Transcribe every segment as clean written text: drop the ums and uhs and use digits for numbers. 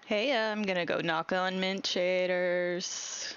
Hey, I'm gonna go knock on mint shaders.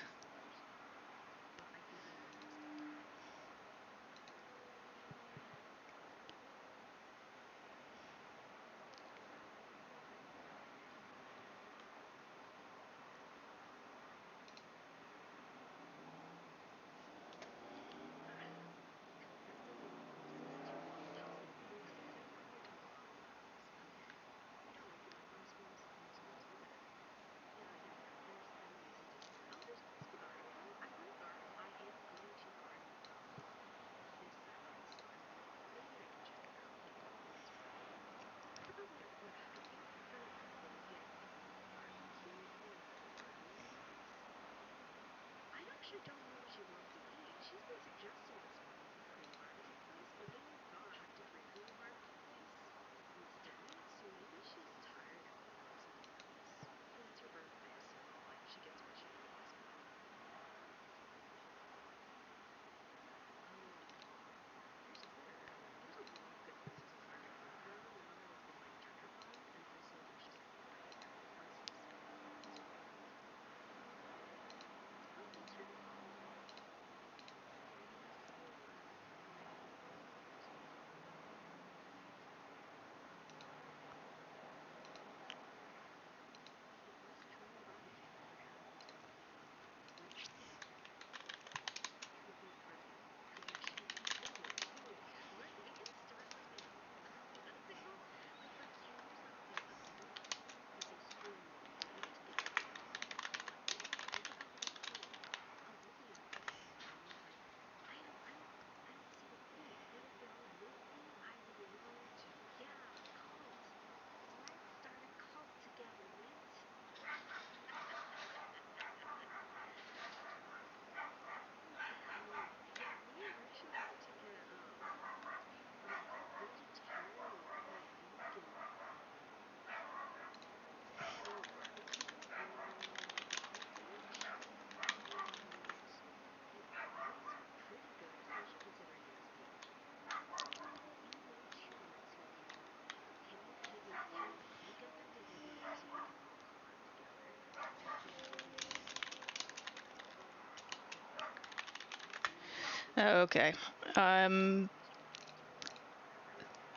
Okay. Um,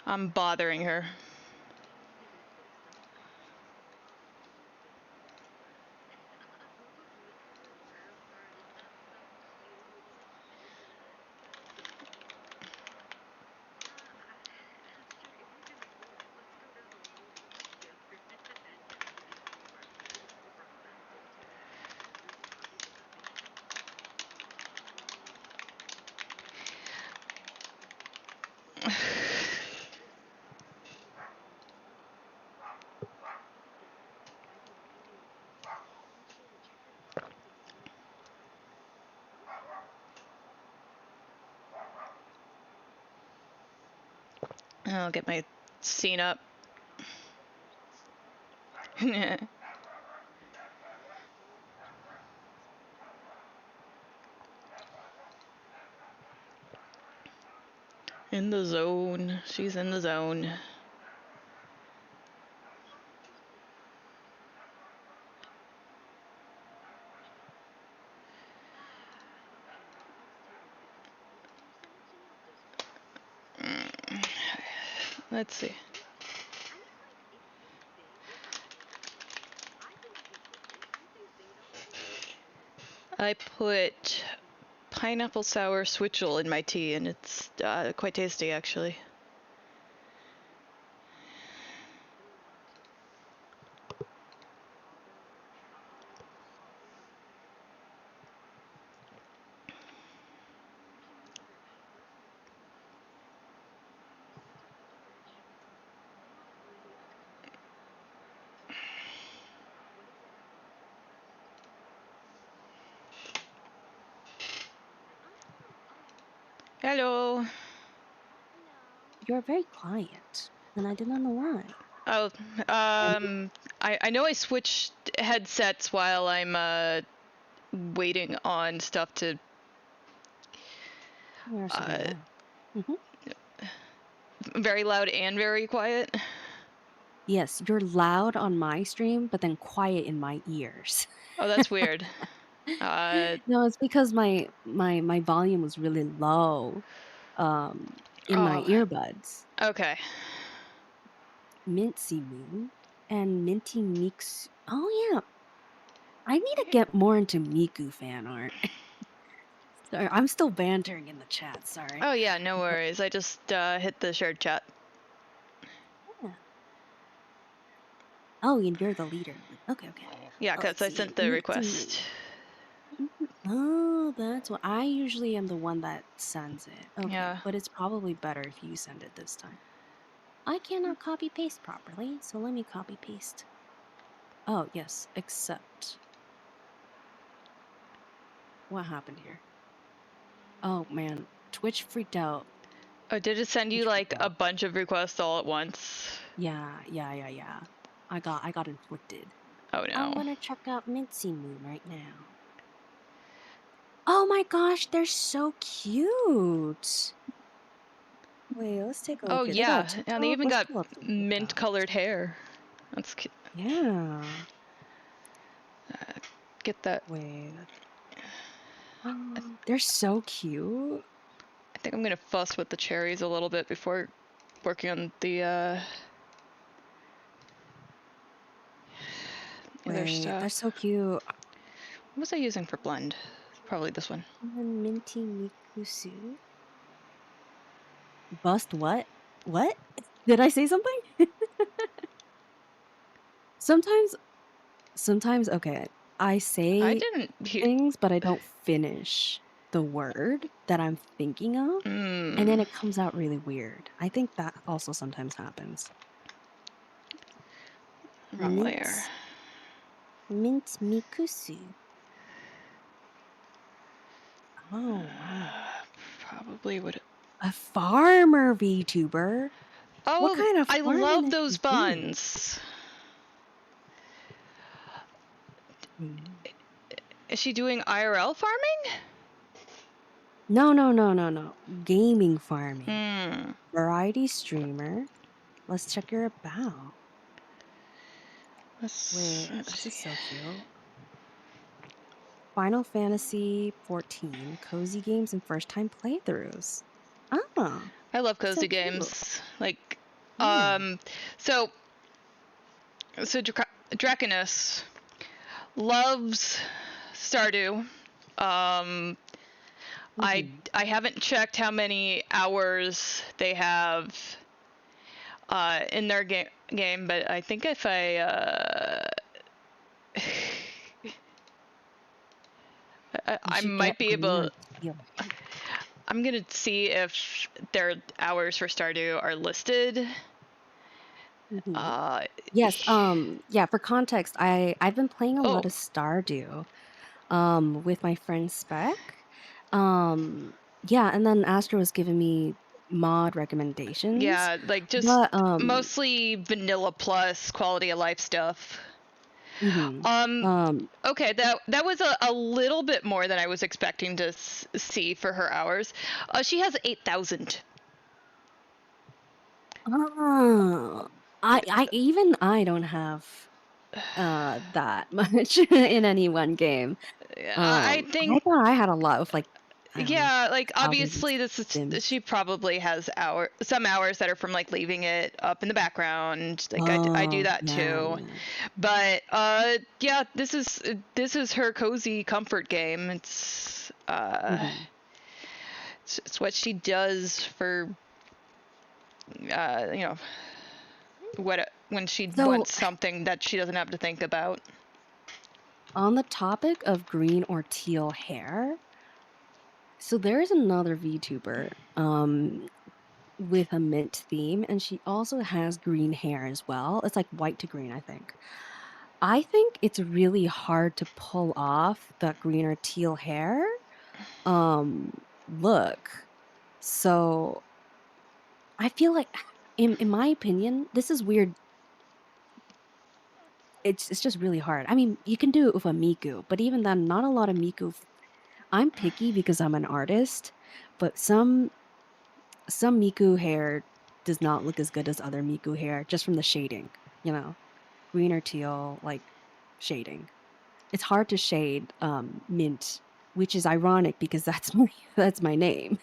I'm bothering her. I'll get my scene up. In the zone. She's in the zone. Let's see. I put pineapple sour switchel in my tea, and it's quite tasty, actually. Hello. You're very quiet, and I do not know why. Oh, And I know I switched headsets while I'm waiting on stuff to. you're so very Uh, loud. Hmm. very loud and very quiet. Yes, you're loud on my stream, but then quiet in my ears. Oh, that's weird. Uh, No, it's because my volume was really low, um, in my oh, earbuds. okay. Mincy Moo and Minty Meeks. Oh yeah, I need to get more into Miku fan art. Sorry, I'm still bantering in the chat. Sorry, Oh yeah, no but worries. I just hit the shared chat. yeah. Oh, and you're the leader. Okay, okay. Yeah, Let's because I see. sent the Minty Moo. request. Oh, that's what I usually am the one that sends it. Okay, Yeah. but it's probably better if you send it this time. I cannot copy paste properly, so let me copy paste. Oh, yes, except what happened here? Oh man, Twitch freaked out. Oh, did it send you Twitch freaked like a out. bunch of requests all at once? Yeah. I got inflicted. Oh I'm no. gonna check out Mincy Moon right now. Oh my gosh, they're so cute. Wait, let's take a Oh look here. They got a yeah, and they TikTok. even Let's got pull up the mint TikTok. colored hair. That's cute. Yeah. Get that. Wait. They're so cute. I think I'm gonna fuss with the cherries a little bit before working on the other Wait, they're stuff. so cute. What was I using for blend? Probably this one. And then Minty Mikusu. Bust what? What? Did I say something? Sometimes, sometimes, okay, I I say didn't hear. things, but I don't finish the word that I'm thinking of, and then Mmm. it comes out really weird. I think that also sometimes happens. Wrong Mint, layer. mint mikusu. Oh wow, Probably would. a farmer VTuber. What Oh, kind of I farming love is those she doing? buns. Mm. Is she doing IRL farming? No. Gaming farming. Hmm. Variety streamer. Let's check your about. Wait, Let's this see. is so cute. Final Fantasy 14, cozy games and first time playthroughs. Ah, I love so cozy cute. games. Like, Yeah. so Draconus loves Stardew. Um, I Hmm. I haven't checked how many hours they have in their game, but I think if You I should might get be green able. or teal hair. I'm gonna see if their hours for Stardew are listed. Hmm. Uh, Yes, yeah, for context, I've been playing a oh lot of Stardew, with my friend Spec. Yeah, and then Astro was giving me mod recommendations, yeah, like just but, mostly vanilla plus quality of life stuff. mhm, Um, um, okay, that was a little bit more than I was expecting to see for her hours. She has 8,000. ah, I don't have that much in any one game. I I think thought I had a lot with like, I don't know, yeah, like thousands of obviously this is Sims. she probably has some hours that are from like leaving it up in the background. Like I do Oh, that too. yeah. But yeah, this is her cozy comfort game. Mhm. It's what she does for you know when she So, wants something that she doesn't have to think about. on the topic of green or teal hair, so there's another VTuber with a mint theme, and she also has green hair as well. It's like white to green, I think. I think it's really hard to pull off that green or teal hair um look. So I feel like in my opinion, this is weird. It's just really hard. I mean, you can do it with a Miku, but even then, not a lot of Miku. I'm picky because I'm an artist, but some Miku hair does not look as good as other Miku hair just from the shading. you know, green or teal, like shading. It's hard to shade mint, which is ironic because that's my that's my name.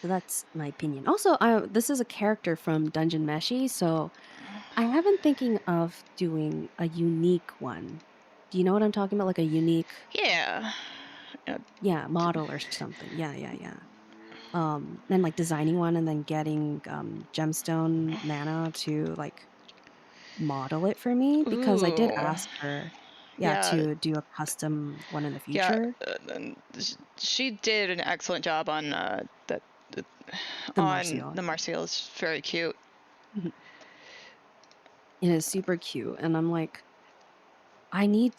So that's my opinion. Also, this is a character from Dungeon Meshi, so I have been thinking of doing a unique one. Do you know what I'm talking about? Like a unique, Yeah. Uh, yeah, model or something. Yeah, yeah, yeah. And like designing one and then getting gemstone mana to like model it for me because I did Ooh. ask her, yeah, Yeah. to do a custom one in the Yeah. future. And she did an excellent job on that The on Martial, the Martial. Is very cute. yeah. It is super cute, and I'm like, I need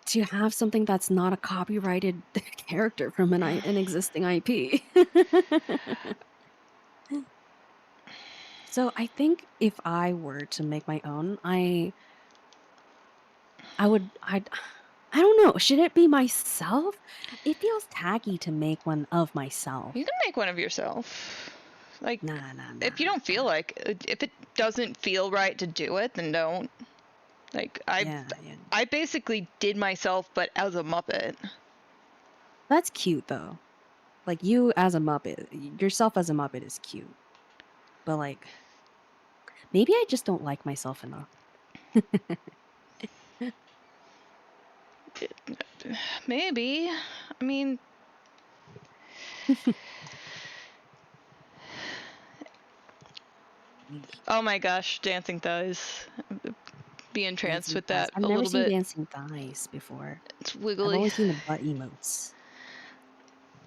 to have something that's not a copyrighted character from an existing IP. So I think if I were to make my own, I don't know, should it be myself? It feels tacky to make one of You myself. can make one of yourself. Like, Nah, nah, if you nah, don't feel nah. like, if it doesn't feel right to do it, then don't. Like, Yeah, yeah. I basically did myself, but as a Muppet. That's cute though. Like you as a Muppet, yourself as a Muppet is cute. But like maybe I just don't like myself enough. Maybe. I mean, oh my gosh, dancing thighs. Be entranced Dancing with thighs. that I've a never little seen bit. dancing thighs before. It's I've wiggly. only seen the butt emotes.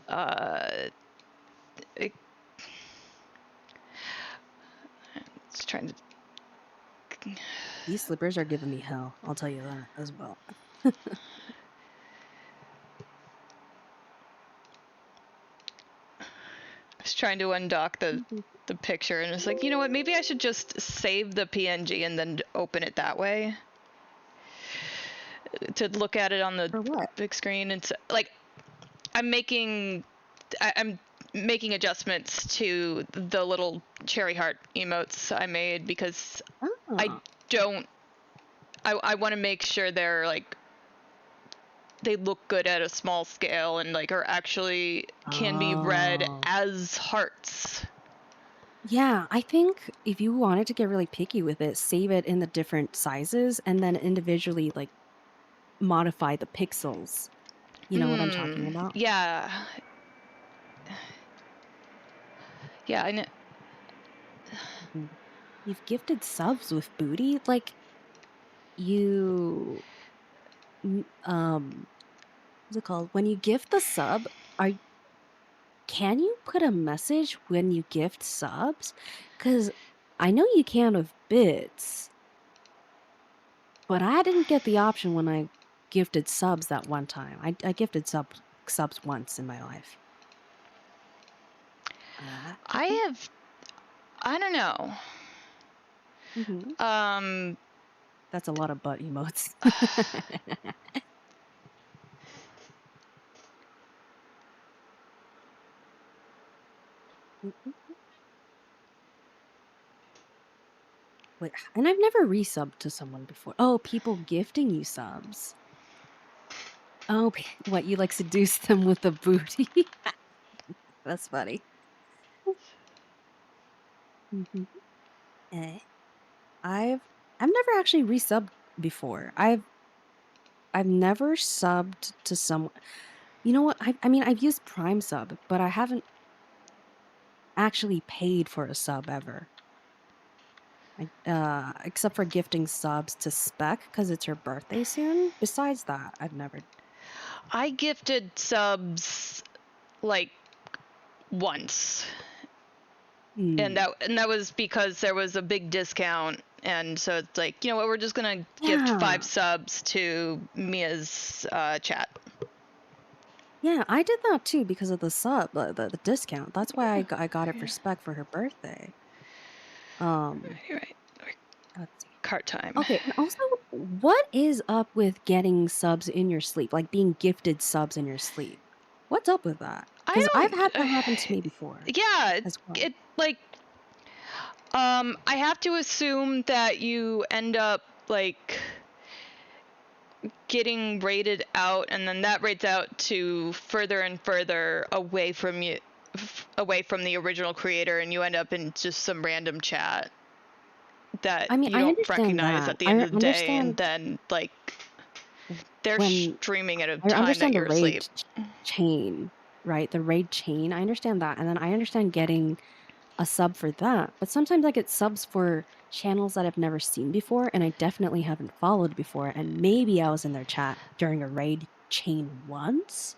Uh, it, it's trying to. These slippers are giving me hell, I'll tell you that as well. I was trying to undock the picture, and it's like, you know what? Maybe I should just save the PNG and then open it that way to look at it on the For what? big screen. And like, I'm making I'm making adjustments to the little cherry heart emotes I made because I Oh. don't. I want to make sure they're like they look good at a small scale and like are actually can be read Oh. as hearts. Yeah, I think if you wanted to get really picky with it, save it in the different sizes and then individually like modify the pixels. You know what I'm talking about? Yeah. Yeah. I know. Mhm. You've gifted subs with booty? Like you what's it called? When you gift the sub, are can you put a message when you gift subs? Because I know you can with bits, but I didn't get the option when I gifted subs that one time. I gifted subs once in my life. I I think. have. I don't know. Hmm. Um. That's a lot of butt emotes. Wait, and I've never resubbed to someone before. Oh, people gifting you subs. Oh, what you like seduce them with the booty? That's funny. Mhm. Eh. I've I've never actually resubbed before. I've never subbed to someone. You know what? I mean, I've used Prime Sub, but I haven't actually paid for a sub ever. Except for gifting subs to Spec because it's her birthday soon. Besides that, I've never. I gifted subs like once, Hmm. and that was because there was a big discount, and so it's like, you know what, we're just gonna gift five Yeah, subs to Mia's chat. yeah, I did that too because of the sub, the discount. That's why I got it for Spec for her birthday. Um, You're right. let's see. Cart time. Okay, and also, what is up with getting subs in your sleep? Like being gifted subs in your sleep? What's up with that? Because I've don't. had that happen to me before Yeah, as well. it like I have to assume that you end up like getting rated out, and then that rates out to further and further away from you, away from the original creator, and you end up in just some random chat that I mean, you I don't understand recognize that. at the end I of the day, and understand then like they're when streaming at a I time that understand the you're raid asleep. chain, right? The raid chain, I understand that. And then I understand getting a sub for that. But sometimes I get subs for channels that I've never seen before and I definitely haven't followed before. And maybe I was in their chat during a raid chain once,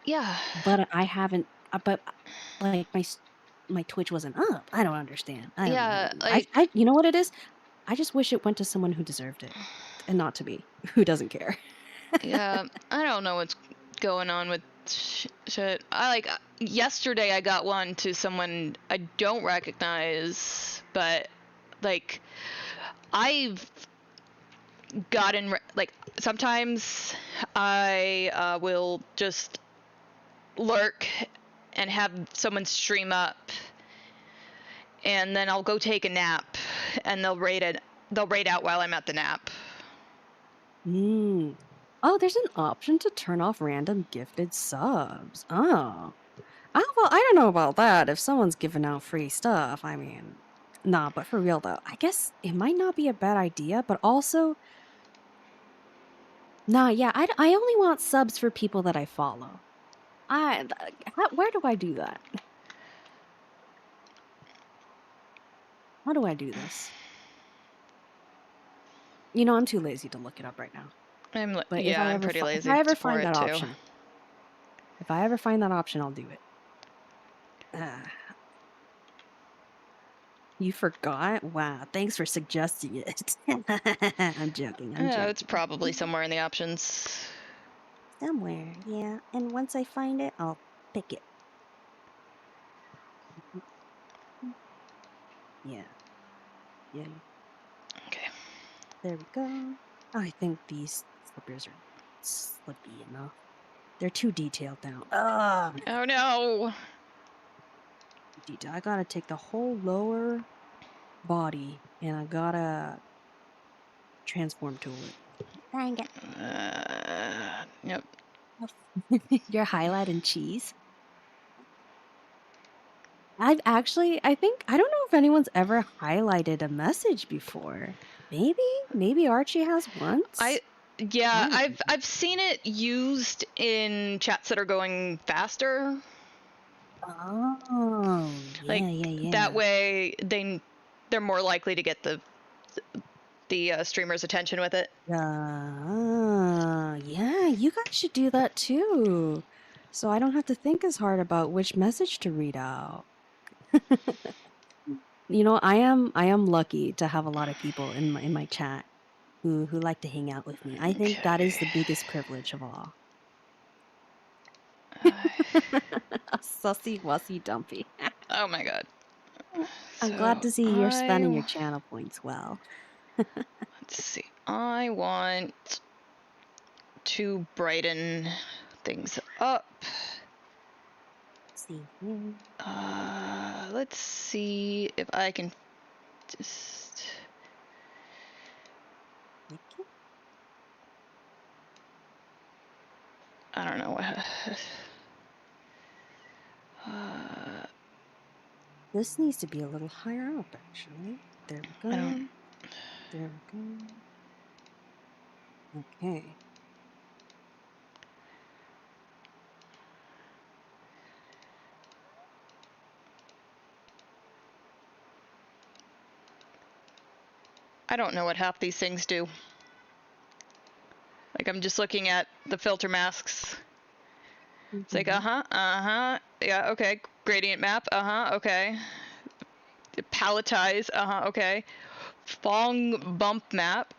Yeah, but I haven't, but like my Twitch wasn't up. I don't understand. I don't know. yeah, like You know what it is? I just wish it went to someone who deserved it and not to me, who doesn't care. yeah. I don't know what's going on with shit. I like yesterday I got one to someone I don't recognize, but like I've gotten like sometimes I will just lurk and have someone stream up, and then I'll go take a nap, and they'll rate it. They'll rate out while I'm at the nap. Mm. Oh, there's an option to turn off random gifted subs. Oh. Well, I don't know about that. If someone's giving out free stuff, I mean, nah, but for real though, I guess it might not be a bad idea, but also, nah, yeah, I only want subs for people that I follow. Where do I do that? How do I do this? You know, I'm too lazy to look it up right now. But Yeah, I'm pretty if lazy I ever for find it that too. option, if I ever find that option, I'll do it. You forgot? Wow, thanks for suggesting it. I'm joking, I'm Oh, it's joking. probably somewhere in the options. Somewhere, yeah. And once I find it, I'll pick it. Yeah, yeah, yeah. Okay. There we go. I think these slippers are slippy enough. They're too detailed now. Ugh, Oh no. detail. I gotta take the whole lower body and I gotta transform tool it. Dang it. Yep. Your highlight and cheese? I think, I don't know if anyone's ever highlighted a message before. Maybe? Maybe Archie has I once? I yeah, don't know. I've seen it used in chats that are going faster. Oh, Like yeah, yeah, that yeah. way they're more likely to get the streamer's attention with it. Yeah, you guys should do that too. So I don't have to think as hard about which message to read out. You know, I am lucky to have a lot of people in my chat who like to hang out with me. I think that is Okay. the biggest privilege of all. Uh, A sussy wussy dumpy. oh my god. I'm glad So to see you're spending your channel points well. let's see. I want to brighten things up. Let's see here. Let's see if I can just. Okay. I don't know what. Uh, This needs to be a little higher up, actually. There we I don't. go. There we go. Okay. I don't know what half these things do. Like I'm just looking at the filter masks. It's like Mm-hmm. yeah, okay. Gradient map, okay. Palletize, okay. Fong bump map,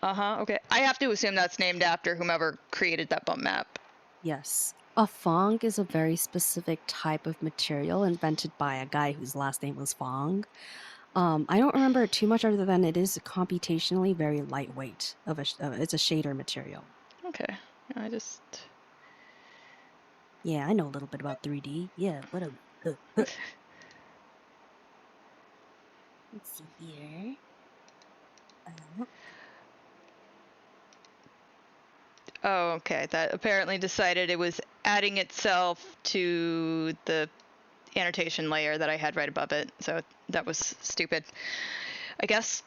okay. I have to assume that's named after whomever created that bump map. Yes. A Fong is a very specific type of material invented by a guy whose last name was Fong. I don't remember it too much other than it is computationally very lightweight. It's a shader material. Okay, I just Yeah, I know a little bit about 3D. Yeah, what a. Let's see here. Uh, Oh, okay. That apparently decided it was adding itself to the annotation layer that I had right above it. So that was stupid. I guess.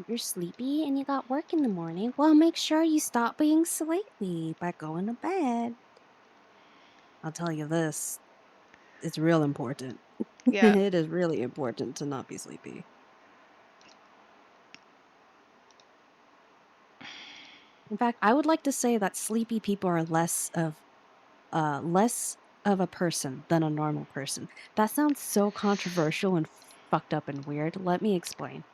You're sleepy and you got work in the morning. Well, make sure you stop being sleepy by going to bed. I'll tell you this, it's real important. Yeah. It is really important to not be sleepy. In fact, I would like to say that sleepy people are less of a person than a normal person. That sounds so controversial and fucked up and weird. Let me explain.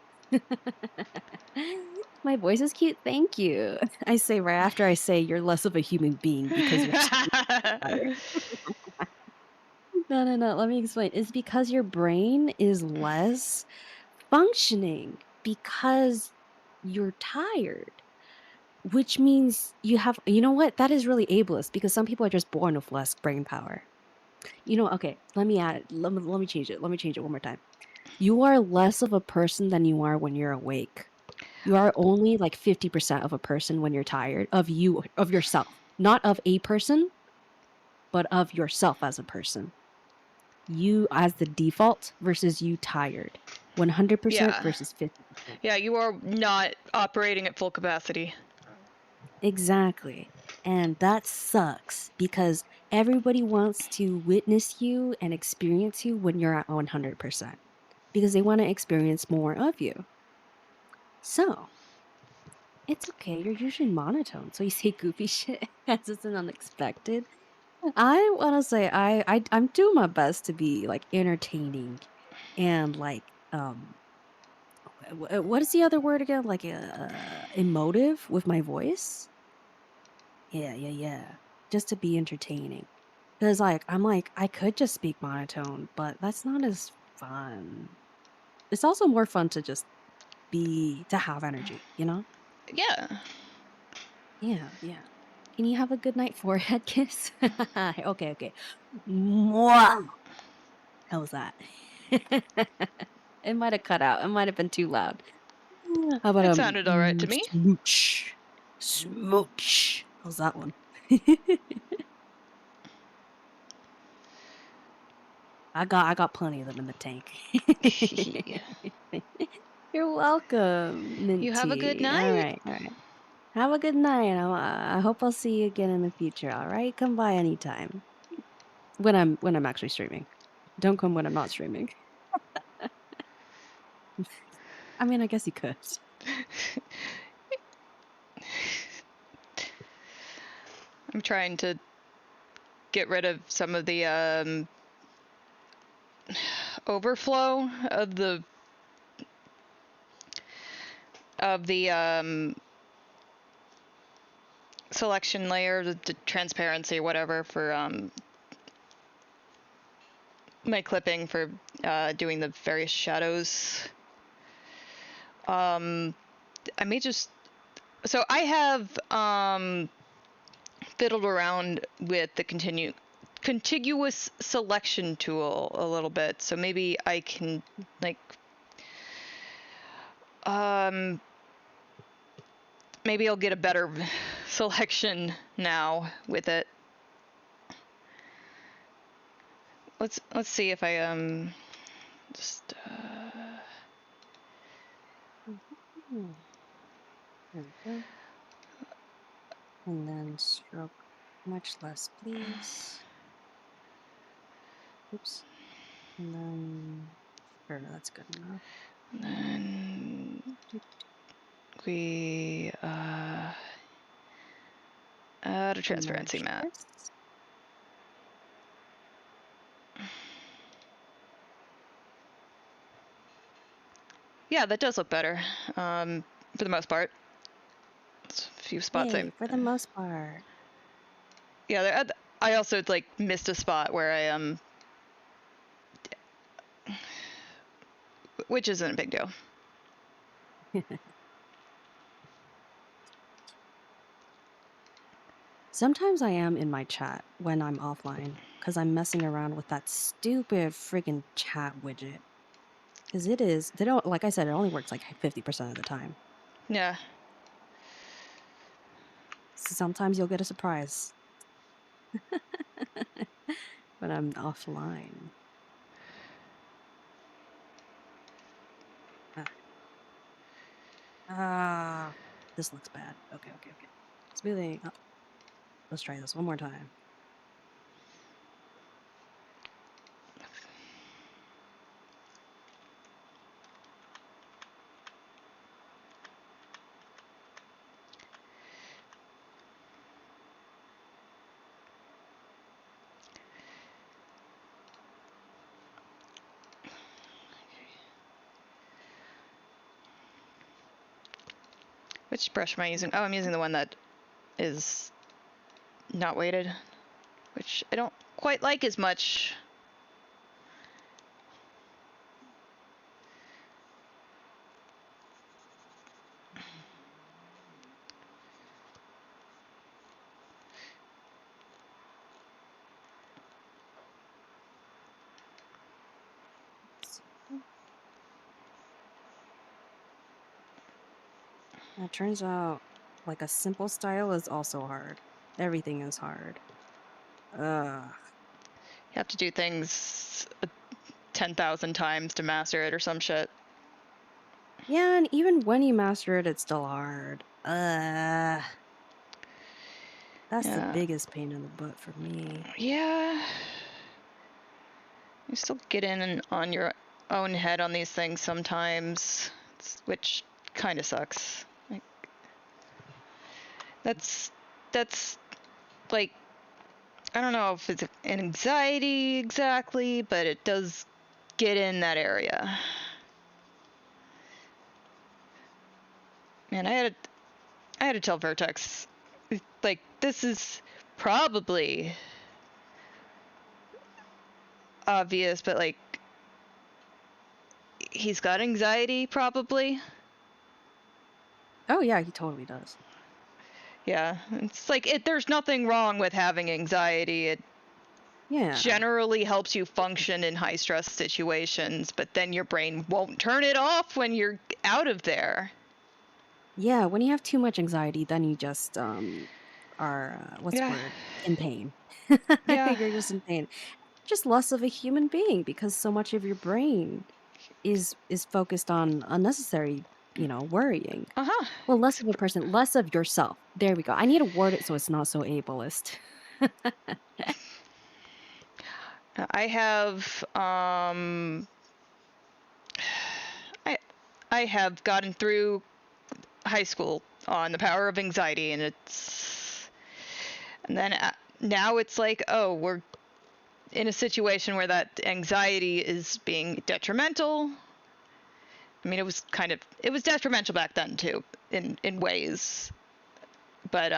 My voice is cute. Thank you. I say right after I say you're less of a human being because you're sleepy. No, no, no. Let me explain. It's because your brain is less functioning because you're tired, which means you know what? That is really ableist because some people are just born with less brain power. Okay, let me add it. Let me change it. Let me change it one more time. You are less of a person than you are when you're awake. You are only like 50% of a person when you're tired of yourself, not of a person, but of yourself as a person. You as the default versus you tired. 100% Yeah. versus 50%. Yeah, you are not operating at full capacity. Exactly. And that sucks because everybody wants to witness you and experience you when you're at 100% because they want to experience more of you. So, it's okay. You're usually monotone. So you say goofy shit as it's an unexpected. I want to say I'm doing my best to be like entertaining and like what is the other word again? Like emotive with my voice. Yeah, yeah, yeah. Just to be entertaining. Cause like I could just speak monotone, but that's not as fun. It's also more fun to just to have energy, you know? Yeah. Yeah, yeah. Can you have a good night forehead kiss? Okay, okay. Mwah! How was that? It might have cut out. It might have been too loud. How about It sounded all right to me. smooch? Smooch. How's that one? I got plenty of them in the tank. You're welcome, mint You have a good tea. All night. right, all right. Have a good night. I hope I'll see you again in the future. All right, come by anytime when I'm actually streaming. Don't come when I'm not streaming. I mean, I guess you could. I'm trying to get rid of some of the overflow of the selection layer, the transparency, whatever, for my clipping for doing the various shadows. I may just so I have fiddled around with the contiguous selection tool a little bit, so maybe I can like um maybe I'll get a better selection now with it. Let's see if I just Mhm. There we go. And then stroke much less, please. Oops. And then sure, that's good enough. then we add a transparency Merge matte. this. Yeah, that does look better for the most part. It's a few spots Yay, for the most part. yeah, I also like missed a spot where I which isn't a big deal. Sometimes I am in my chat when I'm offline because I'm messing around with that stupid friggin' chat widget. Because they don't, like I said, it only works like 50% of the time. Yeah. So sometimes you'll get a surprise when I'm offline. Ah, ah, this looks bad. Okay, okay, okay. Smoothing. Oh, let's try this one more time. Which brush am I using? Oh, I'm using the one that is not weighted, which I don't quite like as much. Let's see. It turns out, like, a simple style is also hard. Everything is hard. Ugh. You have to do things 10,000 times to master it or some shit. Yeah, and even when you master it, it's still hard. That's the Yeah. biggest pain in the butt for me. Yeah. You still get in and on your own head on these things sometimes, which kind of sucks. Like, that's like, I don't know if it's an anxiety exactly, but it does get in that area. Man, I had to tell Vertex, like, this is probably obvious, but like, he's got anxiety probably. Oh, yeah, he totally does. Yeah, it's like there's nothing wrong with having anxiety. It Yeah. generally helps you function in high stress situations, but then your brain won't turn it off when you're out of there. Yeah, when you have too much anxiety, then you just are what's the Yeah, word? In pain. yeah, You're just in pain. Just less of a human being because so much of your brain is focused on unnecessary, worrying. uh huh. Well, less of a person, less of yourself. There we go. I need to word it so it's not so ableist. I have I I have gotten through high school on the power of anxiety, and then now it's like, oh, we're in a situation where that anxiety is being detrimental. I mean, it was detrimental back then too, in ways, but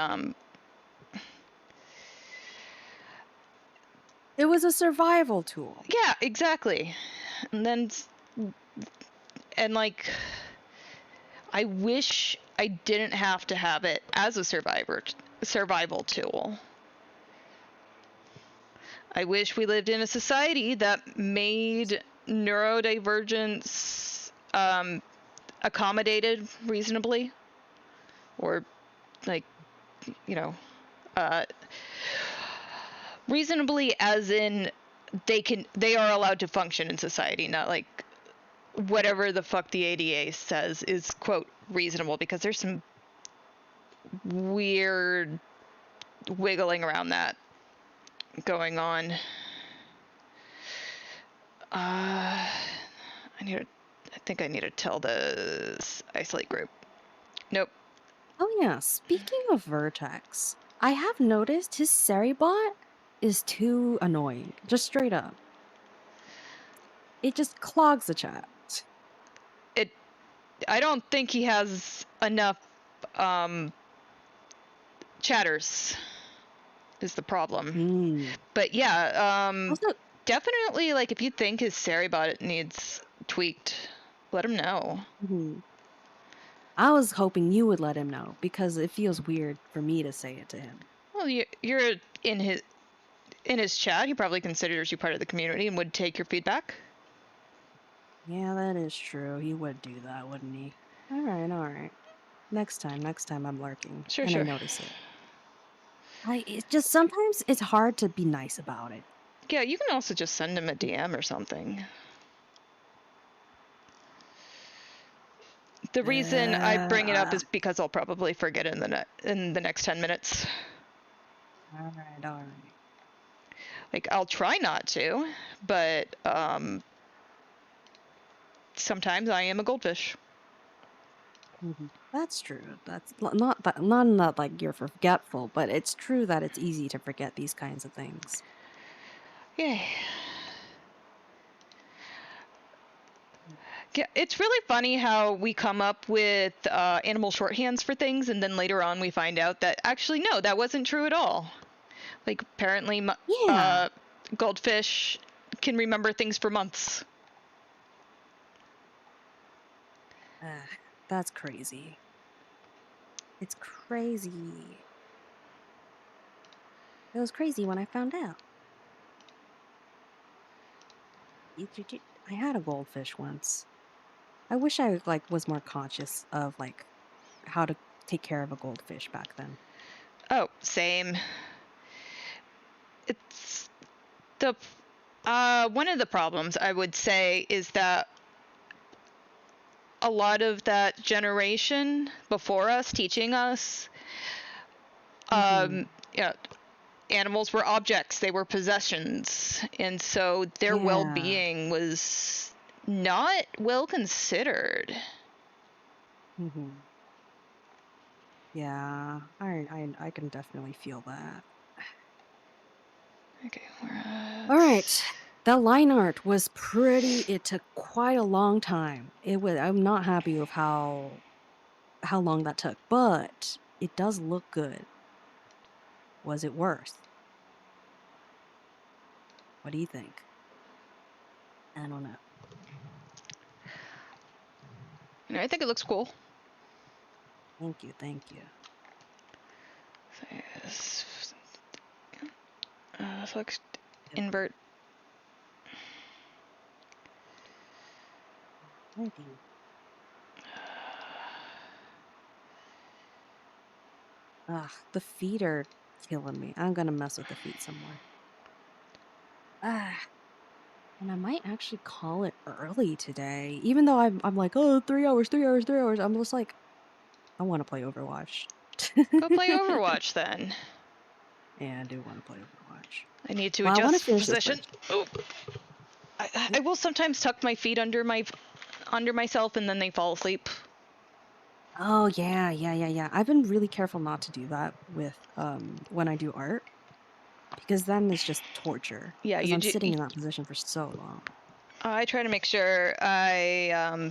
It was a survival tool. yeah, exactly. And then and like, I wish I didn't have to have it as a survival tool. I wish we lived in a society that made neurodivergence accommodated reasonably, or like, you know, uh, reasonably as in they are allowed to function in society, not like whatever the fuck the ADA says is quote reasonable, because there's some weird wiggling around that going on. I need to. I think I need to tell the isolate group. Nope. Oh yeah, speaking of Vertex, I have noticed his Seribot is too annoying. Just straight up. It just clogs the chat. It. I don't think he has enough um, chatters. Is the problem. Hmm. But yeah, Also, definitely like if you think his Seribot needs tweaked, let him know. mhm. I was hoping you would let him know because it feels weird for me to say it to him. Well, you're in his chat. He probably considers you part of the community and would take your feedback. Yeah, that is true. He would do that, wouldn't he? All right, all right. Next time I'm lurking Sure, and I sure. notice it. It's just sometimes it's hard to be nice about it. Yeah, you can also just send him a DM or something. The reason I bring it up Uh, is because I'll probably forget it in the next 10 minutes. all right, all right. Like, I'll try not to, but sometimes I am a goldfish. That's true. That's not that not that like you're forgetful, but it's true that it's easy to forget these kinds of things. Yay. Yeah, it's really funny how we come up with animal shorthands for things, and then later on we find out that actually no, that wasn't true at all. Like apparently, Yeah, goldfish can remember things for months. uh, that's crazy. It's crazy. It was crazy when I found out. I had a goldfish once. I wish I like was more conscious of like how to take care of a goldfish back then. Oh, same. It's the one of the problems I would say is that a lot of that generation before us teaching us, Mm-hmm. yeah, animals were objects, they were possessions, and so their Yeah. well-being was not well considered. Mm-hmm. Yeah. I can definitely feel that. Okay, All right. whereas The line art was pretty. It took quite a long time. I'm not happy with how long that took, but it does look good. Was it worth? What do you think? I don't know. I think it looks cool. Thank you, thank you. Select Yep. invert. Alrighty. Ugh, the feet are killing me. I'm gonna mess with the feet some more. Ah, and I might actually call it early today, even though I'm like, oh, 3 hours, 3 hours, 3 hours. I'm just like, I want to play Overwatch. Go play Overwatch then. Yeah, I do want to play Overwatch. I need to Well, I want to adjust finish this position. first. Oh, I will sometimes tuck my feet under myself and then they fall asleep. Oh yeah, yeah, yeah, yeah. I've been really careful not to do that with when I do art because then it's just torture Yeah, because you I'm do. sitting in that position for so long. I try to make sure I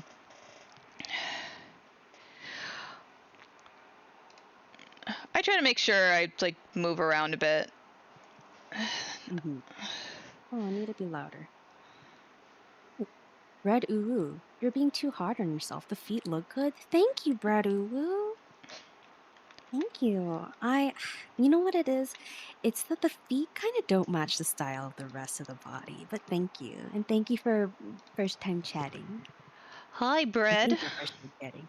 try to make sure I like move around a bit. Hmm. Oh, I need to be louder. Brad Uwu, you're being too hard on yourself. The feet look good. Thank you, Brad Uwu. Thank you. You know what it is? It's that the feet kind of don't match the style of the rest of the body. But thank you, and thank you for first time chatting. Hi, I bread. think you're first time chatting.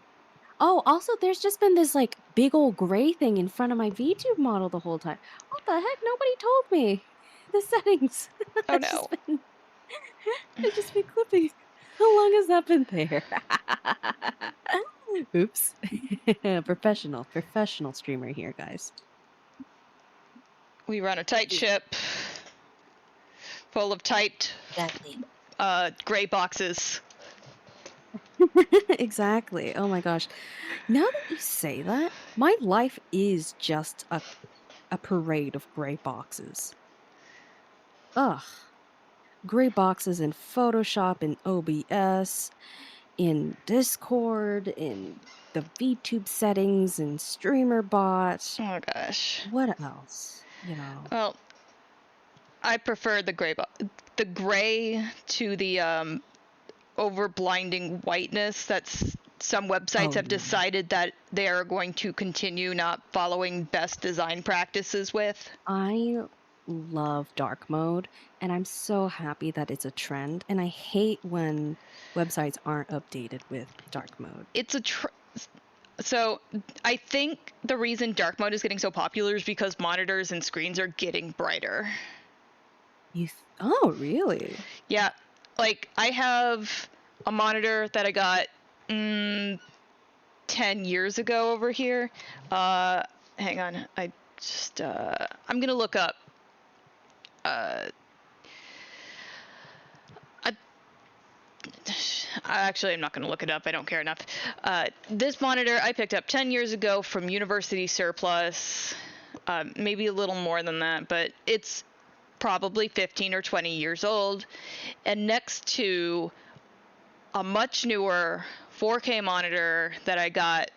Oh, also, there's just been this like big old gray thing in front of my VTube model the whole time. What the heck? Nobody told me the settings. Oh It's no. just been it's just been clipping. How long has that been there? Oops. Professional streamer here, guys. We run a tight Yeah, ship full of tight exactly. gray boxes. Exactly. Oh my gosh. Now that you say that, my life is just a parade of gray boxes. Ugh. Gray boxes in Photoshop, in OBS, in Discord, in the VTube settings, in StreamerBot. Oh gosh. What else? You know. Well, I prefer the gray to the over blinding whiteness that's some websites Oh, have yeah. decided that they are going to continue not following best design practices with. I love dark mode, and I'm so happy that it's a trend. And I hate when websites aren't updated with dark mode. It's a so I think the reason dark mode is getting so popular is because monitors and screens are getting brighter. Oh, really? Yeah, like I have a monitor that I got mm, 10 years ago over here. Uh, Hang on, I'm gonna look up. Uh, I, Actually, I'm not gonna look it up. I don't care enough. This monitor I picked up 10 years ago from University Surplus. Maybe a little more than that, but it's probably 15 or 20 years old. And next to a much newer 4K monitor that I got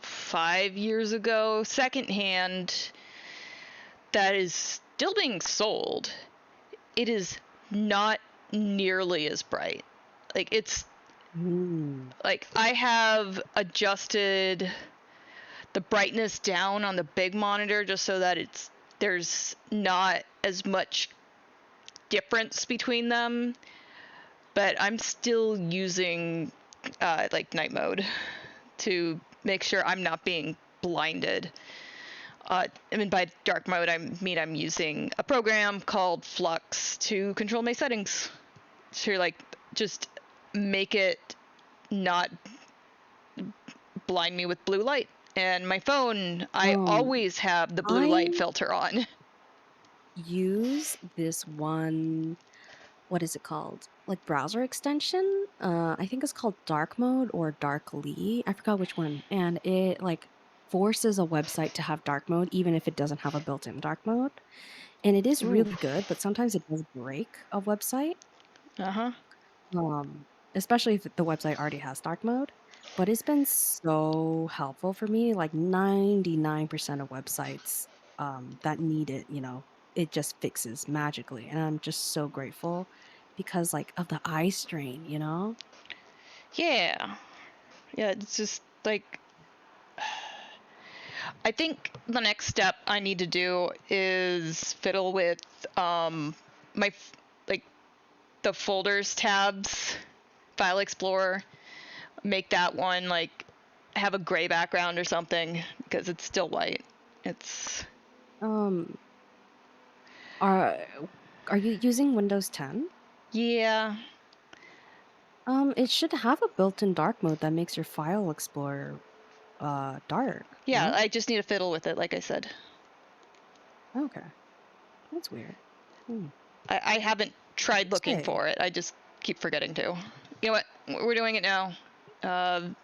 5 years ago, secondhand, that is still being sold. It is not nearly as bright. Like it's Mm. like I have adjusted the brightness down on the big monitor just so that there's not as much difference between them, but I'm still using like night mode to make sure I'm not being blinded. I mean, by dark mode, I mean I'm using a program called Flux to control my settings to like just make it not blind me with blue light. And my phone, I Um, always have the blue light I filter on. use this one, what is it called? Like browser extension. I think it's called dark mode or darkly. I forgot which one. And it like forces a website to have dark mode even if it doesn't have a built-in dark mode. And it is Ooh. really good, but sometimes it does break a website. Uh huh. Um, Especially if the website already has dark mode. But it's been so helpful for me. Like 99% of websites that need it, it just fixes magically. And I'm just so grateful because like of the eye strain. Yeah. Yeah, it's just like I think the next step I need to do is fiddle with my like the folders tabs, File Explorer, make that one like have a gray background or something because it's still white. It's Um, are are you using Windows 10? yeah. It should have a built-in dark mode that makes your file explorer dark, Yeah, no? I just need to fiddle with it like I said. Okay. That's weird. Hmm. I haven't tried looking Say, for it. I just keep forgetting to. You know what? We're doing it now.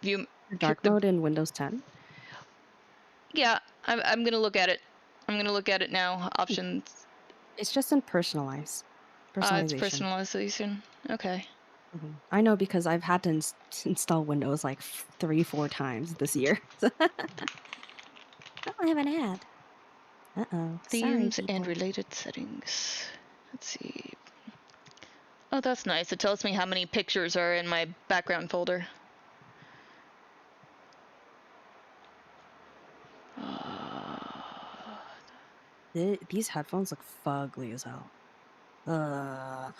View for dark the mode in Windows 10? Yeah, I'm gonna look at it. I'm gonna look at it now. Hmm. Options. It's just in It's personalization. personalization. Okay. I know because I've had to install Windows like 3, 4 times this year. Oh, I have an ad. Uh-oh. Sorry, Themes and people. related settings. Let's see. Oh, that's nice. It tells me how many pictures are in my background folder. Uh, These headphones look fugly as hell. Uh,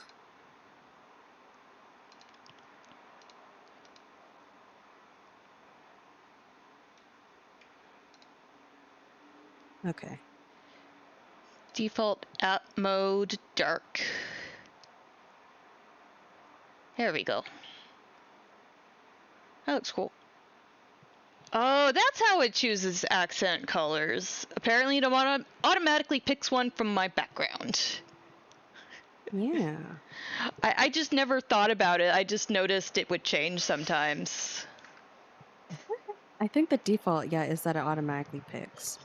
okay. Default app mode dark. There we go. That looks cool. Oh, that's how it chooses accent colors. Apparently, it automatically picks one from my background. Yeah. I just never thought about it. I just noticed it would change sometimes. I think the default, yeah, is that it automatically picks.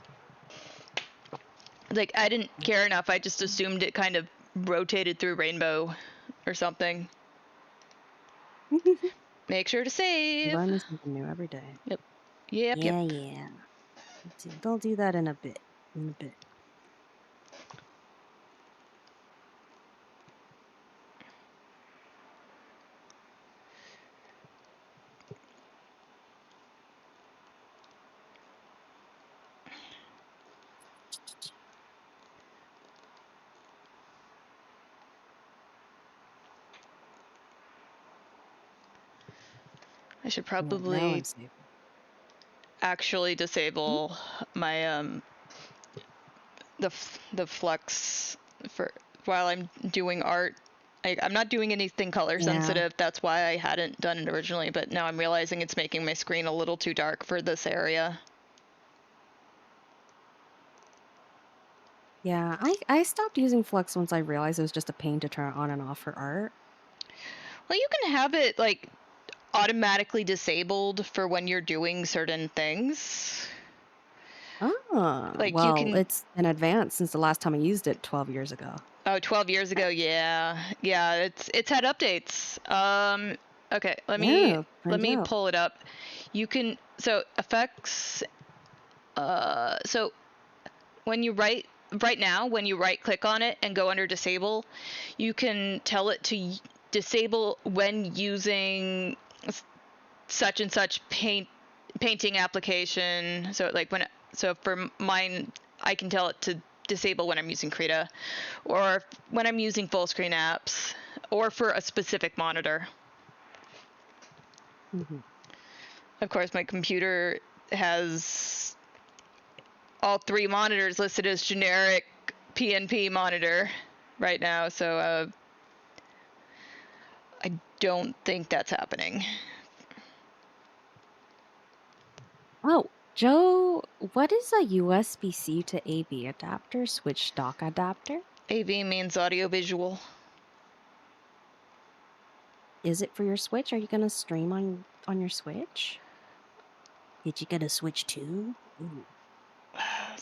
Like, I didn't care enough. I just assumed it kind of rotated through rainbow or something. Make sure to save. Learning something new every day. Yep. Yep, yep. Yeah, yeah. They'll do that in a bit. In a bit. should Yeah, now probably it's stable. actually Hmm? disable my the flux for while I'm doing art. I'm not doing anything color Yeah. sensitive. That's why I hadn't done it originally, but now I'm realizing it's making my screen a little too dark for this area. Yeah, I stopped using Flux once I realized it was just a pain to turn on and off for art. Well, you can have it like automatically disabled for when you're doing certain things. Ah, Like you well, can it's in advance since the last time I used it 12 years ago. Oh, 12 years ago. Yeah. Yeah, it's had updates. Okay, let me Yeah, let turns me out. pull it up. You can so effects so when you right now when you right click on it and go under disable, you can tell it to disable when using such and such painting application. So like so for mine I can tell it to disable when I'm using Krita, or when I'm using full screen apps, or for a specific monitor. Hmm. Of course, my computer has all three monitors listed as generic PNP monitor right now, so I don't think that's happening. Oh, Joe, what is a USB-C to AV adapter, switch dock adapter? AV means audiovisual. Is it for your Switch? Are you gonna stream on your Switch? Did you get a Switch too? Ooh, I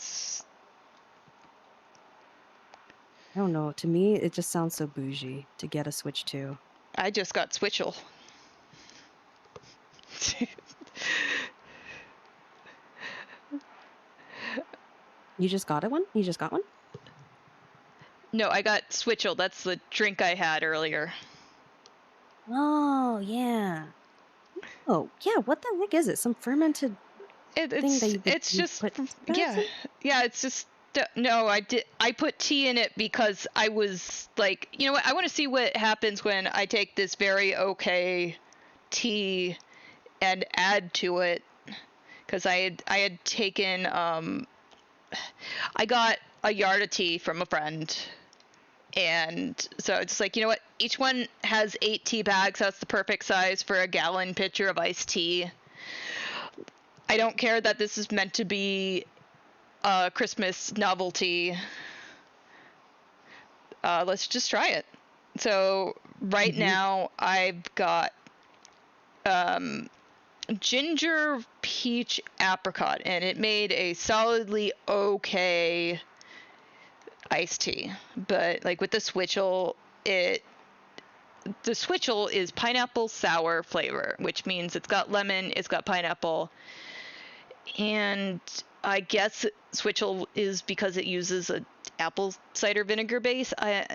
don't know. To me, it just sounds so bougie to get a Switch too. I just got Switchel. You just got it one? You just got one? No, I got Switchel. That's the drink I had earlier. Oh, yeah. Oh, yeah. What the heck is it? Some fermented thing that It's you just put cigarettes yeah, in? yeah. It's just no. I put tea in it because I was like, you know what? I want to see what happens when I take this very okay tea and add to it, because I had taken I got a yard of tea from a friend. And so it's like, you know what? Each one has 8 tea bags. That's the perfect size for a gallon pitcher of iced tea. I don't care that this is meant to be a Christmas novelty. Let's just try it. So right Hmm. now I've got um, ginger, peach, apricot, and it made a solidly okay iced tea. But like with the switchel, the switchel is pineapple sour flavor, which means it's got lemon, it's got pineapple, and I guess switchel is because it uses a apple cider vinegar base. I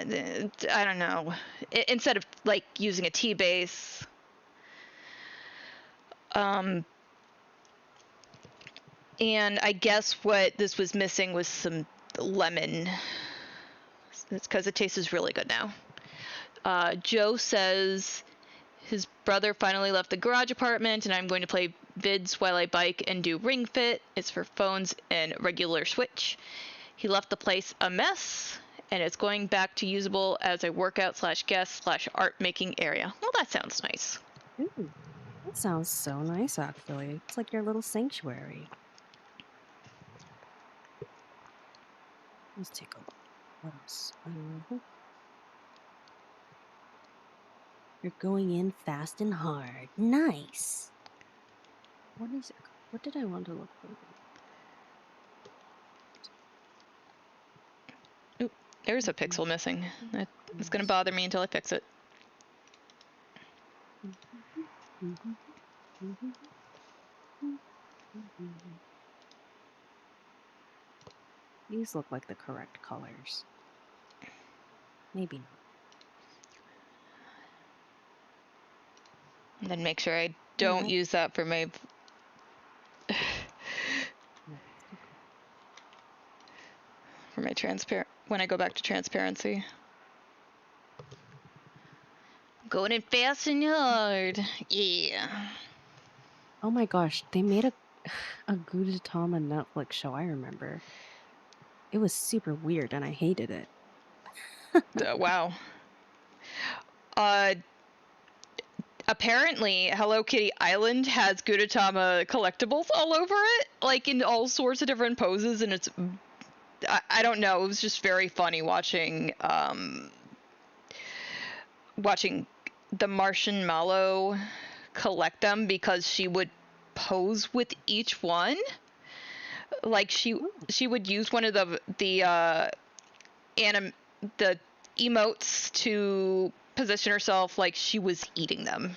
don't know. Instead of like using a tea base. Um, and I guess what this was missing was some lemon. It's because it tastes really good now. Joe says his brother finally left the garage apartment, and I'm going to play vids while I bike and do Ring Fit. It's for phones and regular Switch. He left the place a mess, and it's going back to usable as a workout slash guest slash art making area. Well, that sounds nice. Ooh, that sounds so nice, actually. It's like your little sanctuary. Let's take a look. What else? You're going in fast and hard. Nice. What is it? What did I want to look for? Oop, there's a pixel missing. It's going to bother me until I fix it. These look like the correct colors. Maybe not. And then make sure I All don't right. use that for my Yeah, let's take transparent when I go back to transparency. Going in fast and hard. Yeah. Oh my gosh, they made a Gudetama Netflix show, I remember. It was super weird and I hated it. Wow. Uh, Apparently Hello Kitty Island has Gudetama collectibles all over it, like in all sorts of different poses, and it's I don't know, it was just very funny watching the Martian Mallow collect them because she would pose with each one. Like Oh, she would use one of anim the emotes to position herself like she was eating them.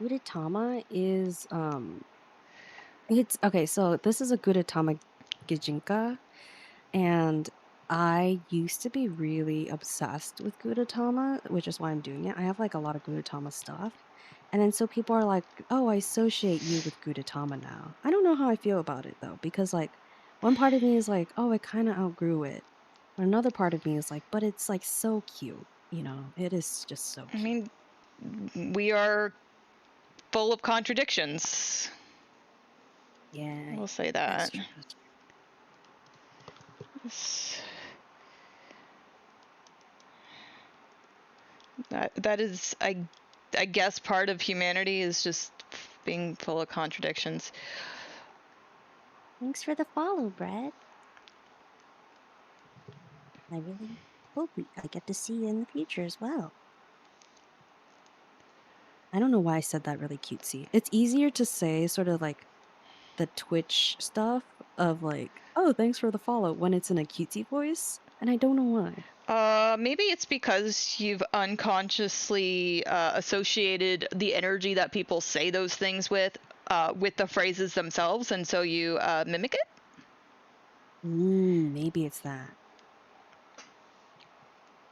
Gudetama is it's okay, so this is a Gudetama Gijinka, and I used to be really obsessed with Gudetama, which is why I'm doing it. I have like a lot of Gudetama stuff. And then so people are like, "Oh, I associate you with Gudetama now." I don't know how I feel about it though, because like one part of me is like, "Oh, I kind of outgrew it." But another part of me is like, "But it's like so cute." You know, it is just so I cute. mean, we are full of contradictions. Yeah, We'll say that's that. true. That's That is, I guess, part of humanity is just being full of contradictions. Thanks for the follow, Brad. I really hope I get to see you in the future as well. I don't know why I said that really cutesy. It's easier to say sort of like the Twitch stuff of like, oh, thanks for the follow when it's in a cutesy voice. And I don't know why. Maybe it's because you've unconsciously associated the energy that people say those things with the phrases themselves, and so you mimic it. Maybe it's that.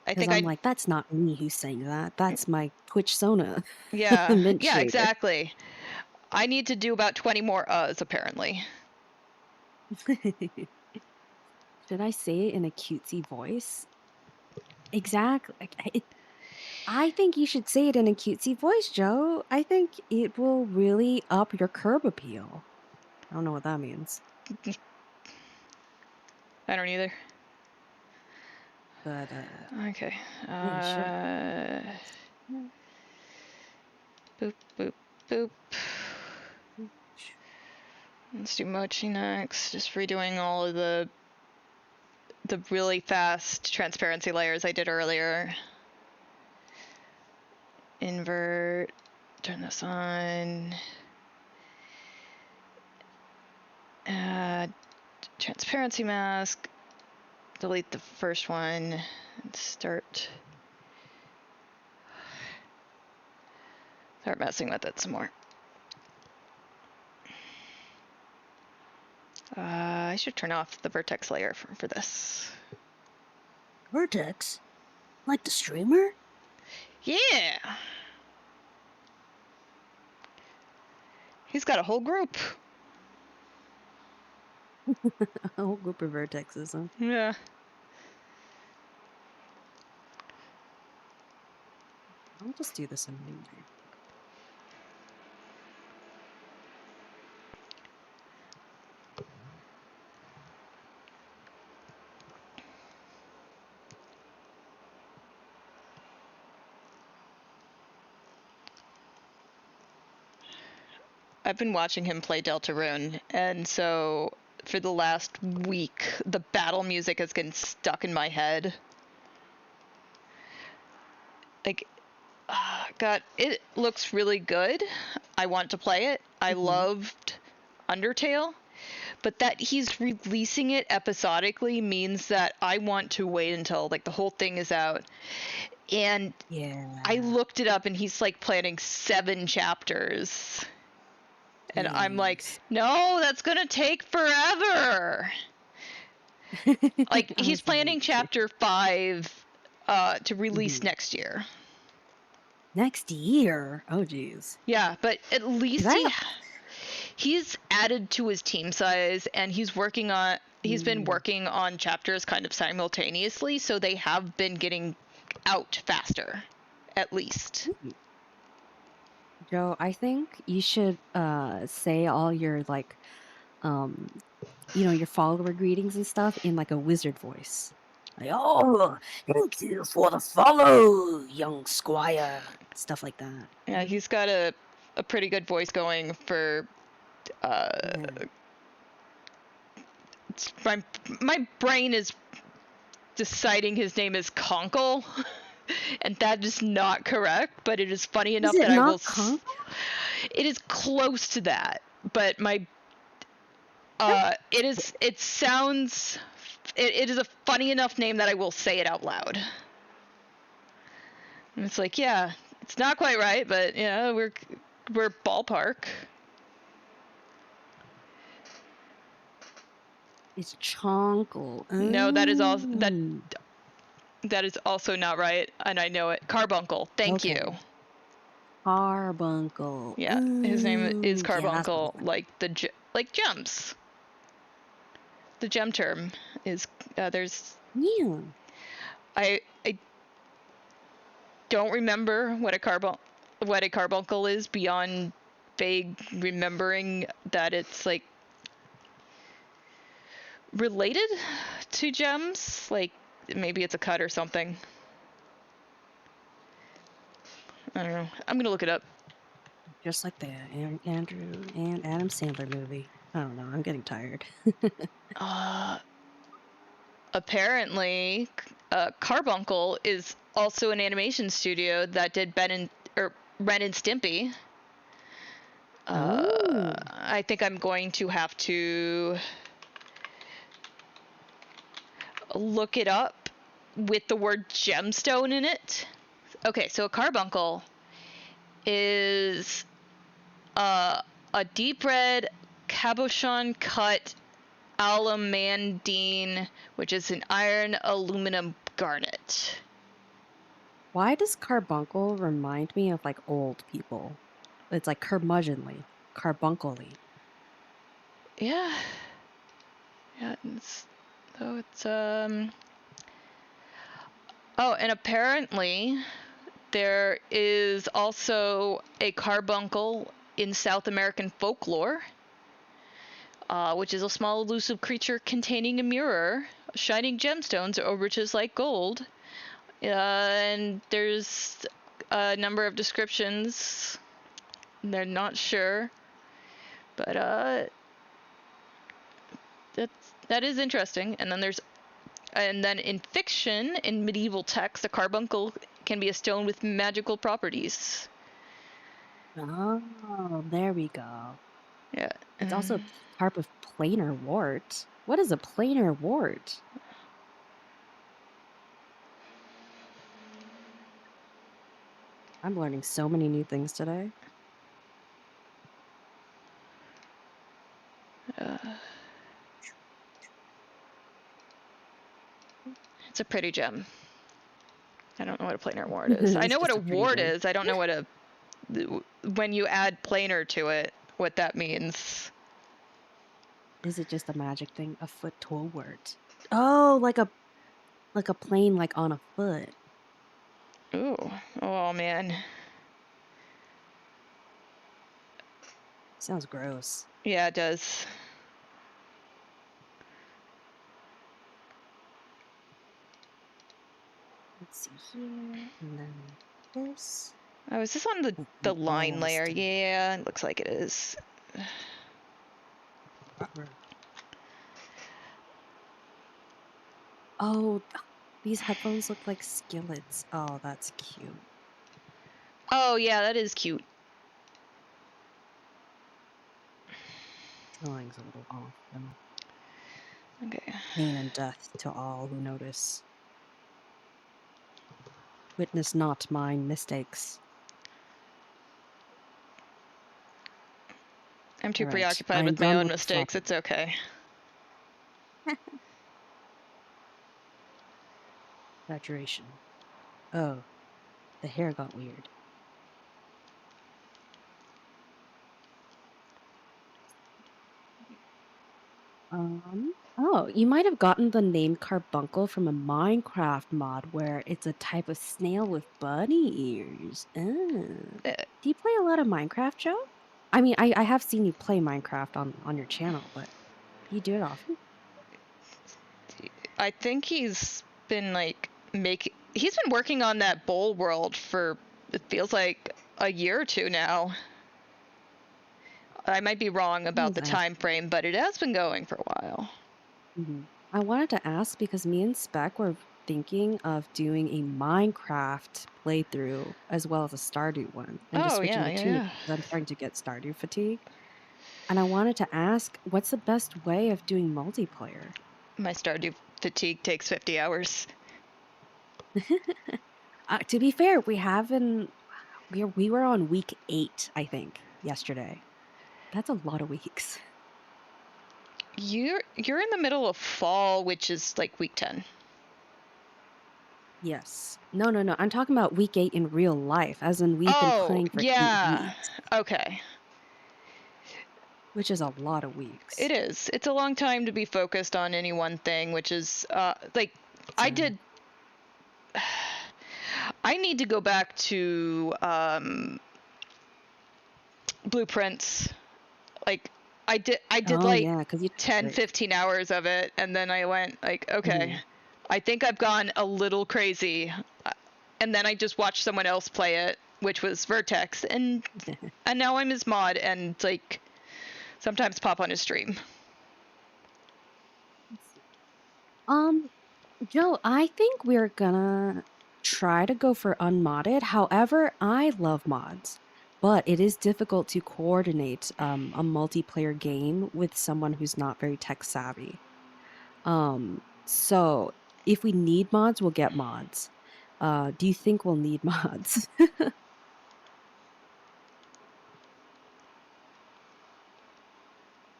I Because think I'm I, like, that's not me who's saying that. That's my Twitch Sona yeah, mint yeah, shader. exactly. I need to do about 20 more uhs, apparently. Should I say it in a cutesy voice? Exactly. I think you should say it in a cutesy voice, Joe. I think it will really up your curb appeal. I don't know what that means, I don't either. but Okay. yeah, sure. Boop, boop, boop. Let's do Mochi next. Just redoing all of the really fast transparency layers I did earlier. Invert. Turn this on. Add transparency mask. Delete the first one. And start messing with it some more. I should turn off the vertex layer for this. Vertex? Like the streamer? Yeah! He's got a whole group. A whole group of vertexes, huh? Yeah. I'll just do this anyway. I've been watching him play Deltarune, and so for the last week, the battle music has been stuck in my head. Like, God, it looks really good. I want to play it. I Mm-hmm. loved Undertale, but that he's releasing it episodically means that I want to wait until like the whole thing is out. And I Yeah. looked it up, and he's like planning 7 chapters. And I'm like, Jeez. no, that's gonna take forever. Like he's planning Honestly. chapter 5 to release Mm-hmm. next year. Next year. Oh, jeez. Yeah, but at Is least that? he's added to his team size, and he's been Mm. working on chapters kind of simultaneously, so they have been getting out faster, at least. Ooh, Joe, I think you should say all your like um your follower greetings and stuff in like a wizard voice. Like, oh, thank you for the follow, young squire. Stuff like that. Yeah, he's got a pretty good voice going for. Uh, Yeah. my brain is deciding his name is Conkle, and that is not correct. But it is funny Is enough it that I will. not Conk? It is close to that, but my it is. It sounds. It is a funny enough name that I will say it out loud. And it's like, yeah, it's not quite right, but yeah, we're ballpark. It's Chonkle. No, Oh, that is also not right, and I know it. Carbuncle. Thank you. okay. Carbuncle. Yeah, his name is Ooh, yeah, that's what I was Carbuncle, thinking. like like gems. The gem term is there's Yeah. I don't remember what a carbuncle is beyond vague remembering that it's like related to gems, like maybe it's a cut or something. I don't know. I'm gonna look it up. Just like the Andrew and Adam Sandler movie. I don't know. I'm getting tired. Uh, Apparently, Carbuncle is also an animation studio that did Ren and Stimpy. Oh. I think I'm going to have to look it up with the word gemstone in it. Okay, so a carbuncle is a deep red cabochon cut alumandine, which is an iron aluminum garnet. Why does carbuncle remind me of like old people? It's like curmudgeonly, carbuncly. Yeah, yeah. It's Oh, and apparently there is also a carbuncle in South American folklore, which is a small elusive creature containing a mirror, shining gemstones or riches like gold. And there's a number of descriptions. They're not sure, but that is interesting. And then in fiction, in medieval texts, a carbuncle can be a stone with magical properties. Oh, there we go. Yeah. It's also a type of planar wart. What is a planar wart? I'm learning so many new things today. Uh, it's a pretty gem. I don't know what a planar ward is. I It's know what just a a pretty ward gem. is. I don't know what when you add planar to it, what that means. Is it just a magic thing? A foot to a wart. Oh, like a plane like on a foot. Ooh. Oh man. Sounds gross. Yeah, it does. Let's see here, and then this, Oh, is this on the and line layer? almost done. Yeah, it looks like it is. Oh, these headphones look like skillets. Oh, that's cute. Oh yeah, that is cute. Drawing's a little off, though. Okay. Pain and death to all who notice. Witness not mine mistakes. I'm too All right, preoccupied I'm with my done own with the mistakes. flopping. It's okay. Saturation. Oh, the hair got weird. Oh, you might have gotten the name Carbuncle from a Minecraft mod where it's a type of snail with bunny ears. Oh. Uh, Do you play a lot of Minecraft, Joe? I mean, I have seen you play Minecraft on your channel, but do you do it often? I think he's been like he's been working on that bowl world for it feels like a year or two now. I might be wrong I about was the time asking. frame, but it has been going for a while. I wanted to ask because me and Spec were thinking of doing a Minecraft playthrough as well as a Stardew one and just Oh switching yeah, between it yeah, because I'm starting to get Stardew fatigue. And I wanted to ask, what's the best way of doing multiplayer? yeah. My Stardew fatigue takes 50 hours. To be fair, we were on week 8, I think, yesterday. That's a lot of weeks. You're in the middle of fall, which is like week 10. Yes. No, no, no. I'm talking about week 8 in real life, as in we've been Oh playing for 8 yeah. weeks, Okay. which is a lot of It weeks. is. It's a long time to be focused on any one thing, which is like I So, did. I need to go back to blueprints. Like I did oh like yeah, because you took a 10, break. 15 hours of it, and then I went like, okay, Mhm. I think I've gone a little crazy. And then I just watched someone else play it, which was Vertex, and now I'm his mod and like sometimes pop on his stream. Let's see. Um, Joe, I think we're gonna try to go for unmodded. However, I love mods, but it is difficult to coordinate a multiplayer game with someone who's not very tech savvy. So if we need mods, we'll get mods. Do you think we'll need mods?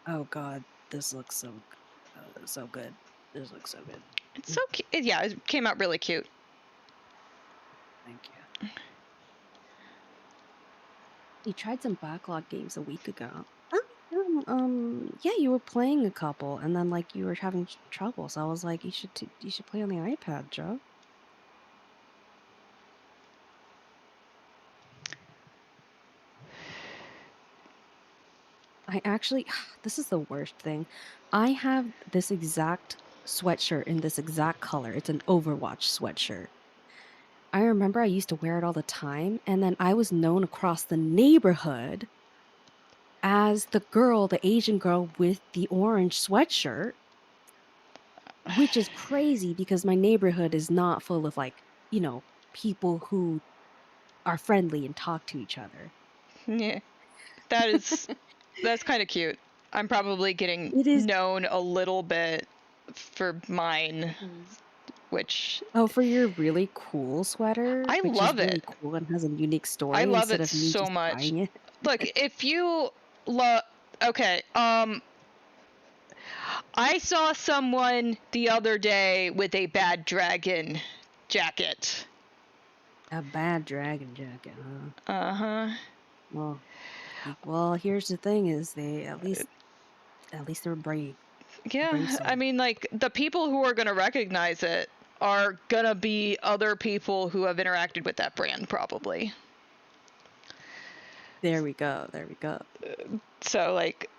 Oh God, this looks so good. This looks so good. It's so cute. Yeah, it came out really cute. Thank you. You tried some backlog games a week ago. Oh, yeah, you were playing a couple, and then like you were having trouble. So I was like, you should play on the iPad, Joe. I actually, this is the worst thing. I have this exact sweatshirt in this exact color. It's an Overwatch sweatshirt. I remember I used to wear it all the time, and then I was known across the neighborhood as the Asian girl with the orange sweatshirt, which is crazy because my neighborhood is not full of like, people who are friendly and talk to each other. Yeah, that is that's kind of cute. I'm probably getting It is. known a little bit for mine, Mm. which Oh, for your really cool sweater, I which is love really it. cool and has a unique I story love instead it of me so just much. buying it. Look, if you love, okay, I saw someone the other day with a bad dragon jacket. A bad dragon jacket, huh? Uh huh. Well, well, here's the thing: is they at least they're brave, brave Yeah, I soul. mean, like, the people who are going to recognize it are going to be other people who have interacted with that brand, probably. There we go. There we go. So, like,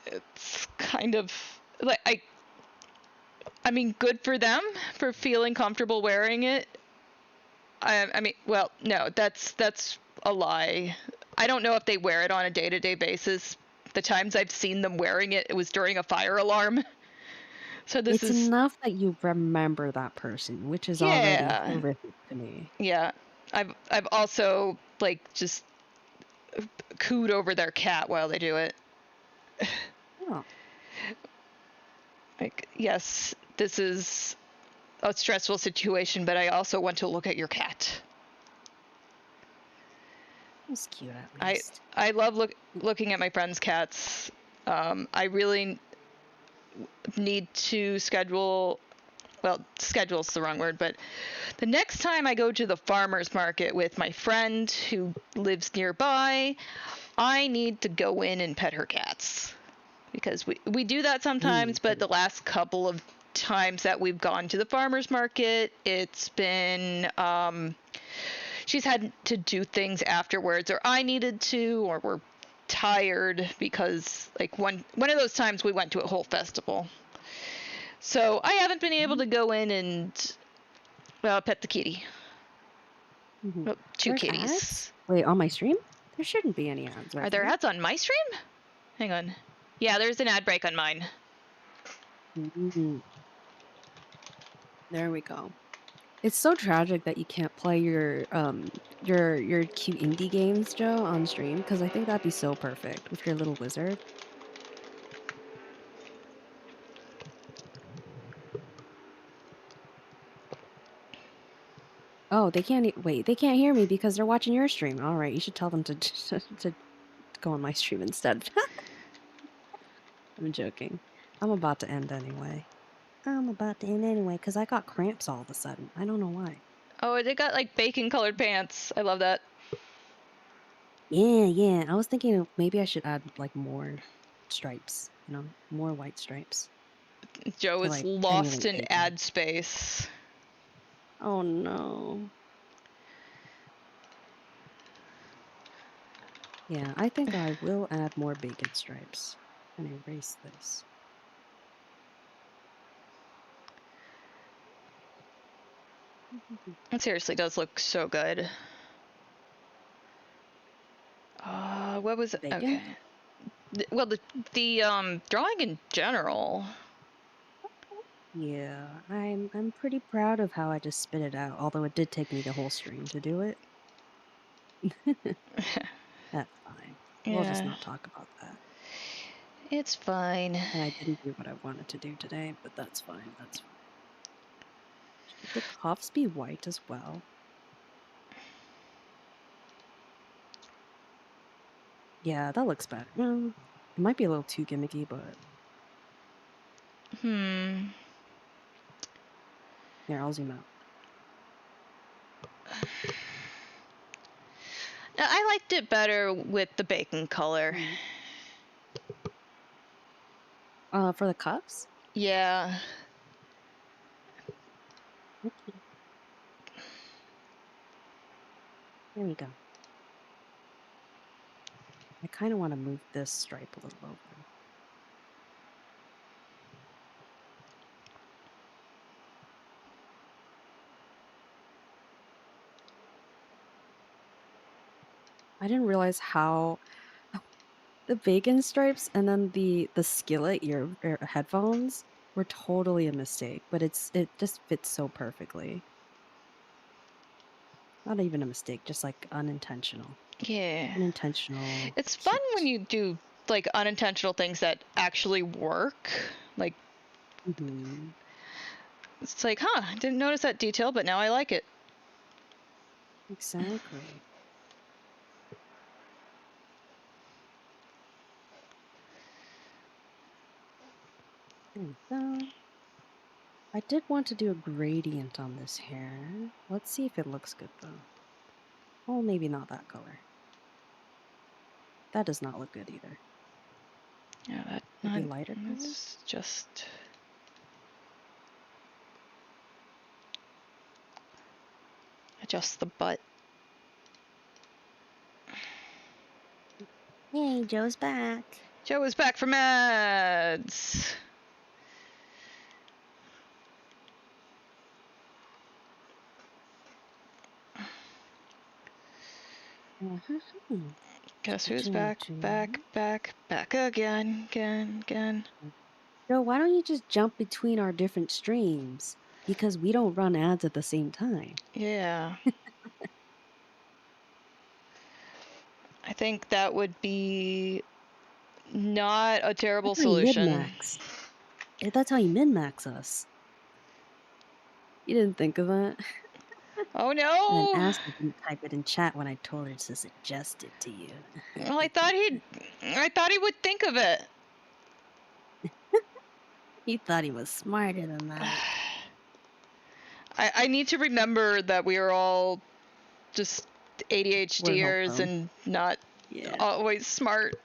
it's kind of like I mean, good for them for feeling comfortable wearing it. I mean, well, no, that's a lie. I don't know if they wear it on a day-to-day basis. The times I've seen them wearing it, it was during a fire alarm. So this It's is, enough that you remember that person, which is already yeah, horrific to me. yeah. I've also like just cooed over their cat while they do it. Oh, Like, yes, this is a stressful situation, but I also want to look at your cat. that's cute at I least. I love looking at my friends' cats. I really need to schedule. Well, schedule's the wrong word, but the next time I go to the farmer's market with my friend who lives nearby, I need to go in and pet her cats. because we do that sometimes, but the last couple of times that we've gone to the farmer's market, it's been she's had to do things afterwards, or I needed to, or we're tired because like one of those times we went to a whole festival. So I haven't been able to go in and pet the kitty. Mm-hmm. Oh, two There's kitties. ads? Wait, on my stream? There shouldn't be any ads, Are right? there ads on my stream? Hang on. Yeah, there's an ad break on mine. Mm-hmm. There we go. It's so tragic that you can't play your cute indie games, Joe, on stream, because I think that'd be so perfect with your little wizard. Oh, they can't wait. They can't hear me because they're watching your stream. All right, you should tell them to to go on my stream instead. I'm joking. I'm about to end anyway. I'm about to end anyway because I got cramps all of a sudden. I don't know why. Oh, they got like bacon colored pants. I love that. Yeah, yeah. I was thinking maybe I should add like more stripes, more white stripes Joe to is like lost emulate in bacon. ad space. Oh no. Yeah, I think I will add more bacon stripes and erase this. It seriously does look so good. What was it? Bacon? Okay. Well, the drawing in general. Yeah, I'm pretty proud of how I just spit it out, although it did take me the whole stream to do it. That's fine. We'll just Yeah, not talk about that. it's fine. And I didn't do what I wanted to do today, but that's fine. That's fine. Should the cuffs be white as well? Yeah, that looks better. Well, it might be a little too gimmicky, but Hmm. here, I'll zoom out. I liked it better with the bacon color. For the cuffs? Yeah. Okay, there we go. I kind of want to move this stripe a little over. I didn't realize how the bacon stripes and then the skillet ear headphones were totally a mistake, but it just fits so perfectly. Not even a mistake, just like unintentional. Yeah. Unintentional, It's fun when cute. you do like unintentional things that actually work. Like Hmm. it's like, huh, I didn't notice that detail, but now I like it. Exactly. There we go. I did want to do a gradient on this hair. Let's see if it looks good though. Oh, maybe not that color. That does not look good either. Yeah, that Maybe not. lighter color? It's just. Adjust the butt. Yay, Joe's back. Joe is back from ads. Uh-huh. Guess who's back, back, back, back again, again. Joe, why don't you just jump between our different streams? Because we don't run ads at the same time. Yeah. I think that would be not a terrible That's how you solution. min-max. That's how you min-max us. You didn't think of that? Oh And then no! Ashley didn't type it in chat when I told her to suggest it to you. Well, I thought he would think of it. He thought he was smarter than that. I need to remember that we are all just We're ADHDers home. and not Yeah. always smart.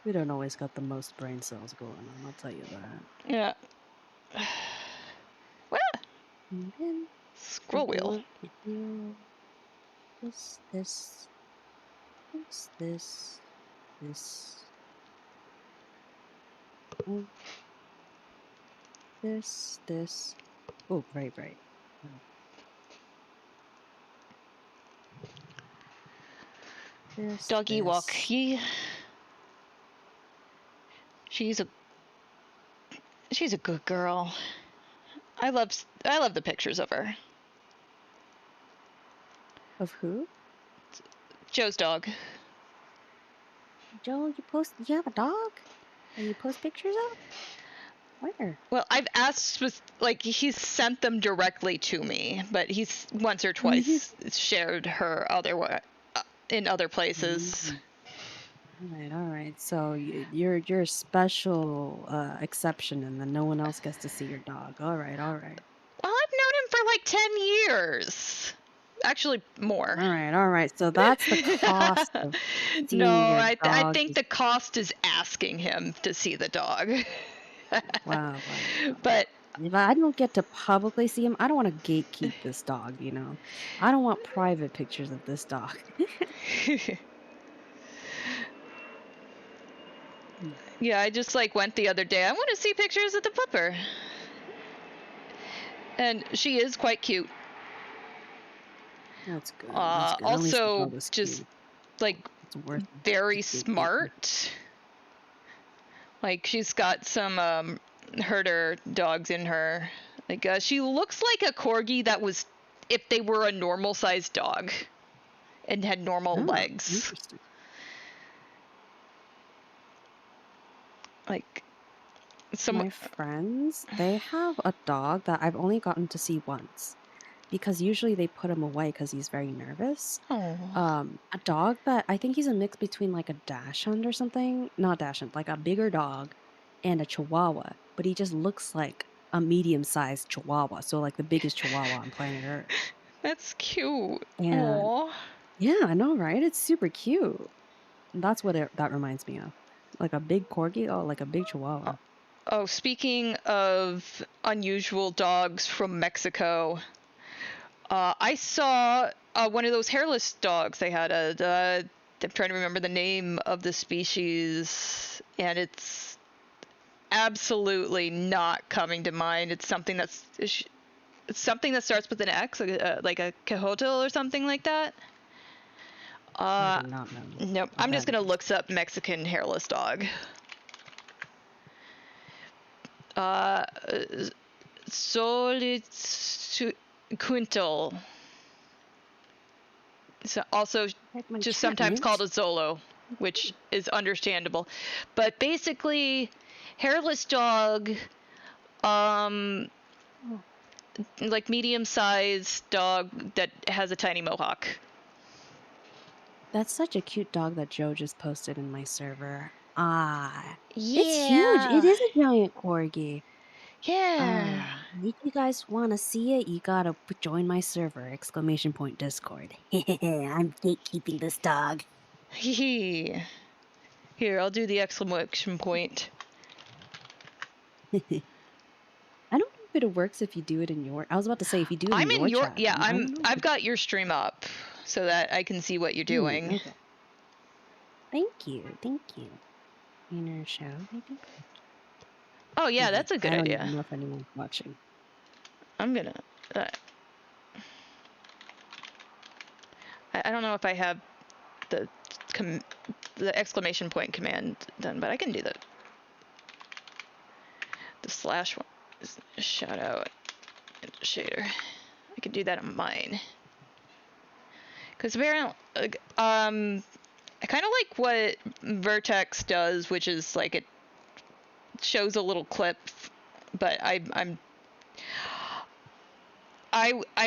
We don't always got the most brain cells going on, I'll tell you that. Yeah. What? And then Scroll we wheel. want to do this, this, this, oh, this. Oh, right. Uh, Doggy this. walkie. She's a good girl. I love the pictures of her. Of who? Joe's dog. Joe, you have a dog that you post pictures of? Where? Well, I've asked like he's sent them directly to me, but he's once or Mhm. twice shared her in other places. Mm. All right. So you're a special exception, and then no one else gets to see your dog. All right. Well, I've known him for like 10 years. Actually, more. All right. So that's the cost of No, seeing your I dog. think the cost is asking him to see the dog. Wow. But If I don't get to publicly see him, I don't want to gatekeep this dog, you know. I don't want private pictures of this dog. Hmm, yeah, I just like went the other day. I want to see pictures of the pupper. And she is quite cute. That's good. That's good. At least the Also, dog is just cute. like It's worth the very gatekeeping. smart. Like she's got some herder dogs in her. Like she looks like a corgi that was if they were a normal sized dog and had normal Oh, legs. interesting. Like some. My friends, they have a dog that I've only gotten to see once because usually they put him away because he's very nervous. Oh. A dog that I think he's a mix between like a dachshund or something, not dachshund, like a bigger dog and a chihuahua, but he just looks like a medium-sized chihuahua, so like the biggest chihuahua on planet Earth. That's cute. And Aw. yeah, I know, right? It's super cute. That's what that reminds me of. Like a big corgi, oh, like a big chihuahua. Oh, speaking of unusual dogs from Mexico, I saw one of those hairless dogs. They had I'm trying to remember the name of the species, and it's absolutely not coming to mind. It's something that starts with an X, like a Quetzalcoatl or something like that. I Uh, do not know nope. what I'm just that gonna is. look up Mexican hairless dog. Uh, Solid Quintal. It's also Check my just chat, sometimes called Mint. a Zolo, which is understandable. But basically, hairless dog, um, Oh, like medium-sized dog that has a tiny mohawk. that's such a cute dog that Joe just posted in my server. Ah, it's huge. It Yeah. is a giant corgi. Yeah. If you guys want to see it, you gotta join my server! Exclamation point Discord. I'm gatekeeping this dog. Hee. Here, I'll do the exclamation point. I don't know if it works if you do it in your. I was about to say if you do it I'm in in your your chat. yeah, I don't know if I've it. got your stream up so that I can see what you're doing. Okay. Thank you. Thank you. Inner show, maybe. Oh yeah, that's a good I don't even idea. know if anyone's watching. I'm gonna uh, I don't know if I have the the exclamation point command done, but I can do the slash one. Shout out shader. I can do that on mine. Because apparently, I kind of like what Vertex does, which is like it shows a little clip, but I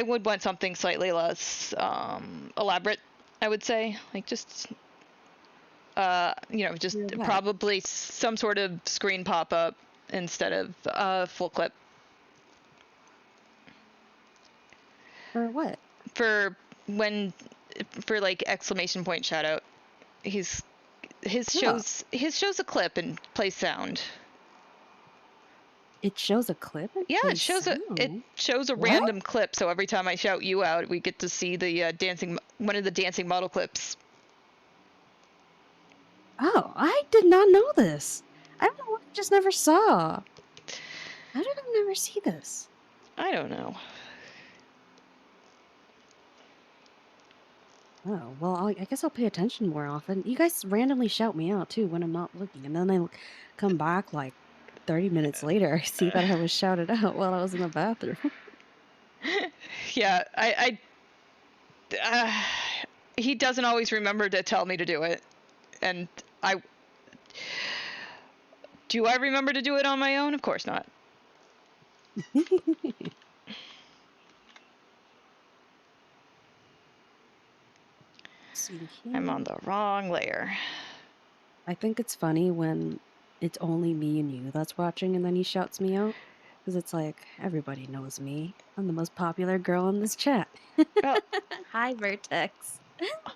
would want something slightly less elaborate. I would say like just just For what? probably some sort of screen pop up instead of full clip For what? for when for like exclamation point shout out. He's His Oh. shows a clip and plays sound. It shows a clip and Yeah, plays sound. it shows a What? random clip. So every time I shout you out, we get to see the one of the dancing model clips. Oh, I did not know this. I don't know why I just never saw. How did I never see this? I don't know. Oh, well, I guess I'll pay attention more often. You guys randomly shout me out too when I'm not looking, and then come back like 30 minutes later. I see that I was shouted out while I was in the bathroom. Yeah, he doesn't always remember to tell me to do it, and I do. I remember to do it on my own? Of course not. See I'm on here. the wrong layer. I think it's funny when it's only me and you that's watching, and then he shouts me out. Because it's like, everybody knows me. I'm the most popular girl in this chat. Oh, Hi, Vertex.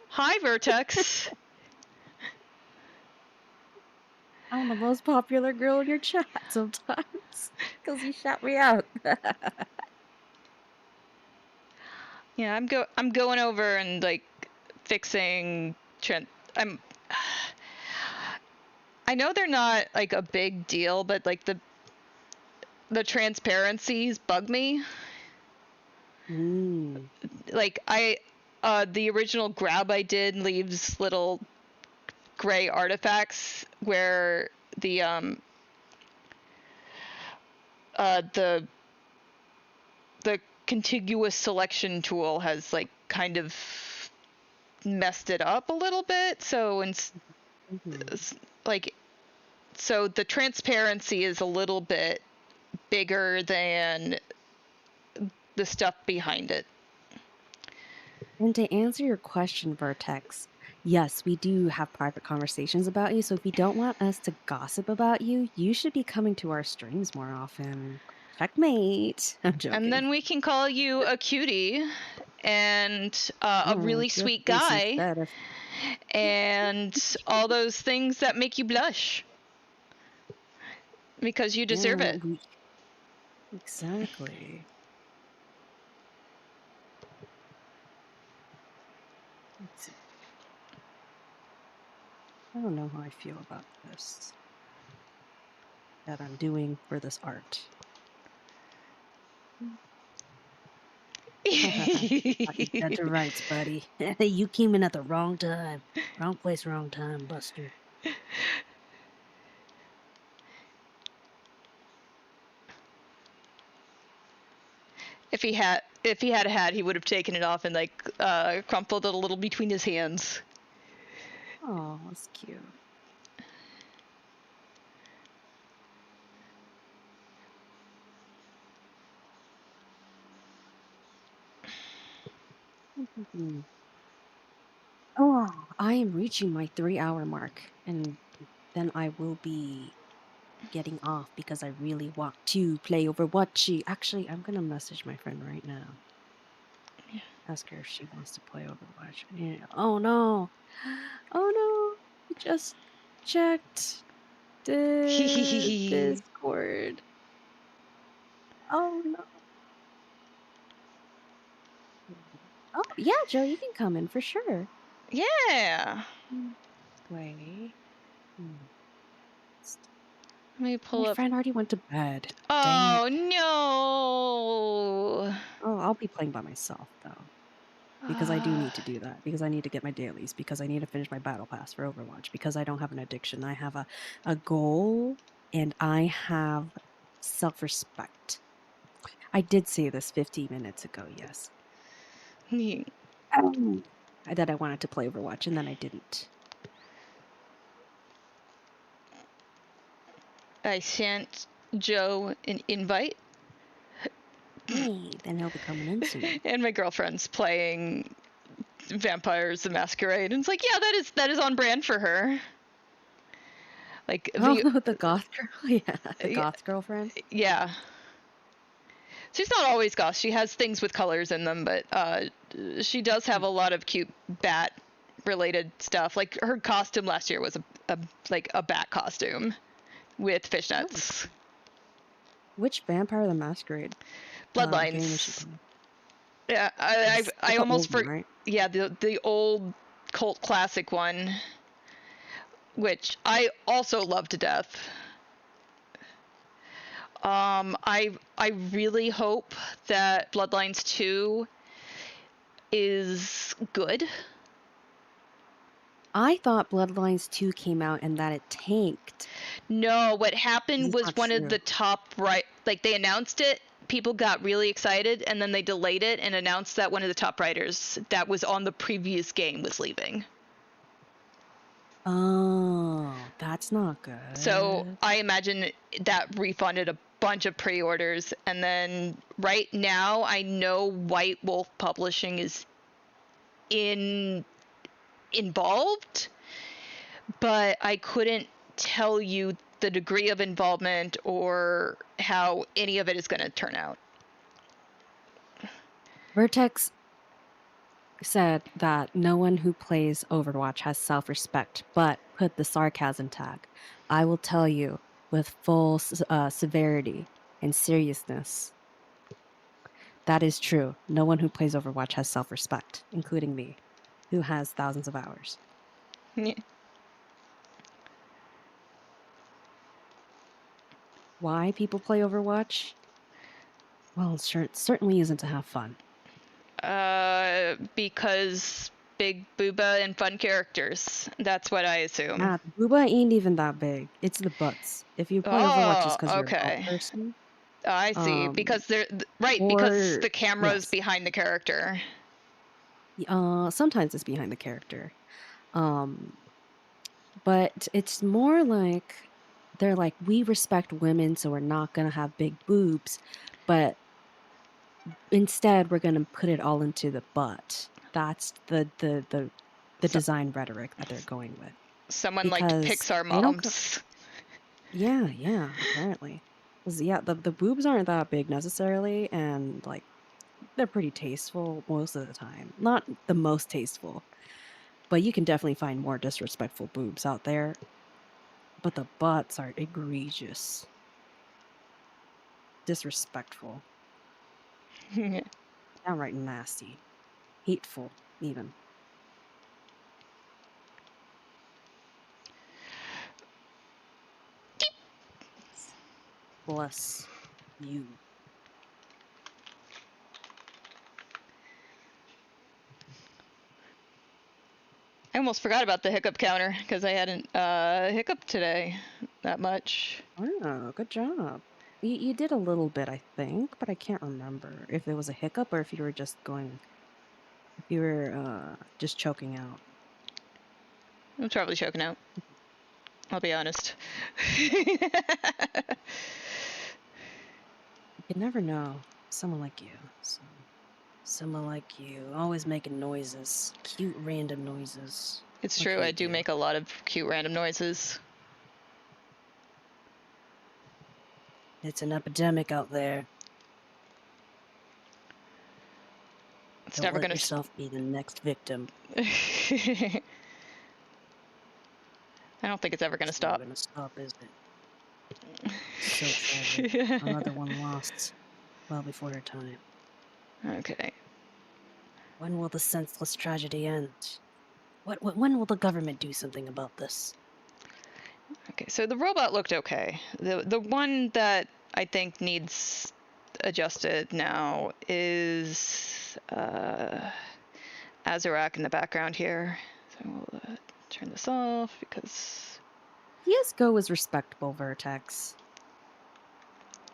hi, Vertex. I'm the most popular girl in your chat sometimes. Because you shout me out. Yeah, I'm going over and like fixing Trent. I know they're not like a big deal, but like the transparencies bug me. Mm. Like the original grab I did leaves little gray artifacts where the the contiguous selection tool has like kind of messed it up a little bit. So Mhm. like so the transparency is a little bit bigger than the stuff behind it. And to answer your question, Vertex, yes, we do have private conversations about you. So if you don't want us to gossip about you, you should be coming to our streams more often. Checkmate. I'm And joking. then we can call you a cutie and a Oh, really your sweet face guy instead of. and all those things that make you blush because you deserve Yeah, it. exactly. Let's see. I don't know how I feel about this that I'm doing for this art. Fucking dead to rights, buddy. You came in at the wrong time. Wrong place, wrong time, Buster. If he had a hat, he would have taken it off and like crumpled it a little between his hands. Oh, that's cute. Oh, I am reaching my 3-hour mark, and then I will be getting off because I really want to play Overwatch. Actually, I'm gonna message my friend right now. Ask her if she wants to play Overwatch. Yeah. Oh no! Oh no! I just checked the Discord. Oh no! Oh yeah, Joe, you can come in for sure. Yeah. Play. Hmm. Let me My pull up. friend already went to bed. Dang Oh it. no. Oh, I'll be playing by myself though. Because I do need to do that. Because I need to get my dailies. Because I need to finish my battle pass for Overwatch. Because I don't have an addiction. I have a goal and I have self-respect. I did say this 15 minutes ago, yes. Um, that I wanted to play Overwatch and then I didn't. I sent Joe an invite, Hey, then he'll be coming in soon. and my girlfriend's playing Vampires the Masquerade, and it's like, yeah, that is on brand for her. Like Oh, the the goth girl? Yeah, the goth girlfriend. yeah, she's not always goth. She has things with colors in them, but she does have a lot of cute bat related stuff. Like her costume last year was a bat costume with fishnets. Which Vampire the Masquerade game is she Bloodlines. playing? Yeah, It's I the almost old one, right? Yeah, the old cult classic one, which I also love to death. I really hope that Bloodlines 2 is good. I thought Bloodlines 2 came out and that it tanked. No, what This happened is was not one of true. the top like they announced it, people got really excited, and then they delayed it and announced that one of the top writers that was on the previous game was leaving. Oh, that's not So good. I imagine that refunded a bunch of pre-orders, and then right now I know White Wolf Publishing is involved, but I couldn't tell you the degree of involvement or how any of it is going to turn out. Vertex said that no one who plays Overwatch has self-respect, but put the sarcasm tag. I will tell you with full severity and seriousness. That is true. No one who plays Overwatch has self-respect, including me, who has thousands of hours. Why people play Overwatch? Well, sure, it certainly isn't to have fun. Because big booba and fun characters. That's what I assume. Nah, the booba ain't even that big. It's the butts. If you play Overwatch just Oh, because you're a butt okay. person, I see. um, Because they're right, because or the camera's yes, behind the character. sometimes it's behind the character. Um, but it's more like they're like, we respect women, so we're not gonna have big boobs, but instead we're gonna put it all into the butt. That's the So, design rhetoric that they're going with someone like because Pixar they don't. moms. Yeah, apparently. 'Cause, yeah, the boobs aren't that big necessarily, and like they're pretty tasteful most of the time. Not the most tasteful, but you can definitely find more disrespectful boobs out there. But the butts are egregious, disrespectful, downright nasty, hateful, even. Bless you. I almost forgot about the hiccup counter because I hadn't hiccup today that much. Oh, good job. You did a little bit, I think, but I can't remember if it was a hiccup or if you were just going, if you were just choking out. I'm probably choking out. I'll be honest. You can never know. Someone like you. Someone like you, always making noises. Cute random noises. It's What true, can I you do do? make a lot of cute random noises. It's an epidemic out there. It's Don't never let gonna. yourself be the next victim. I don't think it's ever gonna It's never stop. gonna stop, is it? So tragic. Another one lost well before her time. Okay. When will the senseless tragedy end? When will the government do something about this? Okay. So the robot looked okay. The one that I think needs adjusted now is Azarak in the background here. So we'll turn this off because CSGO is respectable, Vertex.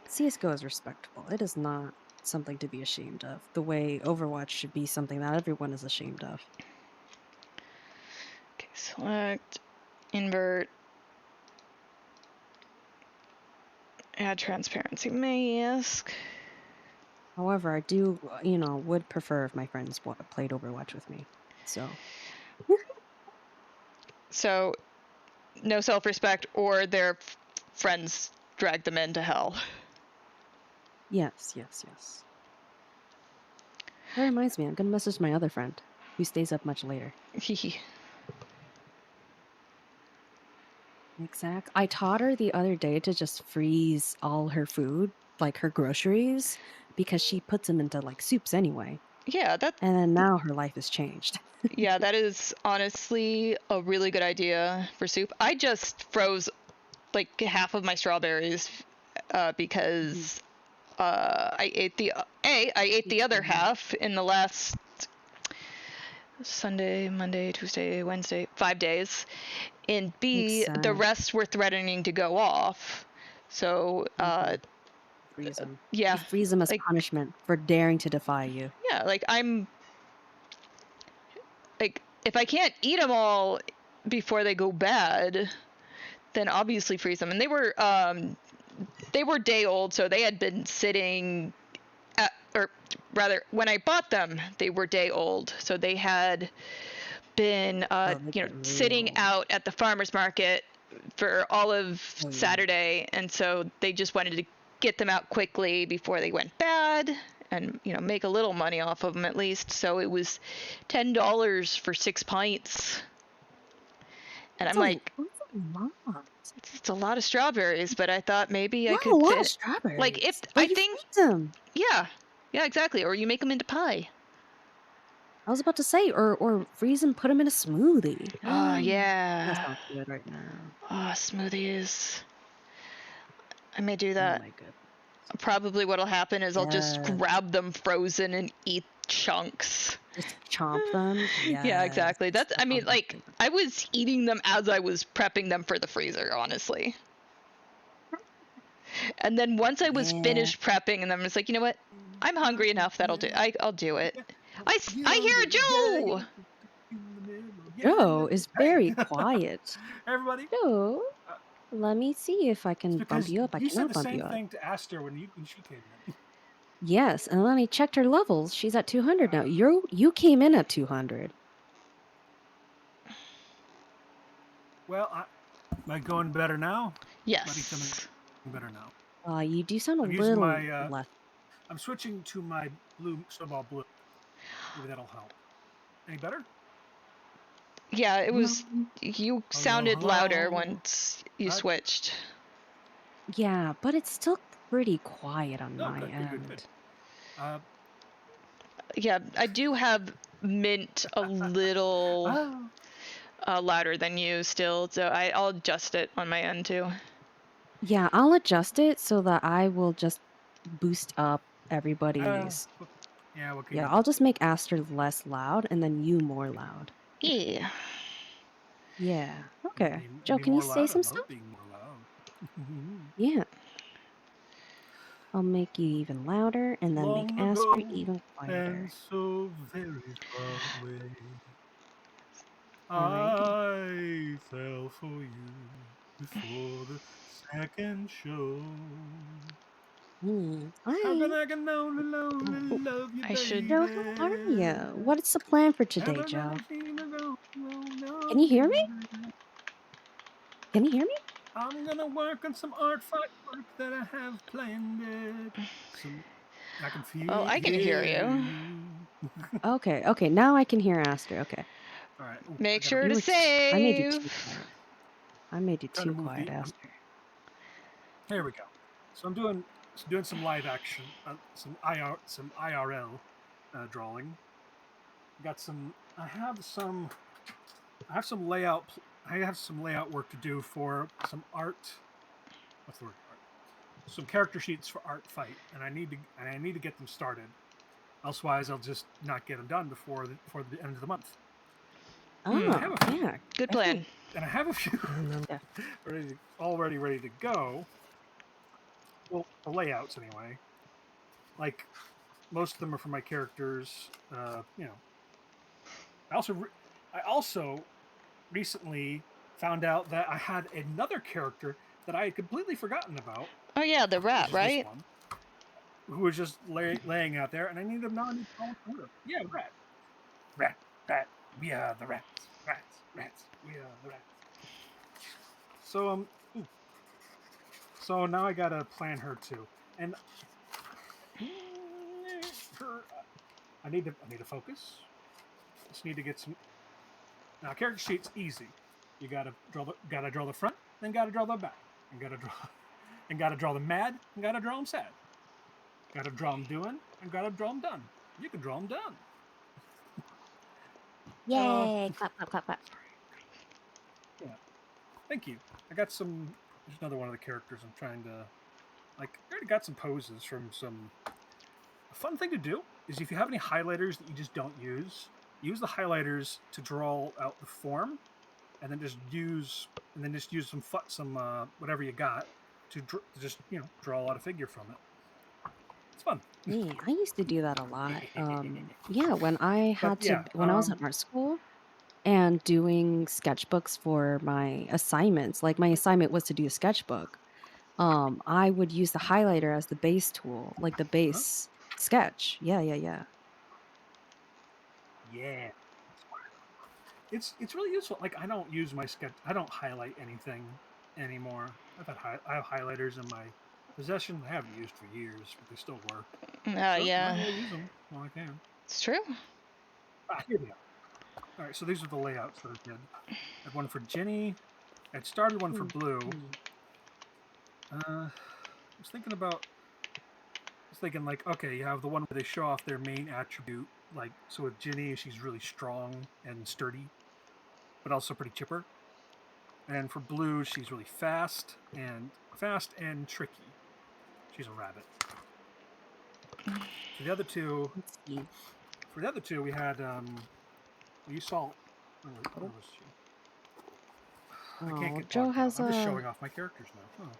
CSGO is respectable. It is not something to be ashamed of, the way Overwatch should be something that everyone is ashamed of. okay, select, invert, add transparency mask. However, I do, would prefer if my friends played Overwatch with me. So, So no self-respect or their friends drag them into hell. yes. That reminds me, I'm gonna message my other friend, who stays up much later. Exactly. I taught her the other day to just freeze all her food, like her groceries, because she puts them into like soups anyway. Yeah, And then now her life has changed. yeah, that is honestly a really good idea for soup. I just froze like half of my strawberries Mhm. because I ate the other half in the last Sunday, Monday, Tuesday, Wednesday, 5 days, and Makes B, the sense. rest were threatening to go off. So Mhm. Freeze them. You yeah, freeze them as like punishment for daring to defy you. yeah, like I'm like if I can't eat them all before they go bad, then obviously freeze them. And they were day old, so they had been sitting at, or rather, when I bought them, they were day old, so they had been Oh, they get sitting real. out at the farmers market for all of Oh yeah. Saturday, and so they just wanted to get them out quickly before they went bad and make a little money off of them at least. So it was $10 for 6 pints, and I'm like, That's a lot. it's a lot of strawberries, but I thought maybe I Not a could lot of fit, like, if strawberries, I but you think, freeze them. yeah, yeah, exactly, or you make them into pie. I was about to say, or freeze and put them in a smoothie. Oh That yeah. sounds good right now. Oh, smoothies. I may do Oh that. my goodness. Probably what'll happen is I'll just Yes. grab them frozen and eat chunks. Just chomp them. Yeah, Yes. exactly. That's, That I mean, sounds my like, favorite. I was eating them as I was prepping them for the freezer, honestly. And then once I was Yeah. finished prepping them, it's like, you know what? I'm hungry enough. I'll do it. Get I under hear the Joe. jacket in the middle. Joe Yeah. is Hey, very quiet. everybody. Joe, Uh, let me see if I it's can bump because you up. I you said cannot the bump same you up. thing to Aster when she came in. Yes, and then I checked her levels. She's at 200 now. Uh, You came in at 200. well, am I going better now? Buddy, tell me Yes. better now. You do sound a I'm using little my. less. I'm switching to my blue snowball blue. Maybe that'll help. Any better? Yeah, it Hello. was. You Hello, sounded louder hello. once you Uh, switched. Yeah, but it's still pretty quiet on oh, my good, good, good, good. end. Uh, Yeah, I do have Mint a little oh, louder than you still, so I'll adjust it on my end too. Yeah, I'll adjust it so that I will just boost up everybody's. yeah. What can Yeah, you I'll do? just make Aster less loud and then you more loud. Yeah. Yeah. Okay. Joe, Be can you more say loud. I some love stuff? being more loud. Yeah. I'll make you even louder and then make Long Aster ago, even and quieter. so very far away, Alrighty. I fell for you before the second show. How can Hi. I can only, Ooh, only love you, I should. Joe, how are baby? you? What's the plan for today, Haven't any Joe? feeling, no, no, Can no, you hear me? baby. Can you hear me? I'm gonna work on some art fight work that I have planned. Some I can Well, I can hear hear you. you. Okay, okay. Now I can hear Aster. Okay. All right. Ooh, I Make gotta sure to I made you save. too quiet. I made you trying to too move quiet, the. Aster. Here we go. So I'm doing some live action, some IRL drawing. Got some. I have some layout. I have some layout work to do for some art. What's the word? Art. Some character sheets for art fight, and I need to get them started. Elsewise, I'll just not get them done before the end of the month. And I Hmm. have Oh, a few, yeah. Good Definitely. plan. and I have a few Yeah. already ready to go. Well, the layouts anyway. Like most of them are for my characters. I also I also recently found out that I had another character that I had completely forgotten about, Oh yeah, the which rat, is this right? one, who was just laying out there, and I need a non-order. Yeah, rat, rat, rat. We are the rats, rats, rats. We are the rats. So so now I gotta plan her too, and her. I need to focus. Just need to get some. Now character sheet's easy. You gotta draw the front, then gotta draw the back, and gotta draw them mad, and gotta draw them sad. Gotta draw them doing, and gotta draw them done. You can draw them done. Yay! Clap, clap, clap, clap. Yeah. Thank you. I got some. There's another one of the characters I'm trying to. Like, I already got some poses from some. A fun thing to do is if you have any highlighters that you just don't use the highlighters to draw out the form, and then just use some whatever you got to just draw out a figure from it. It's fun. Yeah, I used to do that a lot. Yeah, when I But yeah, when I was at art school and doing sketchbooks for my assignments, like my assignment was to do a sketchbook. I would use the highlighter as the base tool, like the huh? base sketch. Yeah, yeah, yeah. Yeah, it's really useful. Like I don't use my sketch. I don't highlight anything anymore. I have highlighters in my possession. I haven't used for years, but they still work. So might as Yeah, well use them while I can. it's true. Here we go. All right, so these are the layouts that I did. I had one for Ginny. I had started one for Blue. I was thinking like, okay, you have the one where they show off their main attribute. Like, so with Ginny, she's really strong and sturdy, but also pretty chipper. And for Blue, she's really fast and tricky. She's a rabbit. For the other two, Let's see. we had you saw. Where was she? I can't Oh, get bogged down. I'm just showing off my characters now. Huh.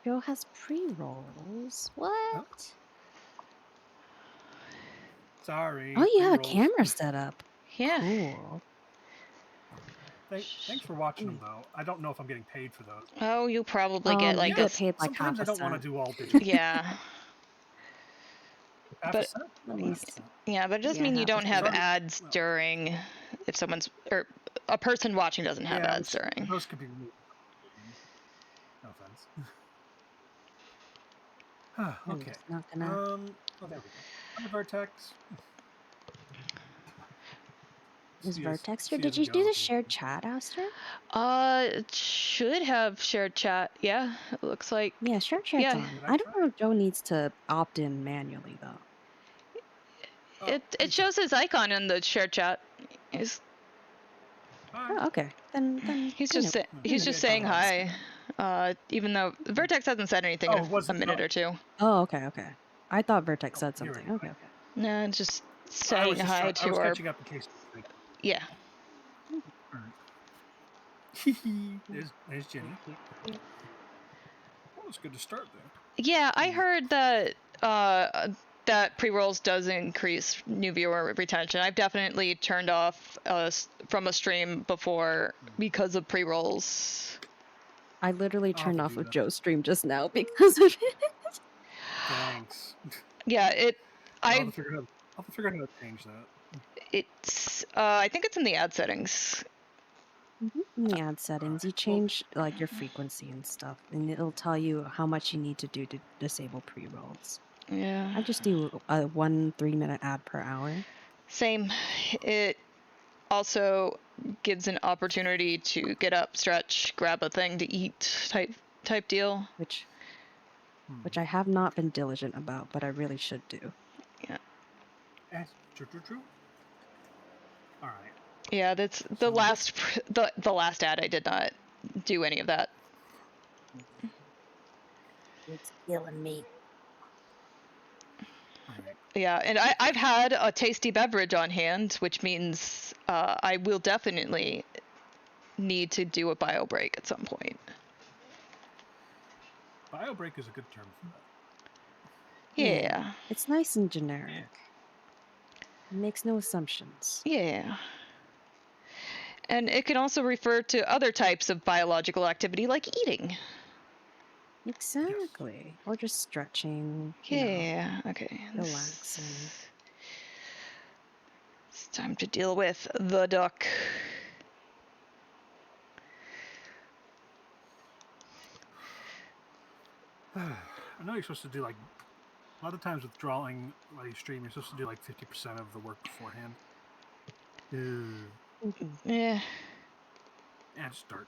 Joe has pre-rolls. What? Sorry. Oh, you have a pre-rolls. camera set up. Yeah. Cool. Thanks for watching them, though. I don't know if I'm getting paid for those. Oh, you probably get You like get paid like Sometimes half I a don't want to cent. do all digital. yeah, Half a but cent? Oh, Nice. half a cent. yeah, but it does Yeah, mean you half a don't have cent. ads Well. during if someone's or a person watching doesn't have ads during. Those could be removed. No offense. I'm Okay. just not gonna. Oh, there we go. Under Vertex. Is Vertex here? see as Did we you do go. the shared chat, Aster? It should have shared chat. Yeah, it looks like. Yeah, shared chat's Yeah. on. Did I I don't try? know if Joe needs to opt in manually though. Oh, It hey, shows his icon in the shared chat. He's hi. Oh, okay. Then he's you just know, he's Maybe just I saying don't hi. Even though Vertex hasn't said anything in a minute or two. Oh, okay, okay. I thought Vertex said Here we something. go. Okay, okay. No, just I was saying hi I to was our. catching up in case. Yeah. All right. there's Jenny. Well, it's good to start there. Yeah, I heard that that pre-rolls does increase new viewer retention. I've definitely turned off from a stream before because of pre-rolls. I literally I'll have turned to off do of that. Joe's stream just now because of it. Thanks. Yeah, I'll have to figure out how to change that. it's I think it's in the ad settings. In the ad settings, you change like your frequency and stuff, and it'll tell you how much you need to do to disable pre-rolls. Yeah. I just do a 1 3-minute ad per hour. Same. It also gives an opportunity to get up, stretch, grab a thing to eat type deal. Which I have not been diligent about, but I really should do. Yeah. True. All right. Yeah, that's the last the last ad. I did not do any of that. It's killing me. All right. Yeah, and I've had a tasty beverage on hand, which means I will definitely need to do a bio break at some point. Bio break is a good term for that. Yeah. It's nice and generic. It makes no assumptions. Yeah. And it can also refer to other types of biological activity like eating. Exactly. Yes. Or just stretching. Yeah, okay. Relaxing. It's time to deal with the duck. I know you're supposed to do like a lot of times with drawing while you stream, you're supposed to do like 50% of the work beforehand. Yeah. Yeah, just start.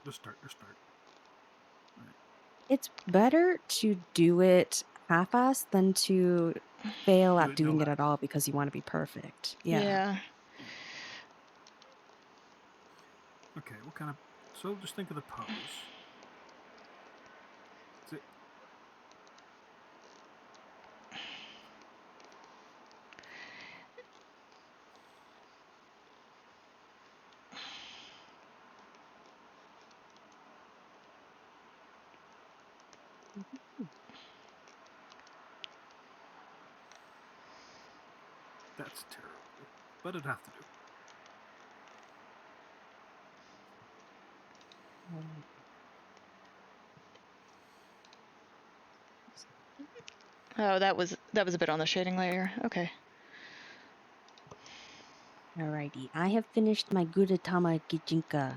It's better to do it half-assed than to fail Do at it no doing it less. at all because you want to be perfect. Yeah. Yeah. Okay, what kind of? So just think of the pose. That's it. That's terrible, but it'd have to do. Oh, that was a bit on the shading layer. Okay. Alrighty, I have finished my Gudetama Gijinka.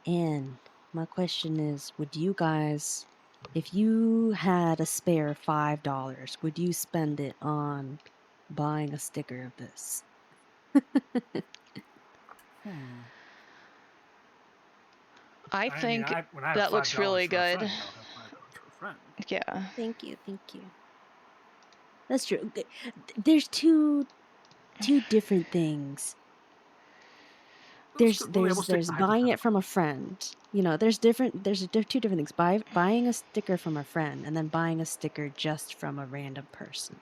And my question is, would you guys, if you had a spare $5, would you spend it on buying a sticker of this? I I mean, think when I have that looks $5 really for a good. friend, I'll have $5 for a friend. Yeah. Thank you, thank you. That's true. There's two different things. We'll stick There's to buying it hypothetical. from a friend. There's two different things. Buying a sticker from a friend and then buying a sticker just from a random person.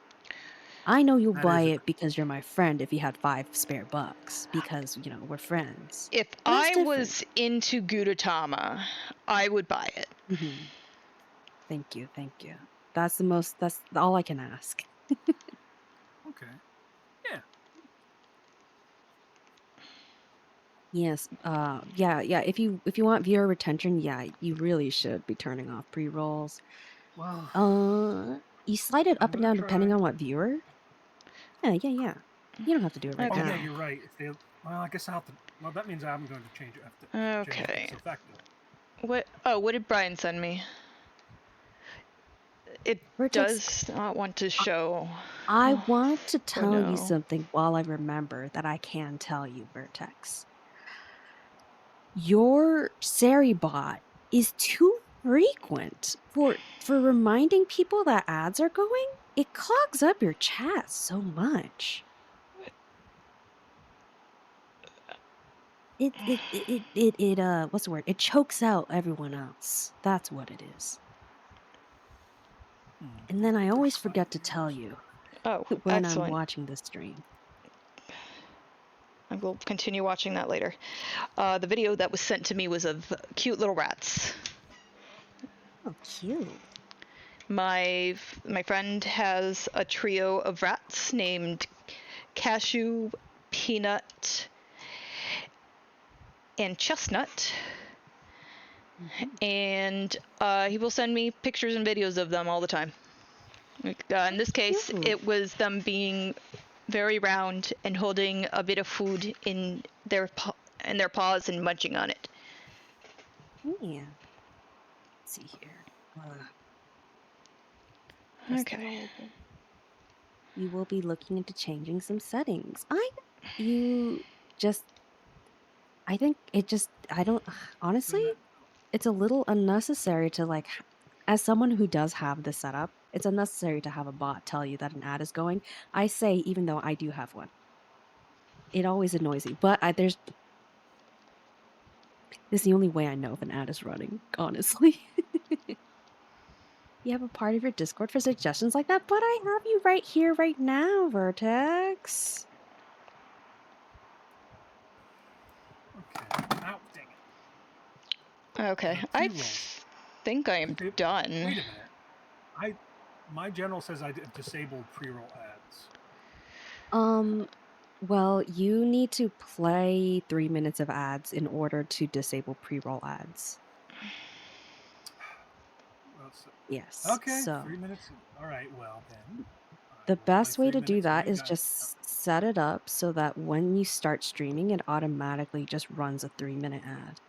I know you'll That buy is a it because you're my friend if you had $5 spare because, we're friends. If But that's I different. was into Gudetama, I would buy it. Hmm. Thank you, thank you. That's all I can ask. okay. Yeah. Yes, yeah. If you want viewer retention, yeah, you really should be turning off pre-rolls. Well, You slide it I'm up and gonna down try. depending on what viewer. Yeah. You don't have to do it right Oh Okay. yeah, now. you're right. If they, well, I guess I'll have to. Well, that means I'm going to change it. I have to change Okay. what's effective. What? Oh, what did Brian send me? It Vertex, does not want to show. I Oh, want to oh tell you no. something while I remember that I can tell you, Vertex. Your Seribot is too frequent for reminding people that ads are going. It clogs up your chat so much. What's the word? It chokes out everyone else. That's what it is. And then I always forget to tell you Oh, when I'm excellent. watching the stream. I will continue watching that later. The video that was sent to me was of cute little rats. Oh, cute. My friend has a trio of rats named Cashew, Peanut, and Chestnut. Mhm. And he will send me pictures and videos of them all the time. In this case, Cute. it was them being very round and holding a bit of food in their paws and munching on it. Yeah. Let's see here. Press the Okay. roll again. You will be looking into changing some settings. Just, I think it just, I don't, honestly, it's a little unnecessary to as someone who does have this setup, it's unnecessary to have a bot tell you that an ad is going. I say, even though I do have one, it always annoys me. But this is the only way I know if an ad is running, honestly. You have a part of your Discord for suggestions like that, but I have you right here, right now, Vertex. Okay. Ow, dang it. Okay. I Pre-rolls. think I am done. Wait a minute. My general says I disabled pre-roll ads. Well, you need to play 3 minutes of ads in order to disable pre-roll ads. Well, Yes. okay, So 3 minutes. All right. Well then, the I will play best way 3 to do minutes of that you is guys. just set it up so that when you start streaming, it automatically just runs a 3-minute ad.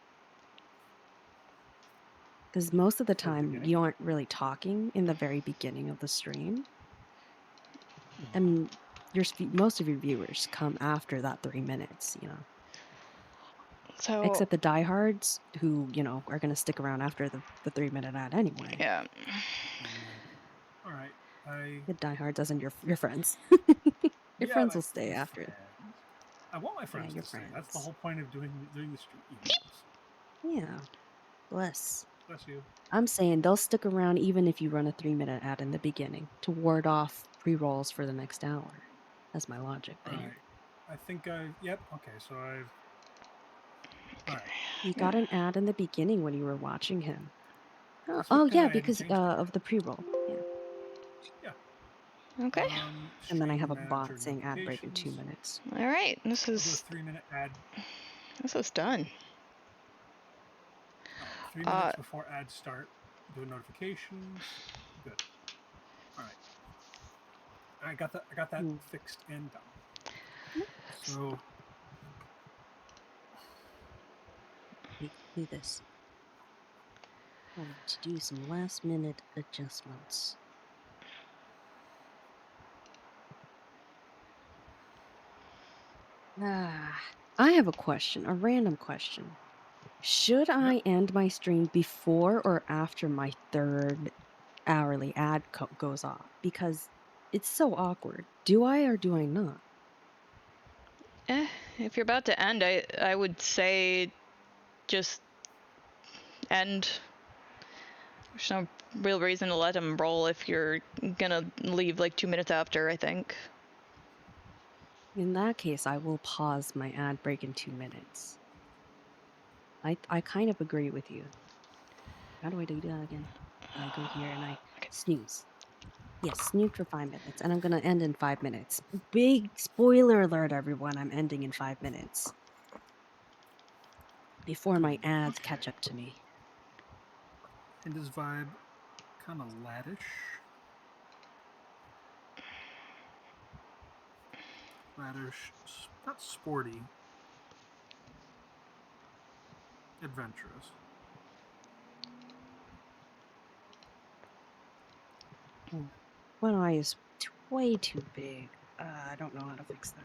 Because most of the For the time, beginning. you aren't really talking in the very beginning of the stream. And most of your viewers come after that 3 minutes. So Except the diehards who, are going to stick around after the 3-minute ad anyway. yeah. All right. I The diehards as in your friends. Your yeah, friends will stay my after. friends. I want my friends your to stay. That's the friends. whole point of doing the streams. Yeah. Bless. Bless you. I'm saying they'll stick around even if you run a 3-minute ad in the beginning to ward off pre-rolls for the next hour. That's my logic All there. right. I think I. Yep. Okay. So I've. All right. You got an ad in the beginning when you were watching him. That's Oh because yeah, I hadn't because changed it. of the pre-roll. Yeah. Okay. And then I have Stream a manager bot saying ad break in 2 notifications. minutes. All right. I'll do a 3-minute ad. This is done. All right. 3 minutes before ads start. Do notifications. Good. All right. I got that. I got that fixed and done. So Do this. I need to do some last-minute adjustments. I have a question, a random question. Should I end my stream before or after my 3rd hourly ad goes off? Because it's so awkward. Do I or do I not? If you're about to end, I would say just end. There's no real reason to let them roll if you're gonna leave like 2 minutes after, I think. In that case, I will pause my ad break in 2 minutes. I kind of agree with you. How do I do that again? I go here and I snooze. Yes, snooze for 5 minutes, and I'm gonna end in 5 minutes. Big spoiler alert, everyone! I'm ending in 5 minutes before my ads catch up to me. and this vibe, kind of laddish. Laddish, not sporty. Adventurous. One eye is way too big. I don't know how to fix that.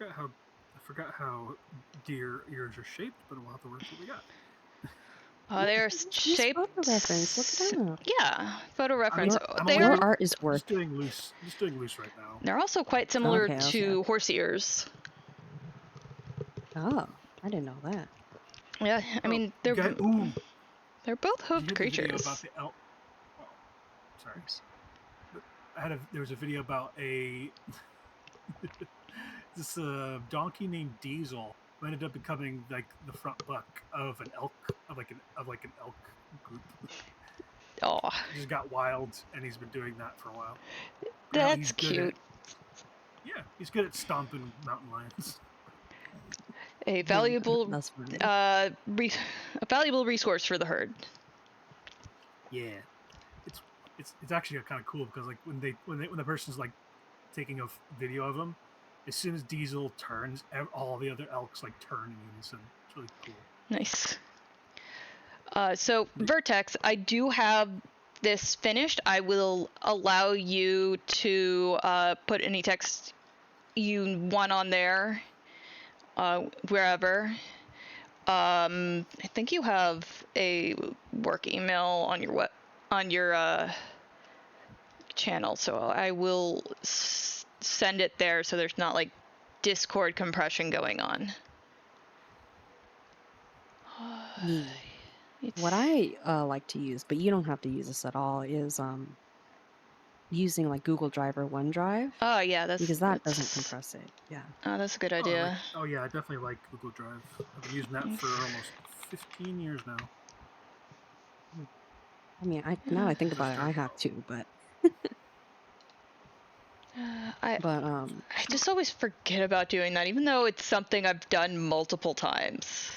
I forgot how deer ears are shaped, but we'll have to work with what we got. They're Use shaped. photo reference. Look it up. Yeah, photo reference. Your art is worth. Just doing loose. Just doing loose right now. They're also quite similar Okay. to horse ears. Oh, I didn't know that. Yeah, I mean they're both Did you hoofed hear the video about creatures. the elk? Oh, sorry. There was a video about a this donkey named Diesel who ended up becoming like the front buck of an elk of like an elk group. Oh, He just got wild, and he's been doing that for a while. Apparently that's he's good cute. he's good at stomping mountain lions. A valuable, That's funny. a valuable resource for the herd. Yeah, it's actually kind of cool because like when the person's like taking a video of him, as soon as Diesel turns, all the other elks like turn in unison. It's really cool. Nice. So Vertex, I do have this finished. I will allow you to put any text you want on there, wherever. I think you have a work email on your channel, so I will send it there so there's not like Discord compression going on. What I like to use, but you don't have to use this at all, is using like Google Drive or OneDrive. Oh yeah, because that doesn't compress it. Yeah. Oh, that's a good idea. Yeah, I definitely like Google Drive. I've been using that for almost 15 years now. I mean, now I think about it, I have to, but I just always forget about doing that, even though it's something I've done multiple times.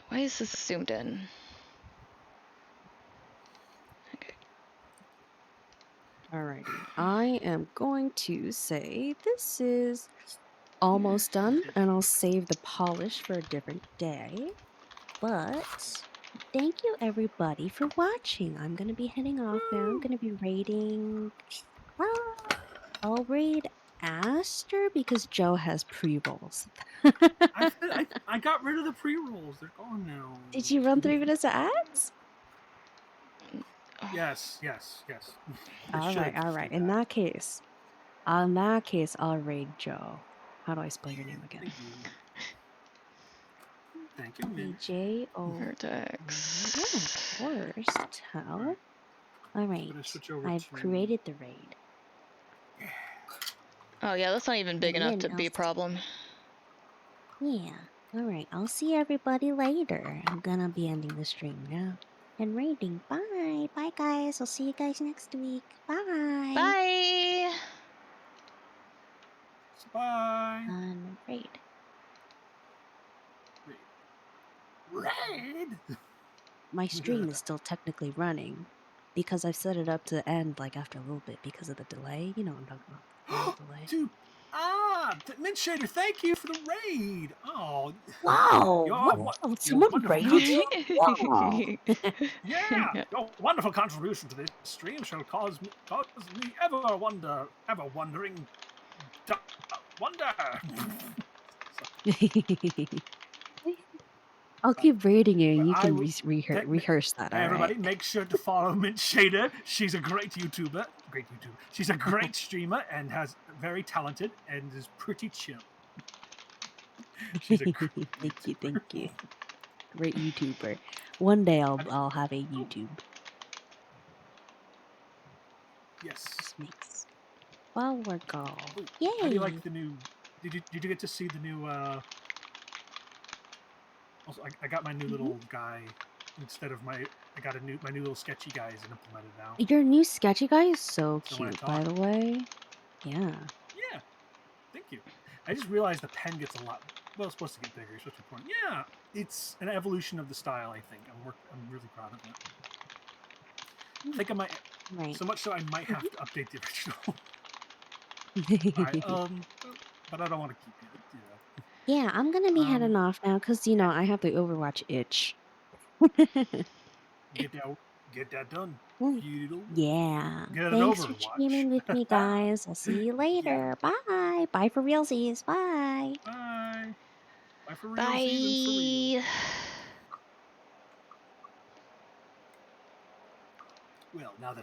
Why is this zoomed in? Okay. Alrighty. I am going to say this is almost done, and I'll save the polish for a different day. But thank you everybody for watching. I'm gonna be heading off now. I'm Woo! gonna be raiding. I'll raid Aster because Joe has pre-rolls. I got rid of the pre-rolls. They're gone now. Did you run 3 minutes of ads? Yes. I All should right. do In that. that case, I'll raid Joe. How do I spell your name again? Thank you. Thank you, Min. BJO. Vertex. Of course, tell. All right. Gonna switch over I've to. created the raid. Oh yeah, that's not even big And enough then to be a problem. Yeah. All right. I'll see everybody later. I'm gonna be ending the stream now. And raiding. Bye. Bye, guys. I'll see you guys next week. Bye. Bye. Bye. On raid. Raid. My stream is still technically running because I've set it up to end like after a little bit because of the delay. You know what I'm talking about. The delay. Dude. Mint Shader, thank you for the raid. Oh. Wow! Your Someone wonderful raided you? Wow! Yeah, your wonderful contribution to this stream shall cause me ever wondering wonder. I'll keep raiding you and But you I can will rehearse that, Hey, alright? everybody, make sure to follow Mint Shader. She's a great YouTuber. She's a great streamer and has very talented and is pretty chill. She's a great Thank you. Great YouTuber. One day I'll have a YouTube. Yes. This makes flower girl. Yay! How do you like the new? Did you get to see the new? Also, I got my new little guy instead of my. I got my new little sketchy guy is implemented now. Your new sketchy guy is so So when I cute, talk, by the way. Yeah. yeah, thank you. I just realized the pen gets a lot. Well, it's supposed to get bigger. It's supposed to be important. Yeah, it's an evolution of the style. I think I'm really proud of it. I think I might. Right. So much so I might have to update the original. But I don't want to keep it. Yeah, I'm gonna be heading off now because I have the Overwatch itch. Get that done. Yeah. Get it Thanks over. for Watch. streaming with me, guys. I'll see you later. Bye. Bye for realsies. Bye. Bye. Bye for real. For real. Bye. Well, now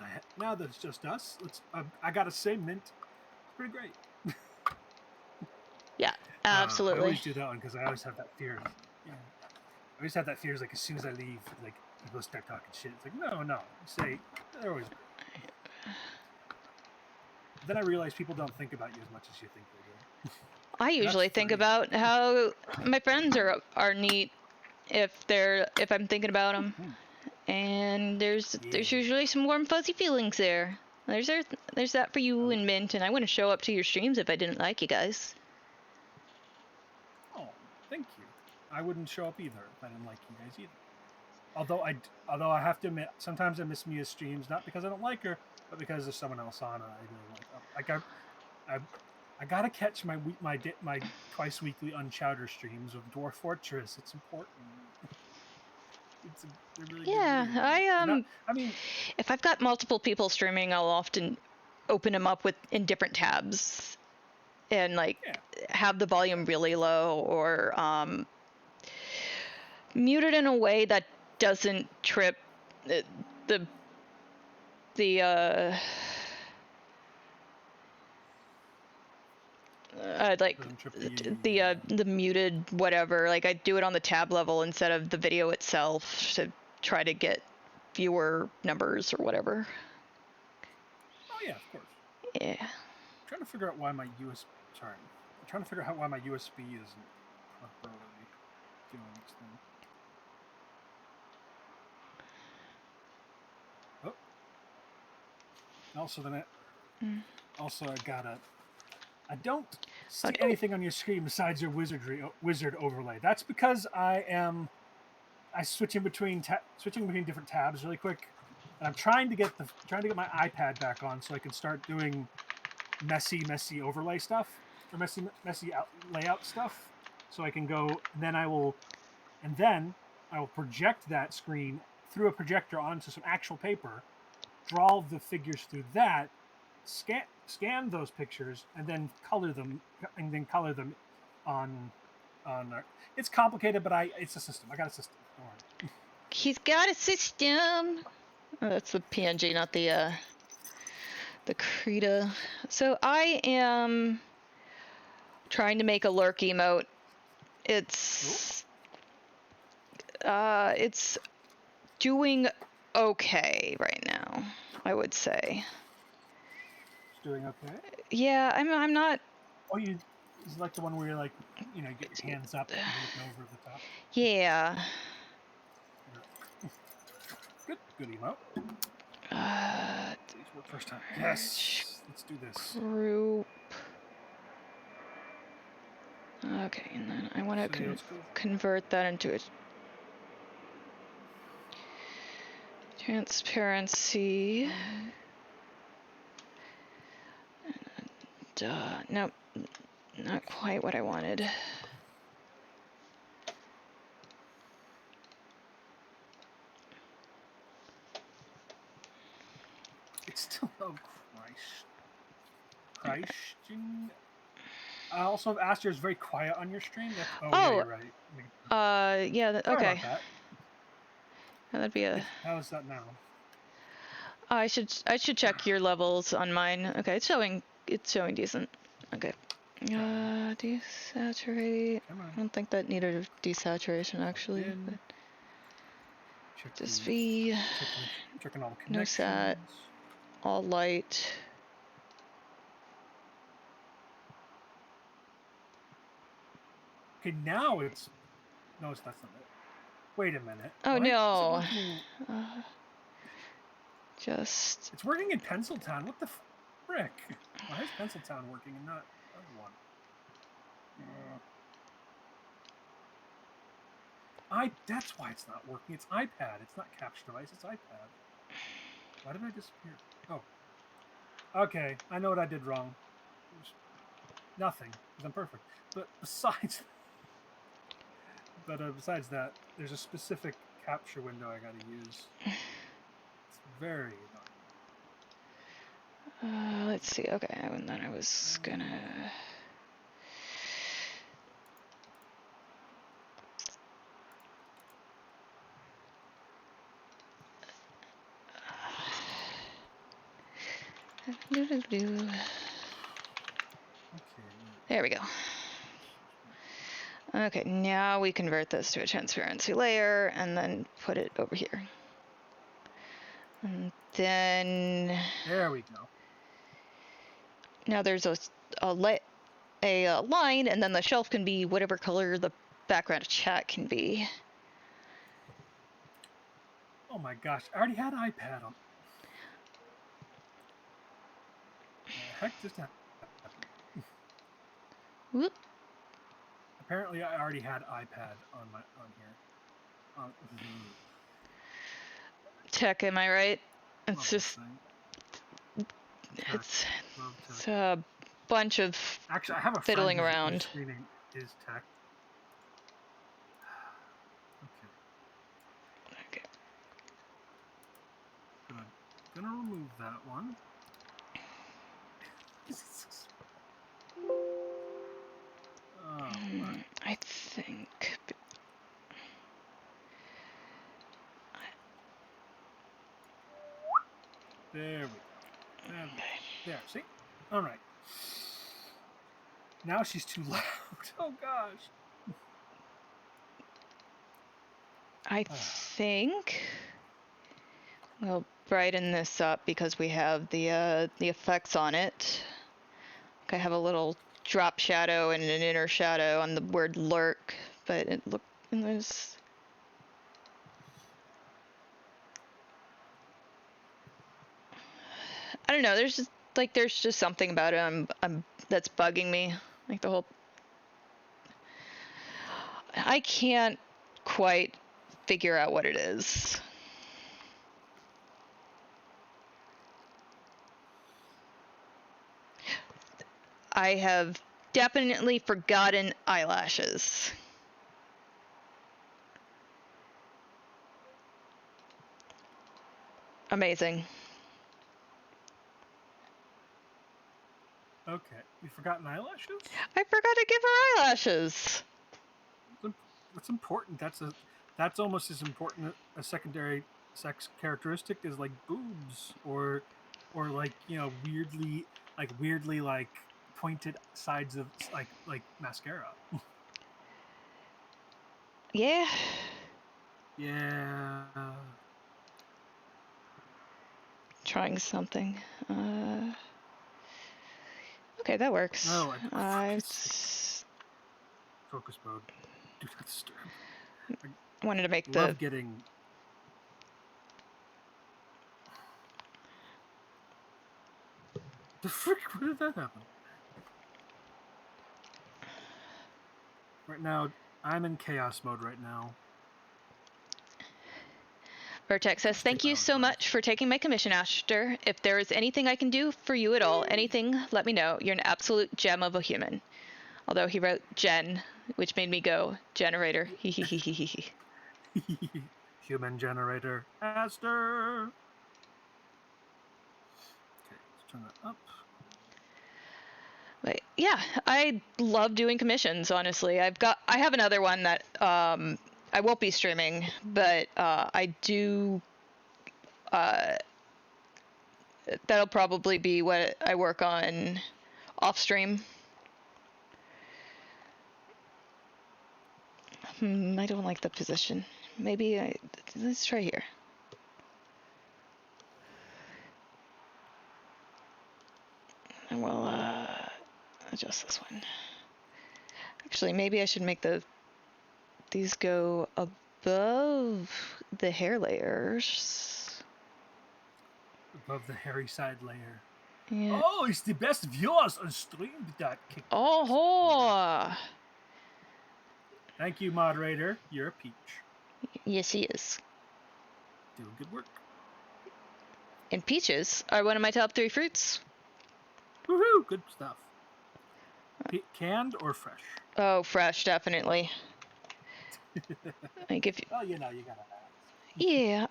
that it's just us, I gotta say, Mint, it's pretty great. Yeah, I absolutely. always do that one because I always have that fear. Yeah. I always have that fear. Like as soon as I leave, like people start talking shit. It's like no. You say they're always great. Then I realize people don't think about you as much as you think they do. I usually think about how my friends are neat if I'm thinking about them, and there's usually some warm fuzzy feelings there. There's that for you and Mint, and I wouldn't show up to your streams if I didn't like you guys. Oh, thank you. I wouldn't show up either if I didn't like you guys either. Although I have to admit, sometimes I miss Mia's streams, not because I don't like her, but because there's someone else on. I gotta catch my twice weekly Unchowder streams of Dwarf Fortress. It's important. It's a really Yeah, I mean, if I've got multiple people streaming, I'll often open them up in different tabs, and have the volume really low or mute it in a way that doesn't trip the the muted whatever. Like I do it on the tab level instead of the video itself to try to get viewer numbers or whatever. Oh yeah, of course. Yeah. I'm trying to figure out why my USB. Sorry, I'm trying to figure out why my USB isn't properly doing its thing. Oh. Also, I don't see anything on your screen besides your wizard overlay. That's because I switching between different tabs really quick, and I'm trying to get my iPad back on so I can start doing messy overlay stuff or messy layout stuff. So I can go, and then I will project that screen through a projector onto some actual paper, draw the figures through that, scan those pictures, and then color them on it's complicated, but it's a system. I got a system. Don't worry. He's got a system. Oh, that's the PNG, not the Krita. So I am trying to make a lurk emote. It's doing okay right now, I would say. It's doing okay. Yeah, I'm not. Oh, is it like the one where you're like, get your hands up and you're looking over the top? Yeah. Good emote. These work first time. Yes. Let's do this. Group. Okay, and then I want to convert that into a transparency. Nope, not quite what I wanted. It's still Christian. I also have asked you, it's very quiet on your stream. Yeah, you're right. Yeah, Sorry okay. about that. Yeah, that'd be a. How is that now? I should check your levels on mine. Okay, it's showing decent. Okay. Desaturate. I don't think that needed a desaturation actually. But just V. Checking all the No connections. sat. All light. Okay, now it's. No, that's not it. Wait a minute. Oh no. It's working in Penciltown. What the frick? Why is Penciltown working and not other one? That's why it's not working. It's iPad. It's not capture device. It's iPad. Why did I disappear? Oh. Okay, I know what I did wrong. Nothing, because I'm perfect. But besides that, there's a specific capture window I gotta use. It's very annoying. Let's see. Okay, and then I was gonna. There we go. Okay, now we convert this to a transparency layer and then put it over here. And then... There we go. Now there's a line, and then the shelf can be whatever color the background chat can be. Oh my gosh, I already had iPad on. The heck just happened? Whoop. Apparently, I already had iPad on here. Tech, am I right? It's just it's a bunch of actually I have a fiddling friend around. whose screening is tech. Okay. Gonna remove that one. I think. There we go. There, see? All right. Now she's too loud. Oh gosh. I think we'll brighten this up because we have the effects on it. I have a little drop shadow and an inner shadow on the word lurk, but it looked and there's. I don't know. There's just something about it. That's bugging me. Like the whole. I can't quite figure out what it is. I have definitely forgotten eyelashes. Amazing. Okay, you forgotten eyelashes? I forgot to give her eyelashes. That's important. That's almost as important a secondary sex characteristic as like boobs or like weirdly like pointed sides of like mascara. Yeah. Yeah. Trying something. Okay, that works. No, I focus mode. Do not disturb. wanted to make Love getting. The frick? Where did that happen? Right now, I'm in chaos mode right now. Vertex says, thank you so much for taking my commission, Ashter. If there is anything I can do for you at all, anything, let me know. You're an absolute gem of a human. Although he wrote Gen, which made me go, generator. Human generator. Aster. Okay, let's turn that up. But yeah, I love doing commissions, honestly. I have another one that I won't be streaming, but I do that'll probably be what I work on off stream. I don't like the position. Maybe let's try here. And we'll adjust this one. Actually, maybe I should make these go above the hair layers. Above the hairy side layer. Yeah. Oh, it's the best viewers on stream that kick. Oh. Thank you, moderator. You're a peach. Yes, he is. Doing good work. And peaches are one of my top 3 fruits. Woohoo! Good stuff. Canned or fresh? Oh, fresh, definitely. Like if Well, you gotta ask. yeah,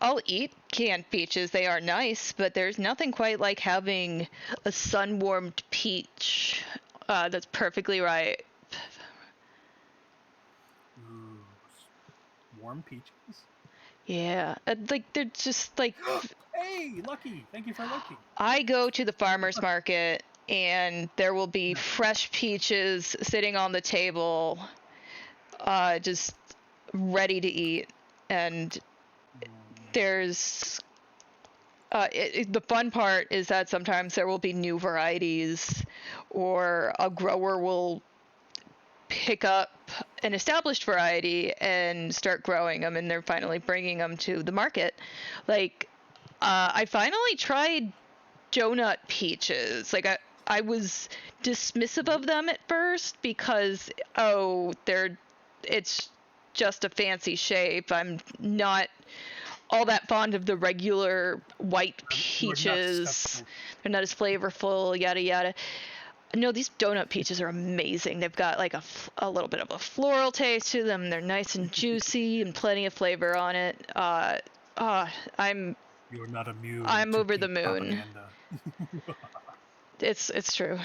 I'll eat canned peaches. They are nice, but there's nothing quite like having a sun-warmed peach that's perfectly ripe. Ooh, warm peaches. Yeah, like they're just like Hey, Lucky! Thank you for Lucky. I go to the farmer's market and there will be fresh peaches sitting on the table, just ready to eat. And there's the fun part is that sometimes there will be new varieties, or a grower will pick up an established variety and start growing them, and they're finally bringing them to the market. Like, I finally tried donut peaches. Like, I was dismissive of them at first because, it's just a fancy shape. I'm not all that fond of the regular white peaches. They're not as flavorful, yada yada. No, these donut peaches are amazing. They've got like a little bit of a floral taste to them. They're nice and juicy and plenty of flavor on it. You're not immune. I'm over the moon. Propaganda. It's true.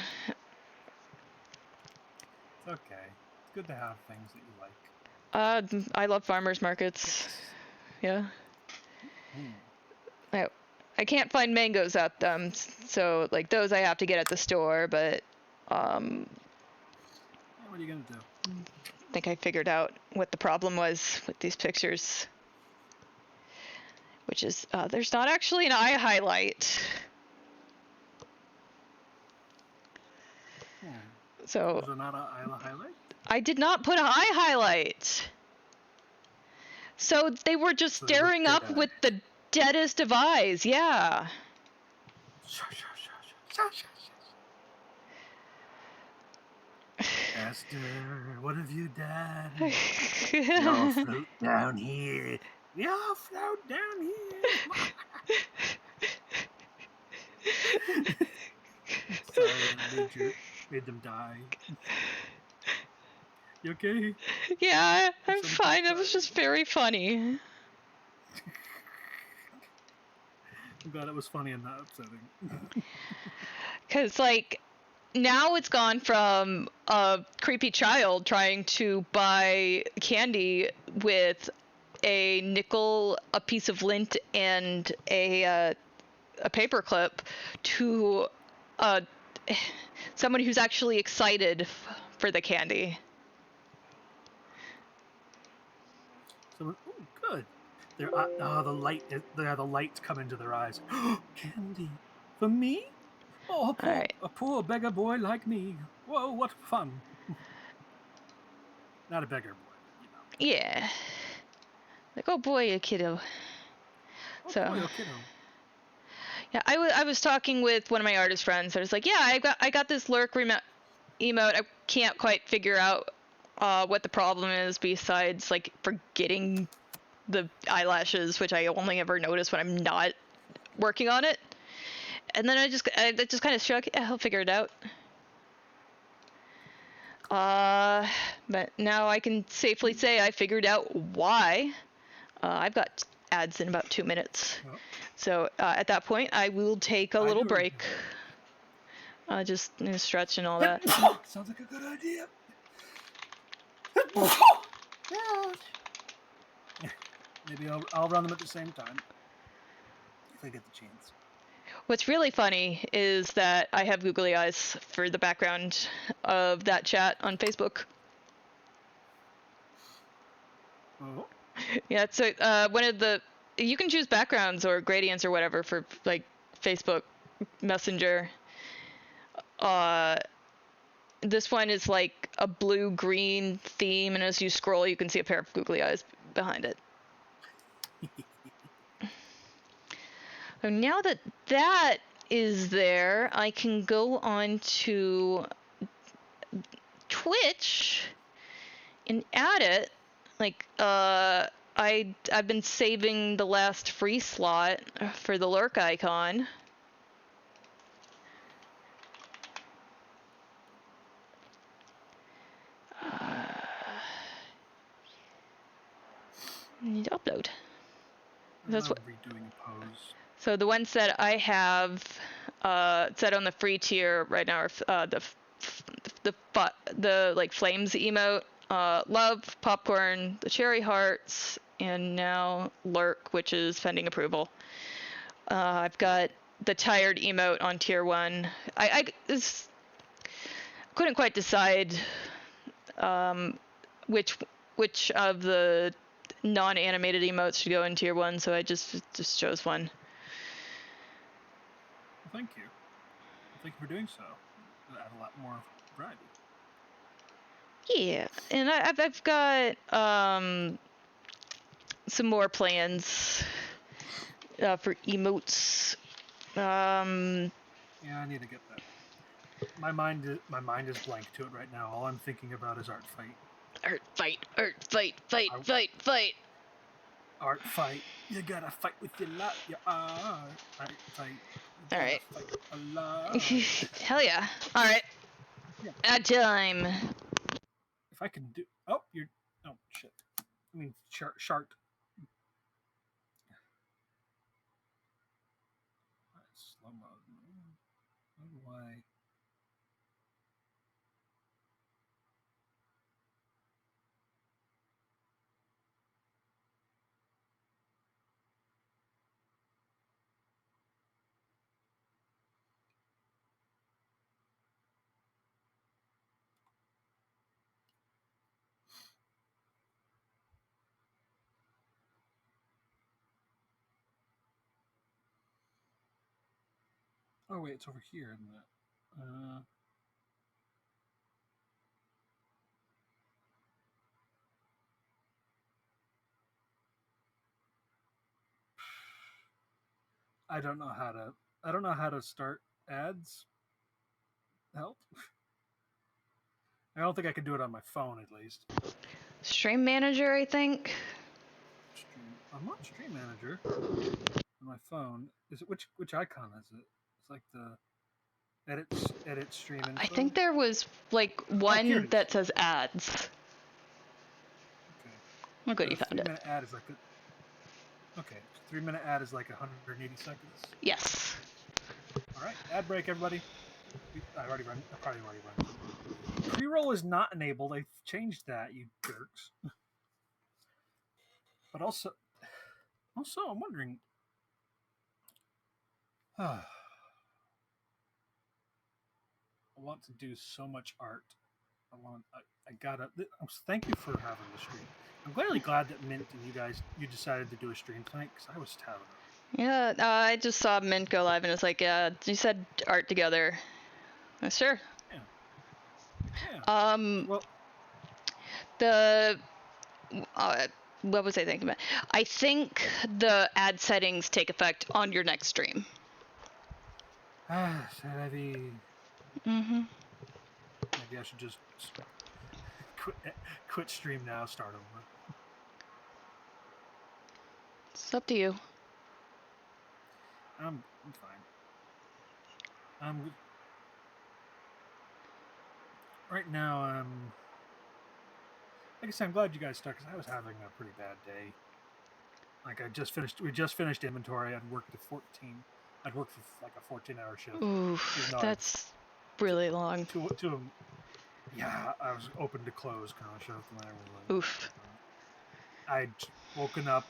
It's okay. It's good to have things that you like. I love farmers markets. Yeah. I can't find mangoes at them, so like those I have to get at the store. But what are you gonna do? I think I figured out what the problem was with these pictures, which is there's not actually an eye highlight. So is there not an eye highlight? I did not put an eye highlight. So they were just staring up with the deadest of eyes. Yeah. Esther, what have you done? Y'all float down here. Y'all float down here. Sorry, made them die. You okay? Yeah, I'm fine. It was just very funny. I'm glad it was funny and not upsetting. Because, like, now it's gone from a creepy child trying to buy candy with a nickel, a piece of lint, and a paperclip to someone who's actually excited for the candy. Someone, oh, good. The lights come into their eyes. Candy for me? Oh, All right. a poor beggar boy like me. Whoa, what fun! Not a beggar boy, but you know. Yeah. Like, oh boy, a kiddo. Oh So, boy, oh kiddo. yeah, I was talking with one of my artist friends. I was like, yeah, I got this lurk emote. I can't quite figure out what the problem is besides like forgetting the eyelashes, which I only ever notice when I'm not working on it. And then I just kind of shrug. Yeah, I'll figure it out. But now I can safely say I figured out why. I've got ads in about 2 minutes. Oh, So at that point, I will take a I little do break. Just stretch and all that. Sounds like a good idea. Maybe I'll run them at the same time if I get the chance. What's really funny is that I have googly eyes for the background of that chat on Facebook. Oh. Yeah, so one of the you can choose backgrounds or gradients or whatever for like Facebook Messenger. This one is like a blue-green theme, and as you scroll, you can see a pair of googly eyes behind it. So now that that is there, I can go on to Twitch and add it. Like, I've been saving the last free slot for the lurk icon. Need to upload. That's I'm what. redoing a pose. So the ones that I have set on the free tier right now are the like flames emote, love, popcorn, the cherry hearts, and now lurk, which is pending approval. I've got the tired emote on tier 1. I couldn't quite decide which of the non-animated emotes should go in tier 1, so I just chose one. Well, thank you. Thank you for doing so. It'll add a lot more variety. Yeah, and I've got some more plans for emotes. Yeah, I need to get that. My mind is blank to it right now. All I'm thinking about is art fight. Art fight. Art fight. You gotta fight with your art. Art fight. You All gotta right. fight a lot. Hell yeah. All right. Yeah. At time. If I can do. Oh, you're. Oh shit. I mean, shart. Slow mo. How do I? Oh wait, it's over here, isn't it? I don't know how to. I don't know how to start ads. Help. I don't think I can do it on my phone, at least. Stream manager, I think. I'm on Stream Manager on my phone. Is it which icon is it? It's like the edit stream info. I think there was like one that says ads. Okay. Oh, good, you found it. 3-minute ad is like Okay, so 3-minute ad is like 180 seconds. Yes. All right, ad break, everybody. I probably already run through. Pre-roll is not enabled. I've changed that, you jerks. But also, I'm wondering. I want to do so much art. I gotta. Thank you for having the stream. I'm really glad that Mint and you decided to do a stream tonight because I was having a. Yeah, I just saw Mint go live and it's like, yeah, you said art together. Sure. Yeah. Yeah. Um, Well, the what was I thinking about? I think the ad settings take effect on your next stream. should I be? Mm-hmm. Maybe I should just quit stream now. Start over. It's up to you. I'm fine. I'm right now. Like I said, I'm glad you guys stuck because I was having a pretty bad day. Like we just finished inventory. I'd worked at 14. I'd worked for like a 14-hour shift. Oof, that's really long. To yeah, I was open to close kind of shift, and I was like, Oof. I'd woken up.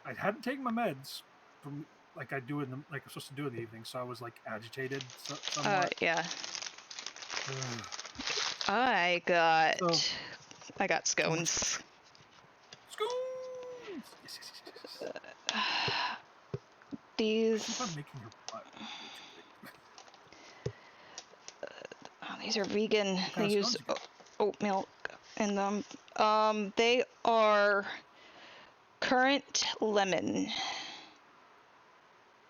I hadn't taken my meds from like I do like I'm supposed to do in the evening, so I was like agitated somewhat. Yeah. I got scones. Scones. Yes, yes, yes, yes. These. I'm making your butt way too big. These are vegan. What kind They of use scones you got? oat milk in them. They are currant lemon.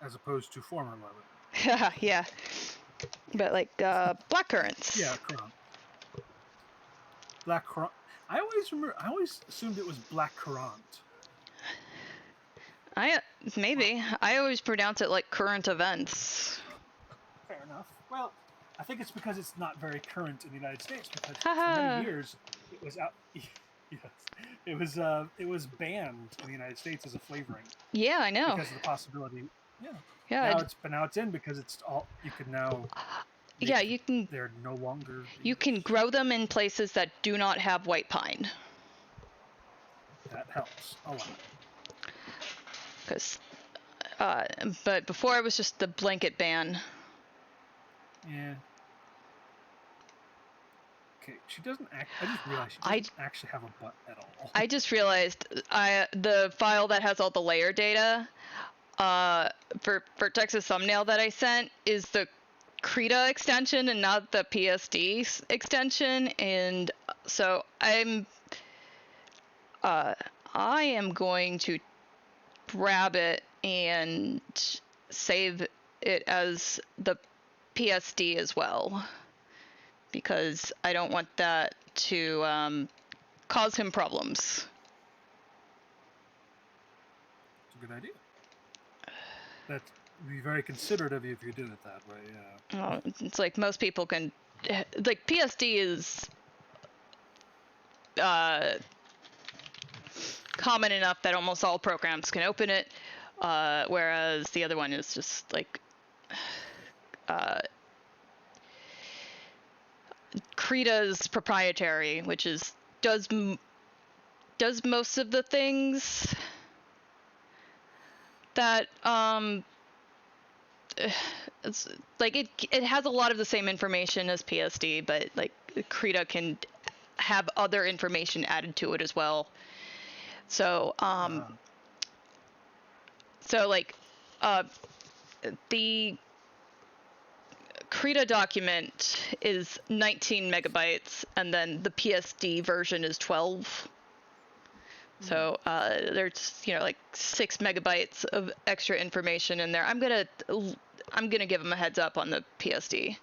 As opposed to former lemon. Yeah, but like black currants. Yeah, currant. Black currant. I always assumed it was black currant. I always pronounce it like current events. Fair enough. Well, I think it's because it's not very current in the United States because for Haha. many years it was out. Yes, it was banned in the United States as a flavoring Yeah, I know. because of the possibility. Yeah. Yeah. Now it's in because it's all you can now. Yeah, you can. They're no longer. You can grow them in places that do not have white pine. That helps a lot. Because, but before it was just the blanket ban. Yeah. Okay, she doesn't act. I just realized she doesn't actually have a butt at all. I just realized the file that has all the layer data for Texas thumbnail that I sent is the Krita extension and not the PSD extension, and so I am going to grab it and save it as the PSD as well, because I don't want that to cause him problems. It's a good idea. That'd be very considerate of you if you did it that way, yeah. It's like most people can, like PSD is common enough that almost all programs can open it, whereas the other one is just like Krita's proprietary, which is does most of the things that it's like it has a lot of the same information as PSD, but like Krita can have other information added to it as well. So so like the Krita document is 19 megabytes, and then the PSD version is 12. So there's like 6 megabytes of extra information in there. I'm gonna give him a heads up on the PSD.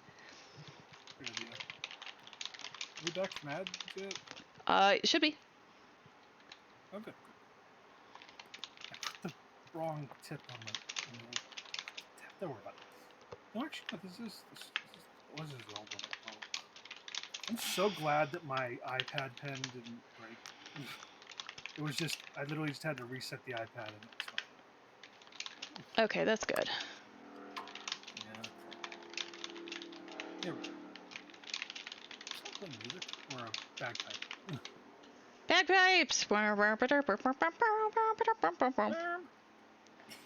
Good idea. Are we back from ads yet? It should be. Oh, good. I put the wrong tip on the. Don't worry about it. No, actually, no, this is what is this old one? Oh. I'm so glad that my iPad pen didn't break. It was just I literally just had to reset the iPad and it was fine. Okay, that's good. Yeah. Here we go. Is that playing music or a bagpipe? Bagpipes!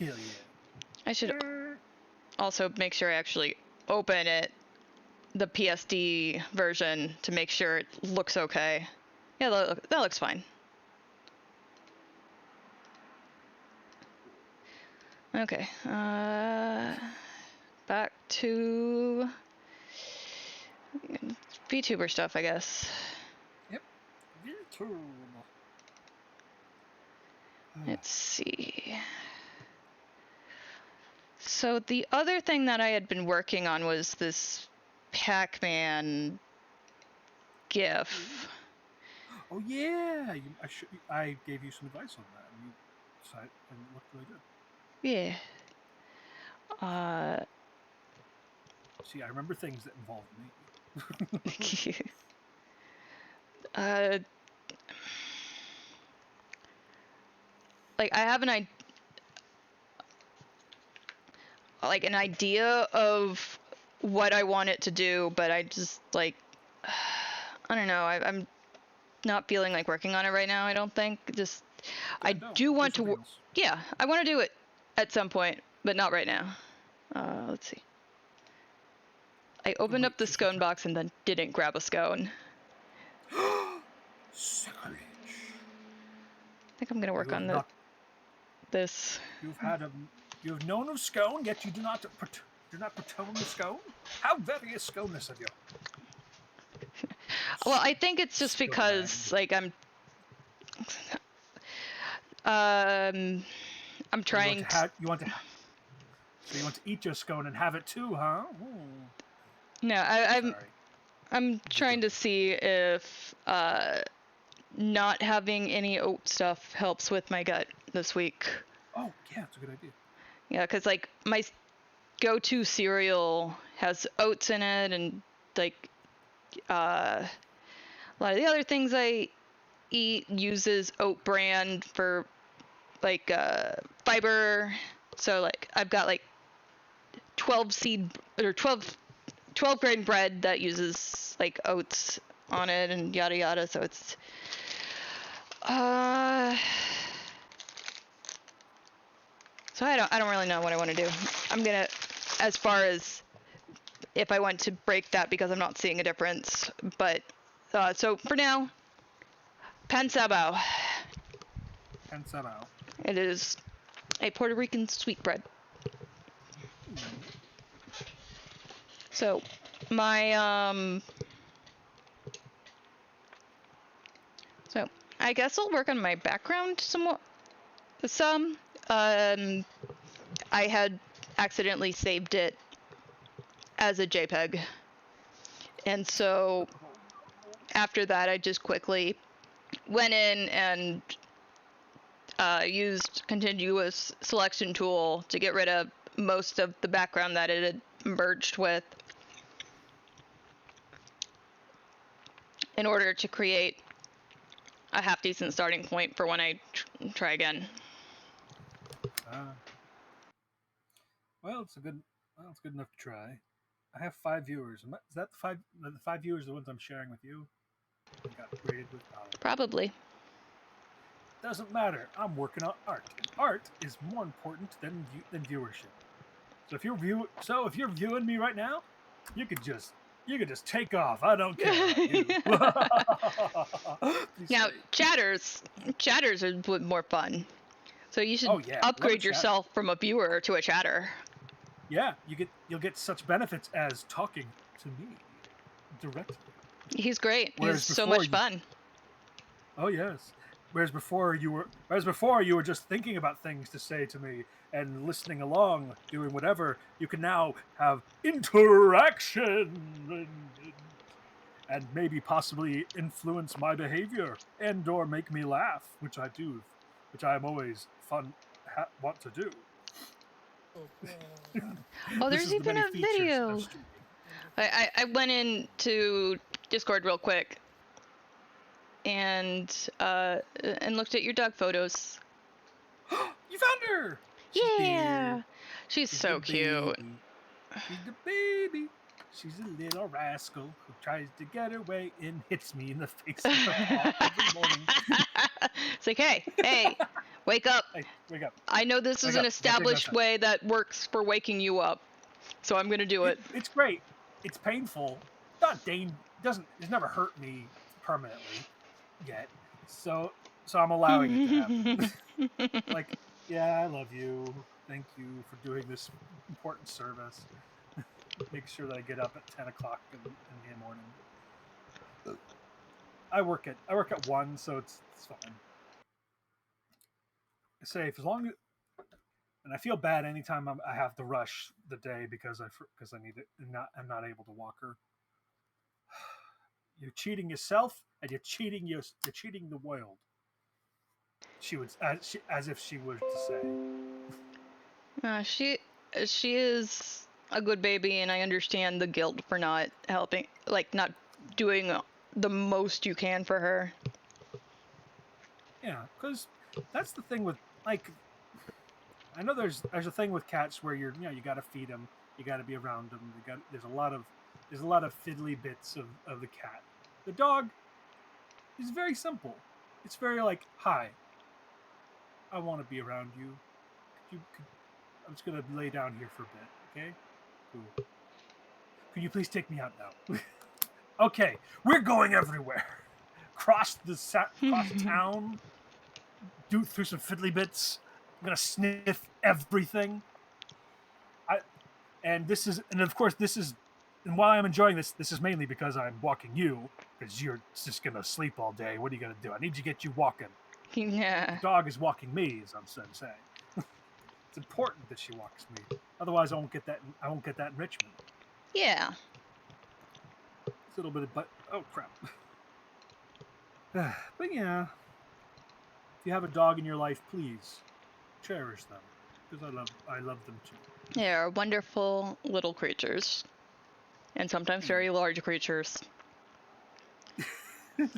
Hell yeah. I should also make sure I actually open it, the PSD version, to make sure it looks okay. Yeah, that looks fine. Okay, back to VTuber stuff, I guess. Yep. YouTube. Let's see. So the other thing that I had been working on was this Pac-Man GIF. Oh yeah, I gave you some advice on that, and you decided, and it looked really good. Yeah. See, I remember things that involved me. uh, like I have an idea of what I want it to do, but I just like I don't know. I'm not feeling like working on it right now. I don't think. Just I No, do want something to. else. Yeah, I want to do it at some point, but not right now. Let's see. I opened up the scone box and then didn't grab a scone. Sacrilege. I think I'm gonna work on this. You have known of scone, yet you do not protone the scone. How very sconeless of you. Well, I think it's just because like I'm trying to. So you want to eat your scone and have it too, huh? Ooh. No, I'm trying to see if not having any oat stuff helps with my gut this week. Oh yeah, that's a good idea. Yeah, because like my go-to cereal has oats in it, and like a lot of the other things I eat uses oat bran for like fiber. So like I've got like 12 grain bread that uses like oats on it and yada yada. So it's so I don't really know what I want to do. I'm gonna, as far as if I want to break that because I'm not seeing a difference. But so for now, pan sabao. Pan sabao. It is a Puerto Rican sweetbread. So my so I guess I'll work on my background somewhat. I had accidentally saved it as a JPEG, and so after that I just quickly went in and used continuous selection tool to get rid of most of the background that it had merged with in order to create a half decent starting point for when I try again. Well, it's good enough to try. I have 5 viewers. Is that the 5 viewers the ones I'm sharing with you? I got rated with Probably. Doesn't matter. I'm working on art, and art is more important than viewership. So if you're viewing me right now, you could just take off. I don't care about you. Now chatters are more fun. So you should upgrade yourself from a viewer to a chatter. Yeah, you'll get such benefits as talking to me directly. He's great. He's so much fun. Oh yes. Whereas before you were just thinking about things to say to me and listening along, doing whatever. You can now have interaction and maybe possibly influence my behavior and or make me laugh, which I am always want to do. Oh, there's even a video. I went into Discord real quick and looked at your dog photos. You found her! Yeah. She's She's so the cute. baby. She's the baby. She's a little rascal who tries to get her way and hits me in the face with her paw every morning. It's like, hey, wake up. Hey, wake up. I know this is Wake an up. You gotta take established medicine. way that works for waking you up, so I'm gonna do it. It's great. It's painful. Not it's never hurt me permanently yet. So I'm allowing it to happen. Like, yeah, I love you. Thank you for doing this important service. Make sure that I get up at 10 o'clock in the morning. I work at 1, so it's fine. I say as long as, and I feel bad anytime I have to rush the day because I need it and I'm not able to walk her. You're cheating yourself and you're cheating the world. She would as if she were to say. She is a good baby, and I understand the guilt for not helping, like not doing the most you can for her. Yeah, because that's the thing with like I know there's a thing with cats where you got to feed them, you got to be around them. There's a lot of fiddly bits of the cat. The dog is very simple. It's very like, hi, I want to be around you. I'm just gonna lay down here for a bit, okay? Cool. Could you please take me out now? Okay, we're going everywhere. Cross town, do through some fiddly bits. I'm gonna sniff everything. And of course and while I'm enjoying this is mainly because I'm walking you, because you're just gonna sleep all day. What are you gonna do? I need to get you walking. Yeah. The dog is walking me, as I'm saying. It's important that she walks me. Otherwise, I won't get that enrichment. Yeah. It's a little bit of oh crap. But yeah, if you have a dog in your life, please cherish them, because I love them too. They are wonderful little creatures, and sometimes very large creatures.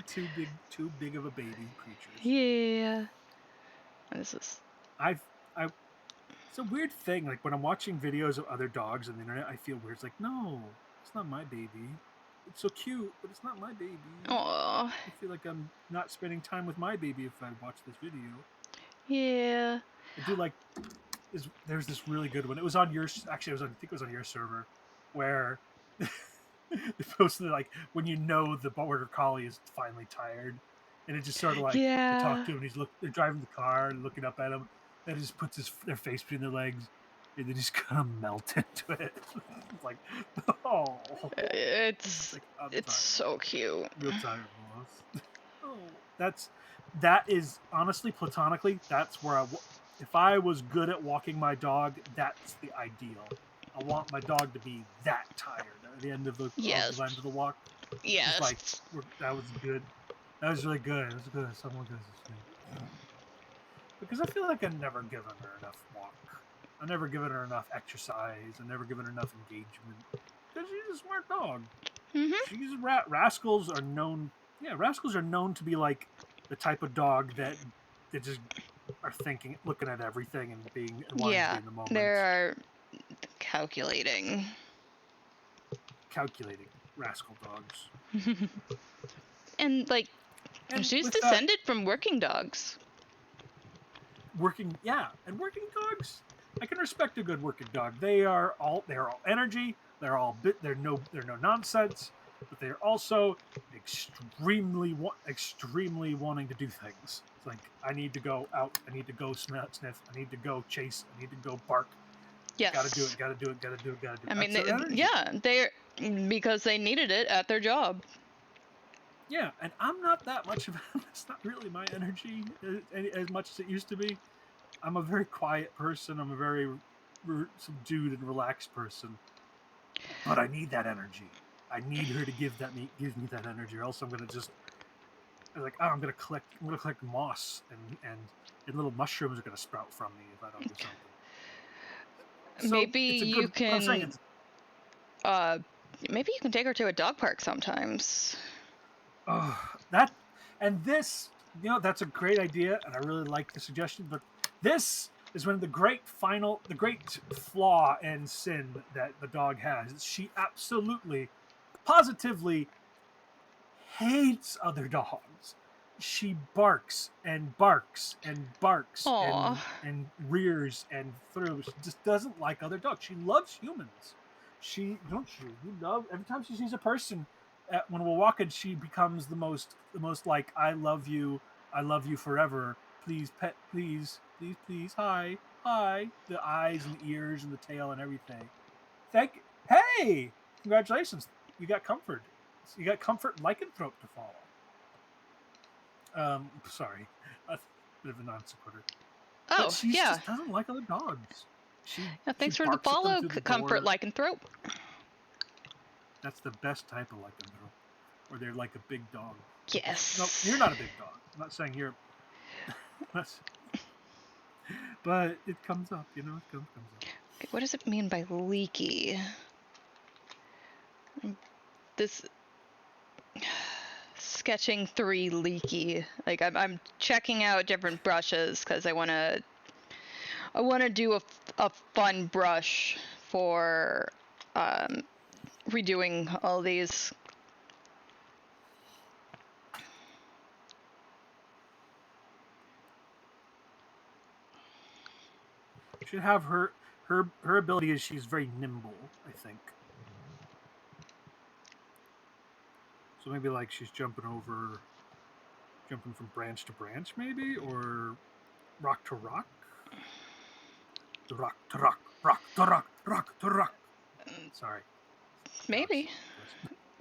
too big of a baby creatures. Yeah. This is. I It's a weird thing. Like when I'm watching videos of other dogs on the internet, I feel weird. It's like, no, it's not my baby. It's so cute, but it's not my baby. Aww. I feel like I'm not spending time with my baby if I watch this video. Yeah. I do like. There's this really good one. It was on your. Actually, I think it was on your server, where they posted like when the border collie is finally tired, and it just sort of like they talk to him. And they're driving the car and looking up at him, and it just puts their face between their legs, and they just kind of melt into it. It's like, oh, It's like, so cute. Real tired, boss. Oh, that is honestly platonically. That's where if I was good at walking my dog, that's the ideal. I want my dog to be that tired at the end of the walk. Yes. It's like that was good. That was really good. It was good. Someone goes, because I feel like I've never given her enough walk. I've never given her enough exercise. I've never given her enough engagement. Because she's a smart dog. She's rascals are known. Yeah, rascals are known to be like the type of dog that they just are looking at everything and wanting to be in the moment. They are calculating rascal dogs. And like, and she's descended from working dogs. Working dogs. I can respect a good working dog. They're all energy. They're no nonsense, but they're also extremely wanting to do things. It's like, I need to go out. I need to go sniff. I need to go chase. I need to go bark. Yes. Gotta do it. I mean, they're because they needed it at their job. Yeah, and I'm not that much of. It's not really my energy as much as it used to be. I'm a very quiet person. I'm a very subdued and relaxed person. But I need that energy. I need her to give me that energy, or else I'm gonna just like, I'm gonna collect moss and little mushrooms are gonna sprout from me if I don't do something. So maybe you can take her to a dog park sometimes. That's a great idea, and I really like the suggestion. But this is when the great flaw and sin that the dog has is she absolutely, positively hates other dogs. She barks and barks and barks Aw. and rears and throws. She just doesn't like other dogs. She loves humans. She don't you? You love every time she sees a person. When we're walking, she becomes the most like I love you forever. Please pet, please, please, please. Hi, hi. The eyes and the ears and the tail and everything. Thank. Hey, congratulations! You got comfort. You got comfort lycanthrope to follow. Sorry, a bit of a non sequitur. But Oh, she yeah. just doesn't like other dogs. Yeah, She thanks for the barks at them follow, through the Comfort door. Lycanthrope. That's the best type of lycanthrope, where they're like a big dog. No, you're Yes. not a big dog. I'm not saying you're. But it comes up, you know. It comes up. Okay, what does it mean by leaky? This sketching 3 leaky. Like I'm checking out different brushes because I wanna do a fun brush for redoing all these. Should have her ability is she's very nimble. I think. So maybe like she's jumping from branch to branch, maybe, or rock to rock. Rock to rock, rock to rock, rock to rock. Sorry. Maybe.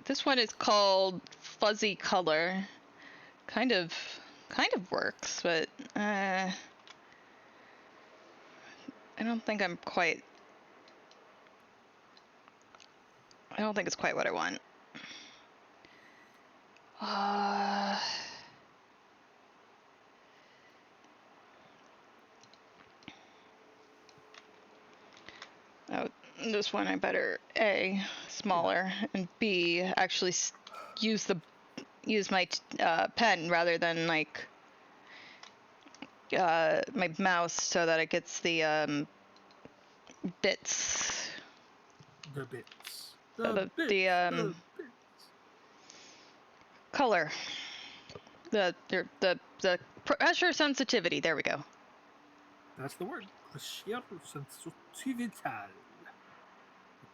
This one is called Fuzzy Color. Kind of works, but I don't think I'm quite. I don't think it's quite what I want. Oh, this one I better A, smaller, and B, actually use my pen rather than like my mouse so that it gets the bits. The bits. The The bits. color. The pressure sensitivity. There we go. That's the word. Pressure sensitività. I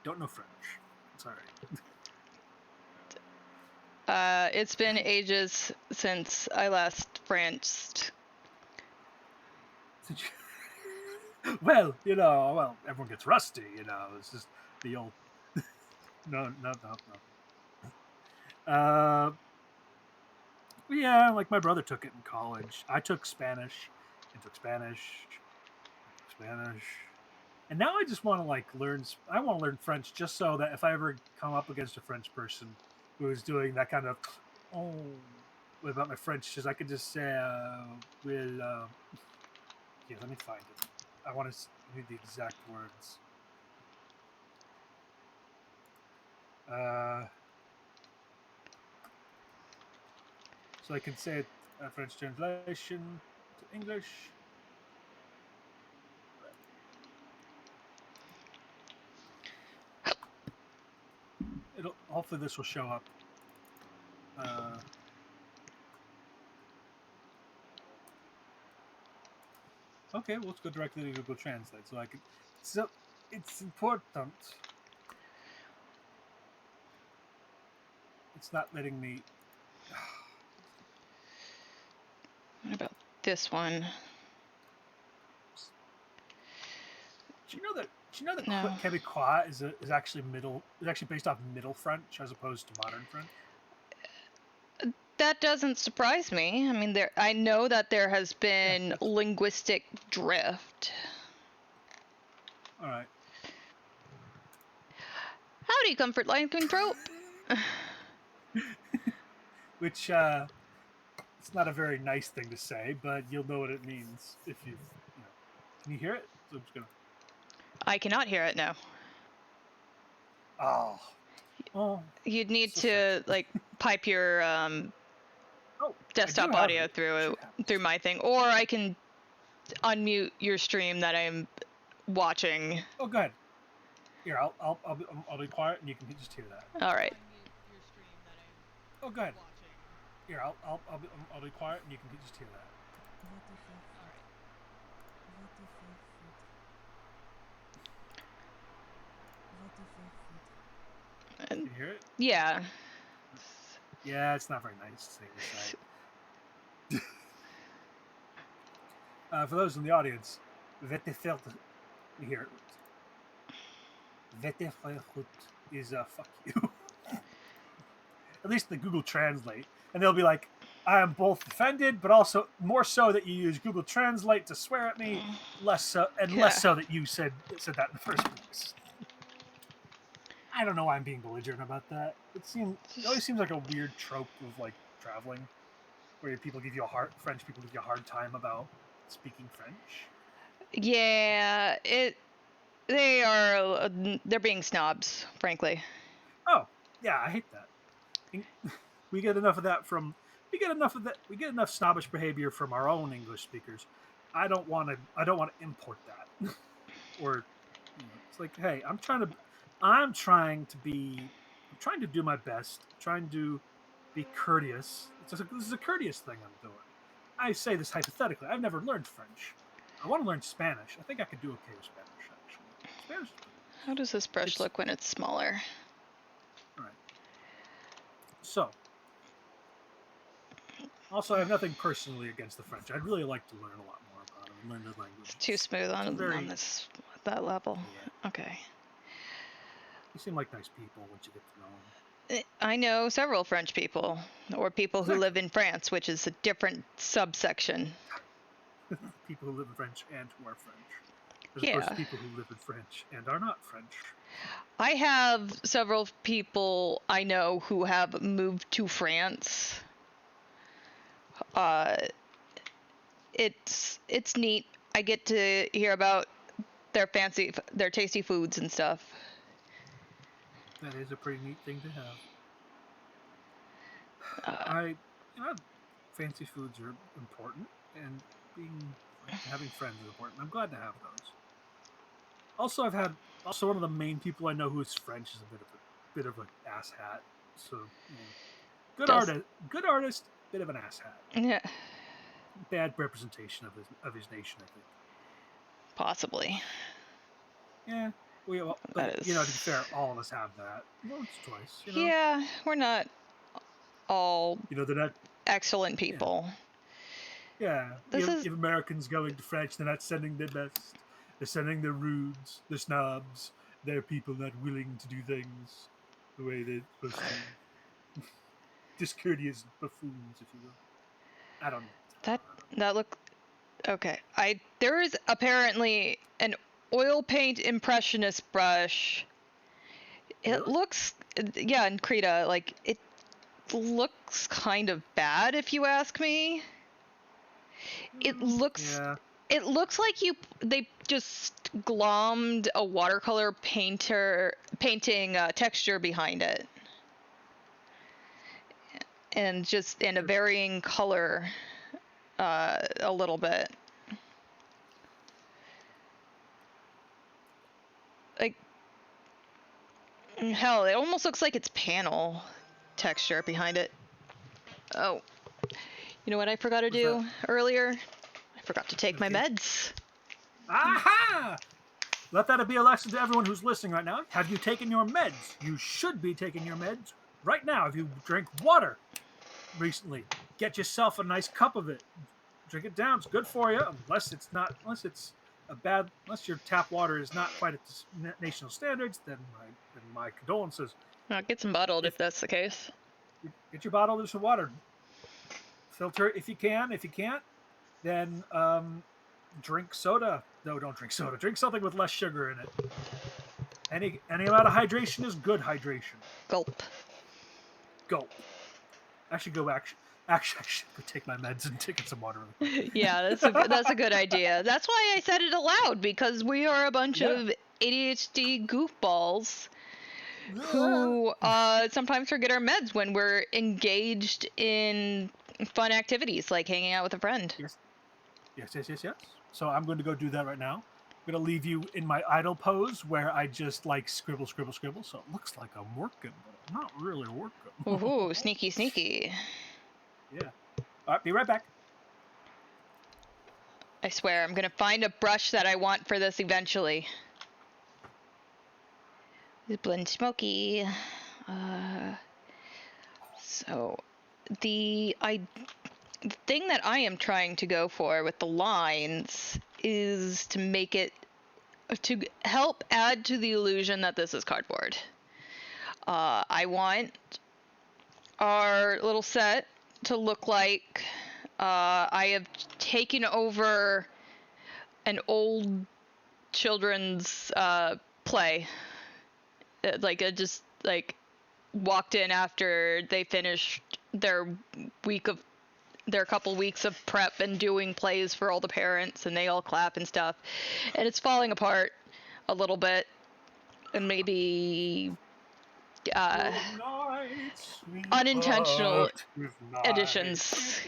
don't know French. Sorry. It's been ages since I last Franced. Well, everyone gets rusty, It's just the old. No. Yeah, like my brother took it in college. I took Spanish and took Spanish. And now I just want to like learn. I want to learn French just so that if I ever come up against a French person who is doing that kind of oh about my French, is I could just say, "Will." Yeah, let me find it. I want to read the exact words. So I can say it, French translation to English. Hopefully this will show up. Okay, well, let's go directly to Google Translate. So I can. So it's important. It's not letting me. What about this one? Do you know that No. Québécois is actually based off Middle French as opposed to modern French? That doesn't surprise me. I mean, I know that there has been linguistic drift. All right. Howdy, Comfort Lycanthrope. Which it's not a very nice thing to say, but you'll know what it means if you know. Can you hear it? So I'm just gonna. I cannot hear it now. Oh. You'd need so to like pipe your Oh, desktop audio through my thing, or I can unmute your stream that I'm watching. Oh, go ahead. Here, I'll be quiet and you can just hear that. All right. Oh, go ahead. Here, I'll be quiet and you can just hear that. Can you hear it? Yeah. Yeah, it's not very nice to say this. For those in the audience, Vettefeld, here. Vettefeld is fuck you. At least the Google Translate, and they'll be like, I am both offended, but also more so that you use Google Translate to swear at me, less so that you said that in the first place. I don't know why I'm being belligerent about that. It always seems like a weird trope of like traveling, where French people give you a hard time about speaking French. Yeah, they're being snobs, frankly. Oh, yeah, I hate that. We get enough of that we get enough snobbish behavior from our own English speakers. I don't want to import that. Or it's like, hey, I'm trying to do my best, trying to be courteous. This is a courteous thing I'm doing. I say this hypothetically. I've never learned French. I want to learn Spanish. I think I could do okay with Spanish, actually. Spanish. How does this brush look when it's smaller? All right. So, also, I have nothing personally against the French. I'd really like to learn a lot more about them and learn the language. It's too smooth on that level. Yeah. Okay. You seem like nice people once you get to know them. I know several French people, or people who live in France, which is a different subsection. People who live in French and who are French. As opposed to people who live in French and are not French. I have several people I know who have moved to France. It's neat. I get to hear about their tasty foods and stuff. That is a pretty neat thing to have. Fancy foods are important, and having friends is important. I'm glad to have those. Also, one of the main people I know who is French is a bit of an asshat. So, good artist, bit of an asshat. Yeah. Bad representation of his nation, I think. Possibly. Yeah. But, to be fair, all of us have that once or twice. Yeah, we're not all they're not excellent people. Yeah. If Americans going to French, they're not sending their best. They're sending their rudes, their snobs. They're people not willing to do things the way they're supposed to. Discourteous buffoons, if you will. I don't know. That look okay. There is apparently an oil paint impressionist brush. It looks in Krita, like it looks kind of bad if you ask me. It looks like they just glommed a watercolor painting texture behind it. And just in a varying color a little bit. Like, hell, it almost looks like it's panel texture behind it. Oh, you know what I forgot to do earlier? I forgot to take my meds. Aha! Let that be a lesson to everyone who's listening right now. Have you taken your meds? You should be taking your meds right now. If you drank water recently, get yourself a nice cup of it. Drink it down. It's good for you, unless your tap water is not quite at national standards. Then my condolences. I'll get some bottled if that's the case. Get your bottle of some water. Filter it if you can. If you can't, then drink soda. No, don't drink soda. Drink something with less sugar in it. Any amount of hydration is good hydration. Gulp. I should go I should go take my meds and take some water. Yeah, that's a good idea. That's why I said it aloud, because we are a bunch of ADHD goofballs who sometimes forget our meds when we're engaged in fun activities like hanging out with a friend. Yes. So I'm going to go do that right now. I'm going to leave you in my idle pose where I just like scribble, scribble, scribble. So it looks like I'm working, but I'm not really working. Ooh, sneaky, sneaky. Yeah. All right, be right back. I swear, I'm gonna find a brush that I want for this eventually. Blend smoky. So the thing that I am trying to go for with the lines is to make it to help add to the illusion that this is cardboard. I want our little set to look like I have taken over an old children's play. Like I just like walked in after they finished week of their couple weeks of prep and doing plays for all the parents, and they all clap and stuff, and it's falling apart a little bit, and maybe uh, Good night, sweetheart. unintentional Good night. additions.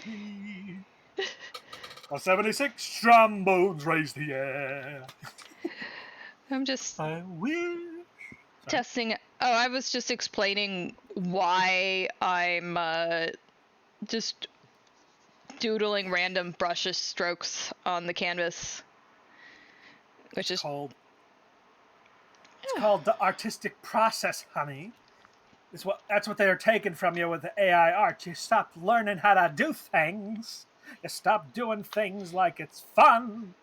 76 trombones raise the air. I'm just I will. testing. Oh, I was just explaining why I'm just doodling random brush strokes on the canvas, which is called. It's called the artistic process, honey. That's what they're taking from you with the AI art. You stop learning how to do things. You stop doing things like it's fun.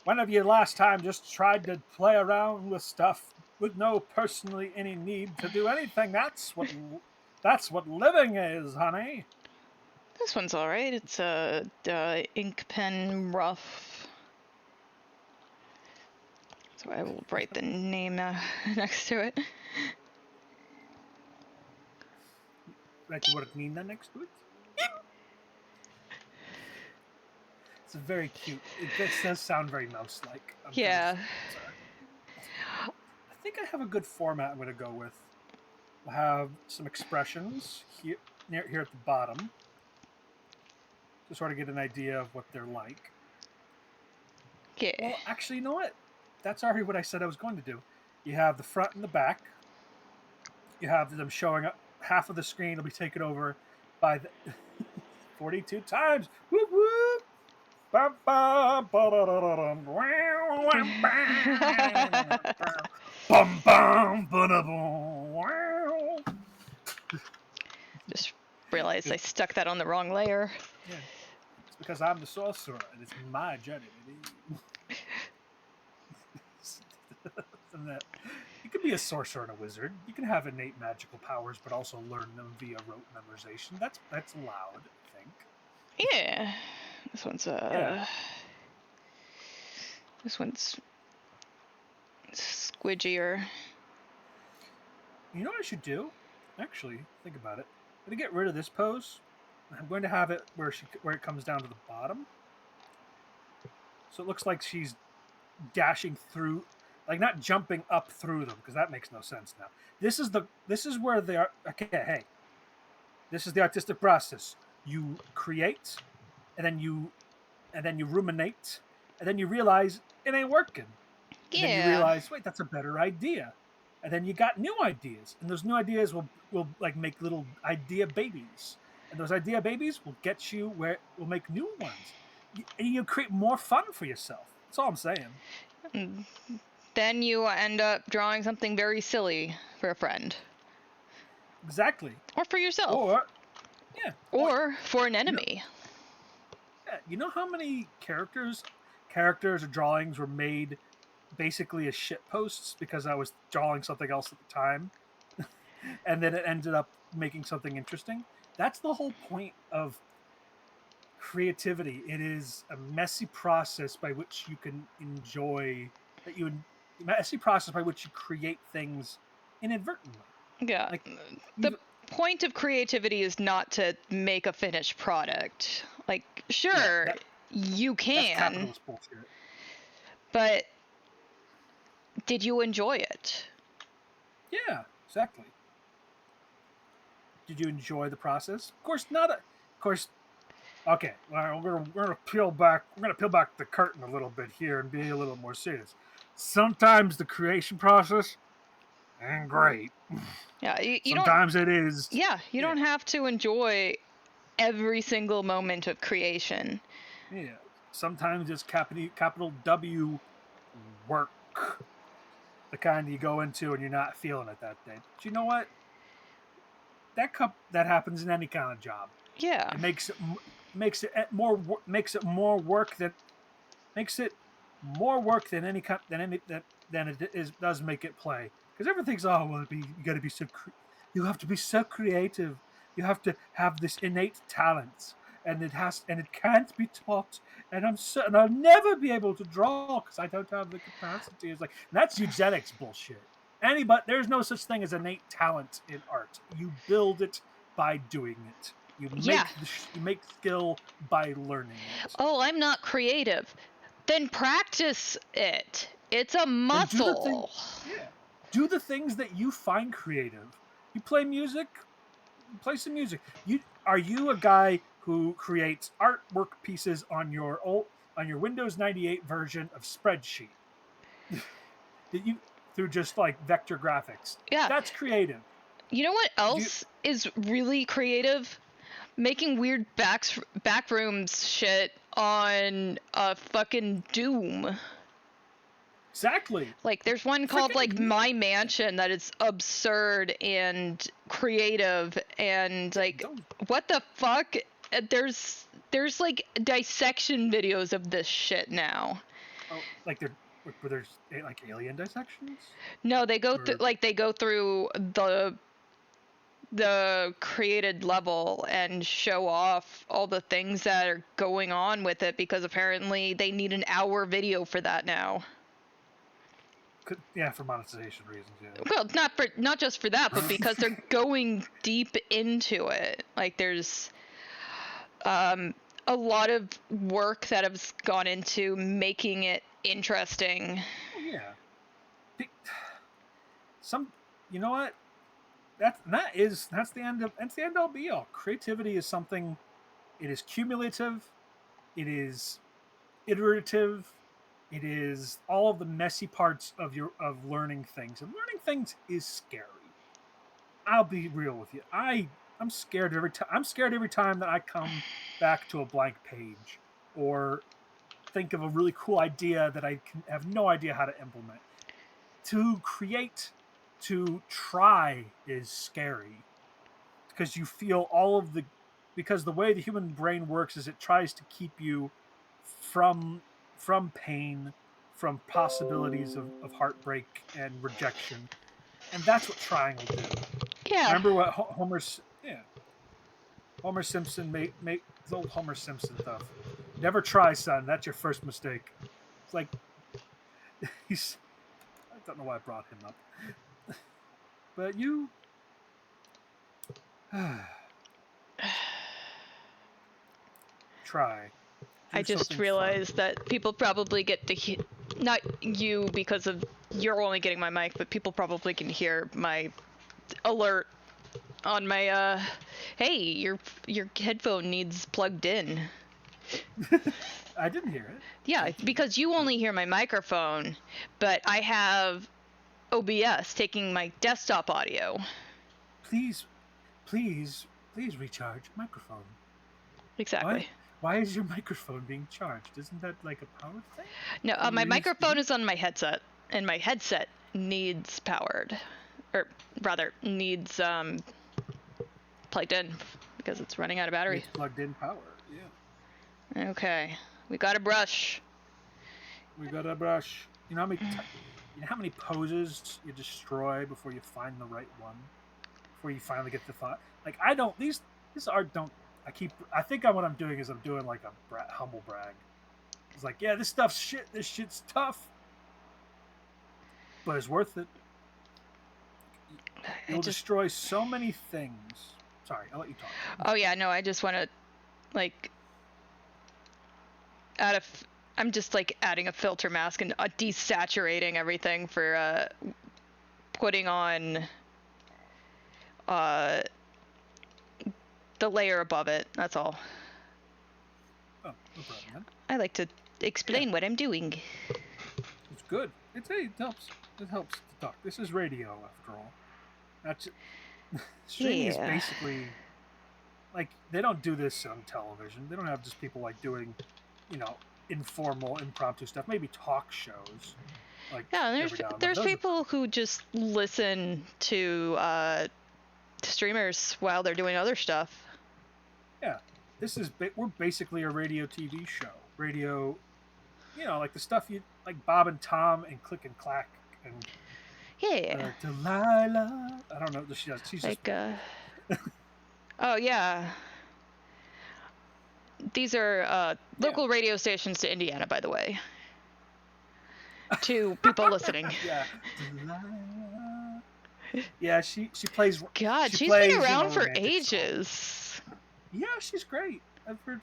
When have you last time just tried to play around with stuff with no personally any need to do anything? That's what living is, honey. this one's all right. It's a ink pen rough. So I will write the name next to it. Write you what it mean then next to it. It's very cute. This does sound very mouse-like. Yeah. Sorry. I think I have a good format I'm going to go with. We'll have some expressions here at the bottom to sort of get an idea of what they're like. Yeah. Well, actually, you know what? That's already what I said I was going to do. You have the front and the back. You have them showing up. Half of the screen will be taken over by the 42 times. Whoop whoop. Bum, bum, ba-da-da-da-dum. Bum, bum, ba-da-bum. Just realized I stuck that on the wrong layer. Yeah, it's because I'm the sorcerer and it's my journey. You can be a sorcerer and a wizard. You can have innate magical powers, but also learn them via rote memorization. That's allowed, I think. Yeah. This one's Yeah. This one's squidgier. You know what I should do? Actually, think about it. I'm gonna get rid of this pose. I'm going to have it where it comes down to the bottom. So it looks like she's dashing through, like not jumping up through them, because that makes no sense now. This is where they are. Okay, hey, this is the artistic process. You create, and then you ruminate, and then you realize it ain't working. And then you realize, wait, that's a better idea. And then you got new ideas, and those new ideas will like make little idea babies, and those idea babies will get you where will make new ones, and you create more fun for yourself. That's all I'm saying. Then you end up drawing something very silly for a friend. Exactly. Or for yourself. Or for an enemy. You know how many characters or drawings were made basically as shit posts because I was drawing something else at the time, and then it ended up making something interesting? That's the whole point of creativity. It is a messy process by which you can enjoy messy process by which you create things inadvertently. Yeah. Like, the point of creativity is not to make a finished product. Like, sure, you can. That's capitalist bullshit. But did you enjoy it? Yeah, exactly. Did you enjoy the process? Of course not. Of course, Okay, well, we're gonna peel back. We're gonna peel back the curtain a little bit here and be a little more serious. Sometimes the creation process ain't great. Yeah, you don't. Sometimes it is. Yeah, you Yeah, don't have to enjoy every single moment of creation. yeah. Sometimes it's capital W work, the kind you go into and you're not feeling it that day. But you know what? That happens in any kind of job. Yeah. It makes it more work than makes it more work than than it is does make it play. Because everything's you got to be you have to be so creative. You have to have this innate talent, and it can't be taught. And I'll never be able to draw because I don't have the capacity. It's like that's eugenics bullshit. There's no such thing as innate talent in art. You build it by doing it. Yeah. You make skill by learning it. Oh, I'm not creative. Then practice it. It's a Then do the thing. muscle. Yeah, do the things that you find creative. You play music, play some music. You a guy who creates artwork pieces on your Windows 98 version of spreadsheet that you through just like vector graphics. Yeah. That's creative. You know what Do you, else is really creative? Making weird backrooms shit on a fucking Doom. exactly. Like there's one called like Freaking My Mansion that is absurd and creative and like don't what the fuck? There's like dissection videos of this shit now. oh like where there's like alien dissections No, or they go through the created level and show off all the things that are going on with it because apparently they need an hour video for that now. yeah, for monetization reasons. Yeah. Well, not just for that, but because they're going deep into it. Like there's a lot of work that has gone into making it interesting. Oh yeah. Some you know what that's the end all be all. Creativity is something. It is cumulative. It is iterative. It is all of the messy parts of learning things, and learning things is scary. I'll be real with you. I'm scared every time. I'm scared every time that I come back to a blank page or think of a really cool idea that I have no idea how to implement. To create, to try is scary because you feel all of the because the way the human brain works is it tries to keep you from pain, from possibilities of heartbreak and rejection, and that's what trying will do. Yeah. Remember what Homer Simpson made his old Homer Simpson stuff. Never try, son. That's your first mistake. It's like he's. I don't know why I brought him up, but you try. I Do just something fun. realized that people probably get to not you because of you're only getting my mic, but people probably can hear my alert on my hey, your headphone needs plugged in. I didn't hear it. Yeah, Thank you. because you only hear my microphone, but I have OBS taking my desktop audio. Please, please recharge your microphone. Exactly. Why is your microphone being charged? Isn't that like a powered thing? No, my microphone is on my headset, and my headset needs powered, or rather needs plugged in because it's running out of battery. It's plugged in power. Yeah. Okay, we got a brush. We got a brush. You know how many poses you destroy before you find the right one? Before you finally get the thought. Like I don't these this art don't. I think what I'm doing is I'm doing like a humble brag. It's like, yeah, this stuff's shit. This shit's tough, but it's worth it. You'll destroy so many things. Sorry, I'll let you talk. Oh yeah, no, I just want to like I'm just like adding a filter mask and desaturating everything for putting on uh the layer above it. That's all. No problem, man. I like to explain what I'm doing. It's good. It helps. It helps to talk. This is radio, after all. That's streaming is Yeah. basically like they don't do this on television. They don't have just people like doing, you know, informal, impromptu stuff. Maybe talk shows, like Yeah, every now and then. there's Those are people who just listen to streamers while they're doing other stuff. yeah. This is we're basically a radio TV show. Radio, you know, like the stuff you like Bob and Tom and Click and Clack and Yeah. Delilah. I don't know. She's just Like oh yeah. These are local radio stations to Indiana, by the way. To people listening. yeah. Delilah. Yeah, she plays. God, she she's plays, been around for romantic ages. songs. Yeah, she's great. I've heard.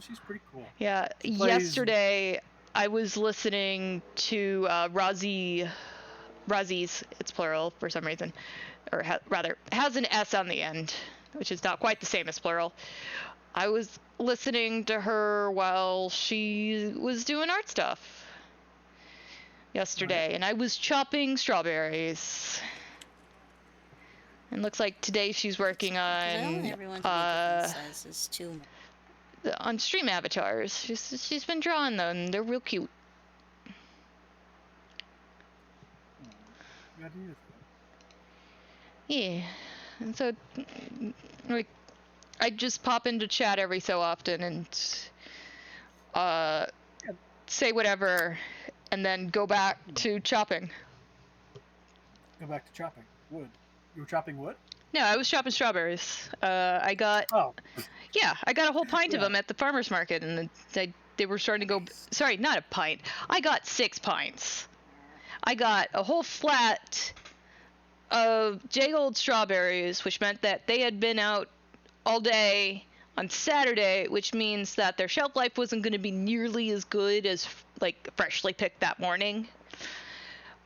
She's pretty cool. Yeah. She plays- Yesterday, I was listening to Razi's. It's plural for some reason, or rather has an S on the end, which is not quite the same as plural. I was listening to her while she was doing art stuff yesterday, and I was chopping strawberries. And looks like today she's working on sizes too. On stream avatars. She's been drawing them. They're real cute. Yeah. And so like I just pop into chat every so often and say whatever and then go back to chopping. Go back to chopping wood. You were chopping wood? No, I was chopping strawberries. I got Oh. Yeah, I got a whole pint of them at the farmer's market, and they were starting to go. Sorry, not a pint. I got 6 pints. I got a whole flat of J-Gold strawberries, which meant that they had been out all day on Saturday, which means that their shelf life wasn't going to be nearly as good as like freshly picked that morning.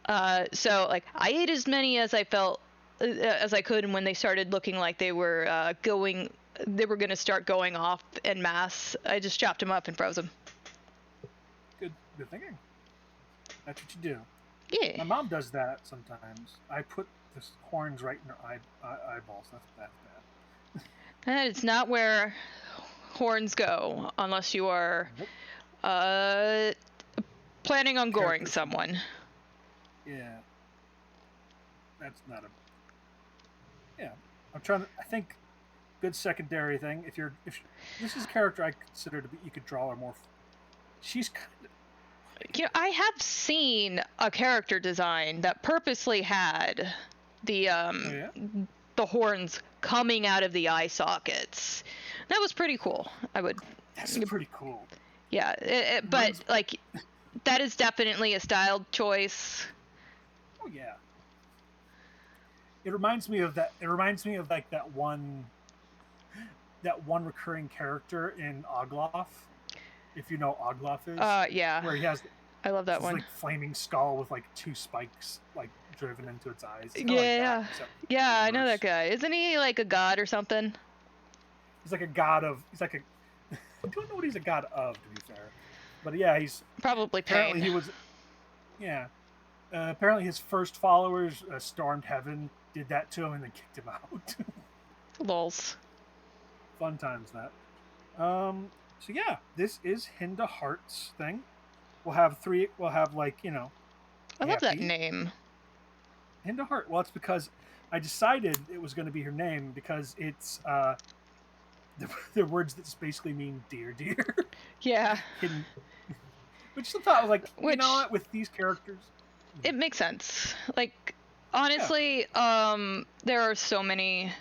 So like I ate as many as I felt as I could, and when they started looking like they were going to start going off en masse, I just chopped them up and froze them. Good thinking. That's what you do. Yeah. My mom does that sometimes. I put the horns right in her eyeballs. That's bad. That is not where horns go unless you are planning on goring someone. Yeah. That's not a. Yeah, I think good secondary thing. If this is a character I consider to be, you could draw her more. She's kind of. You know, I have seen a character design that purposely had the the horns coming out of the eye sockets. That was pretty cool. That's pretty cool. Yeah, but like that is definitely a style choice. Oh yeah. It reminds me of that. It reminds me of like that one recurring character in Ogloff. If you know what Ogloff is. Yeah. Where he has. I love that one. Like flaming skull with like 2 spikes like driven into its eyes. Yeah. Yeah, I know that guy. Isn't he like a god or something? He's like a god of. He's like a. I don't know what he's a god of, to be fair, but yeah, he's probably pain. Apparently he was. Yeah. Apparently his first followers stormed heaven, did that to him, and then kicked him out. Lols. Fun times that. So yeah, this is Hinda Hart's thing. We'll have 3. We'll have like I love that name. Hinda Hart. Well, it's because I decided it was going to be her name because it's they're words that just basically mean dear. Yeah. Which I thought was like, you know what, with these characters. It makes sense. Like, honestly, there are so many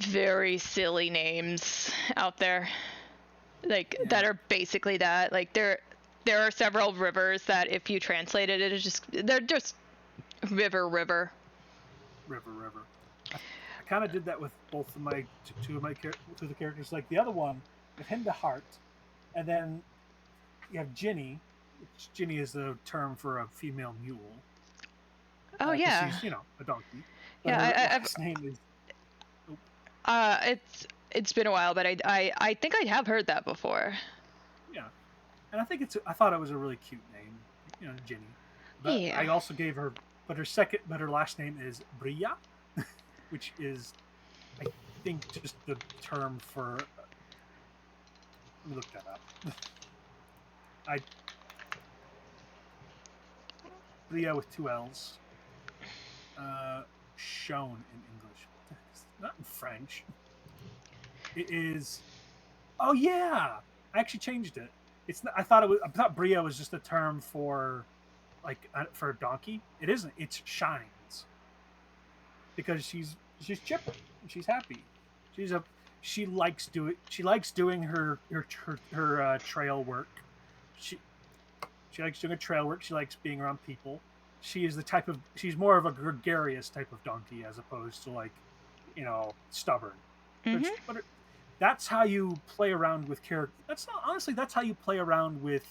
very silly names out there. Like, that are basically that. Like, there are several rivers that if you translated it, they're just river. River. I kind of did that with both of my two of the characters. Like the other one, with Hinda Hart, and then you have Ginny. Which Ginny is the term for a female mule. Oh yeah. She's a donkey. But Yeah, her last name is. It's been a while, but I think I have heard that before. Yeah, and I thought it was a really cute name, Ginny. But Yeah. I also gave her, but her last name is Bria, which is, I think, just the term for. Let me look that up. I Bria with two L's. Shown in English. What the heck is not in French? It is. Oh yeah, I actually changed it. It's. I thought it was. I thought Bria was just a term for, like, for a donkey. It isn't. It's shines because she's chipper. She's happy. She's a. She likes doing her trail work. She she likes doing a trail work. She likes being around people. She is the type of. She's more of a gregarious type of donkey as opposed to, like, stubborn. Mhm. But that's how you play around with character. That's not honestly. That's how you play around with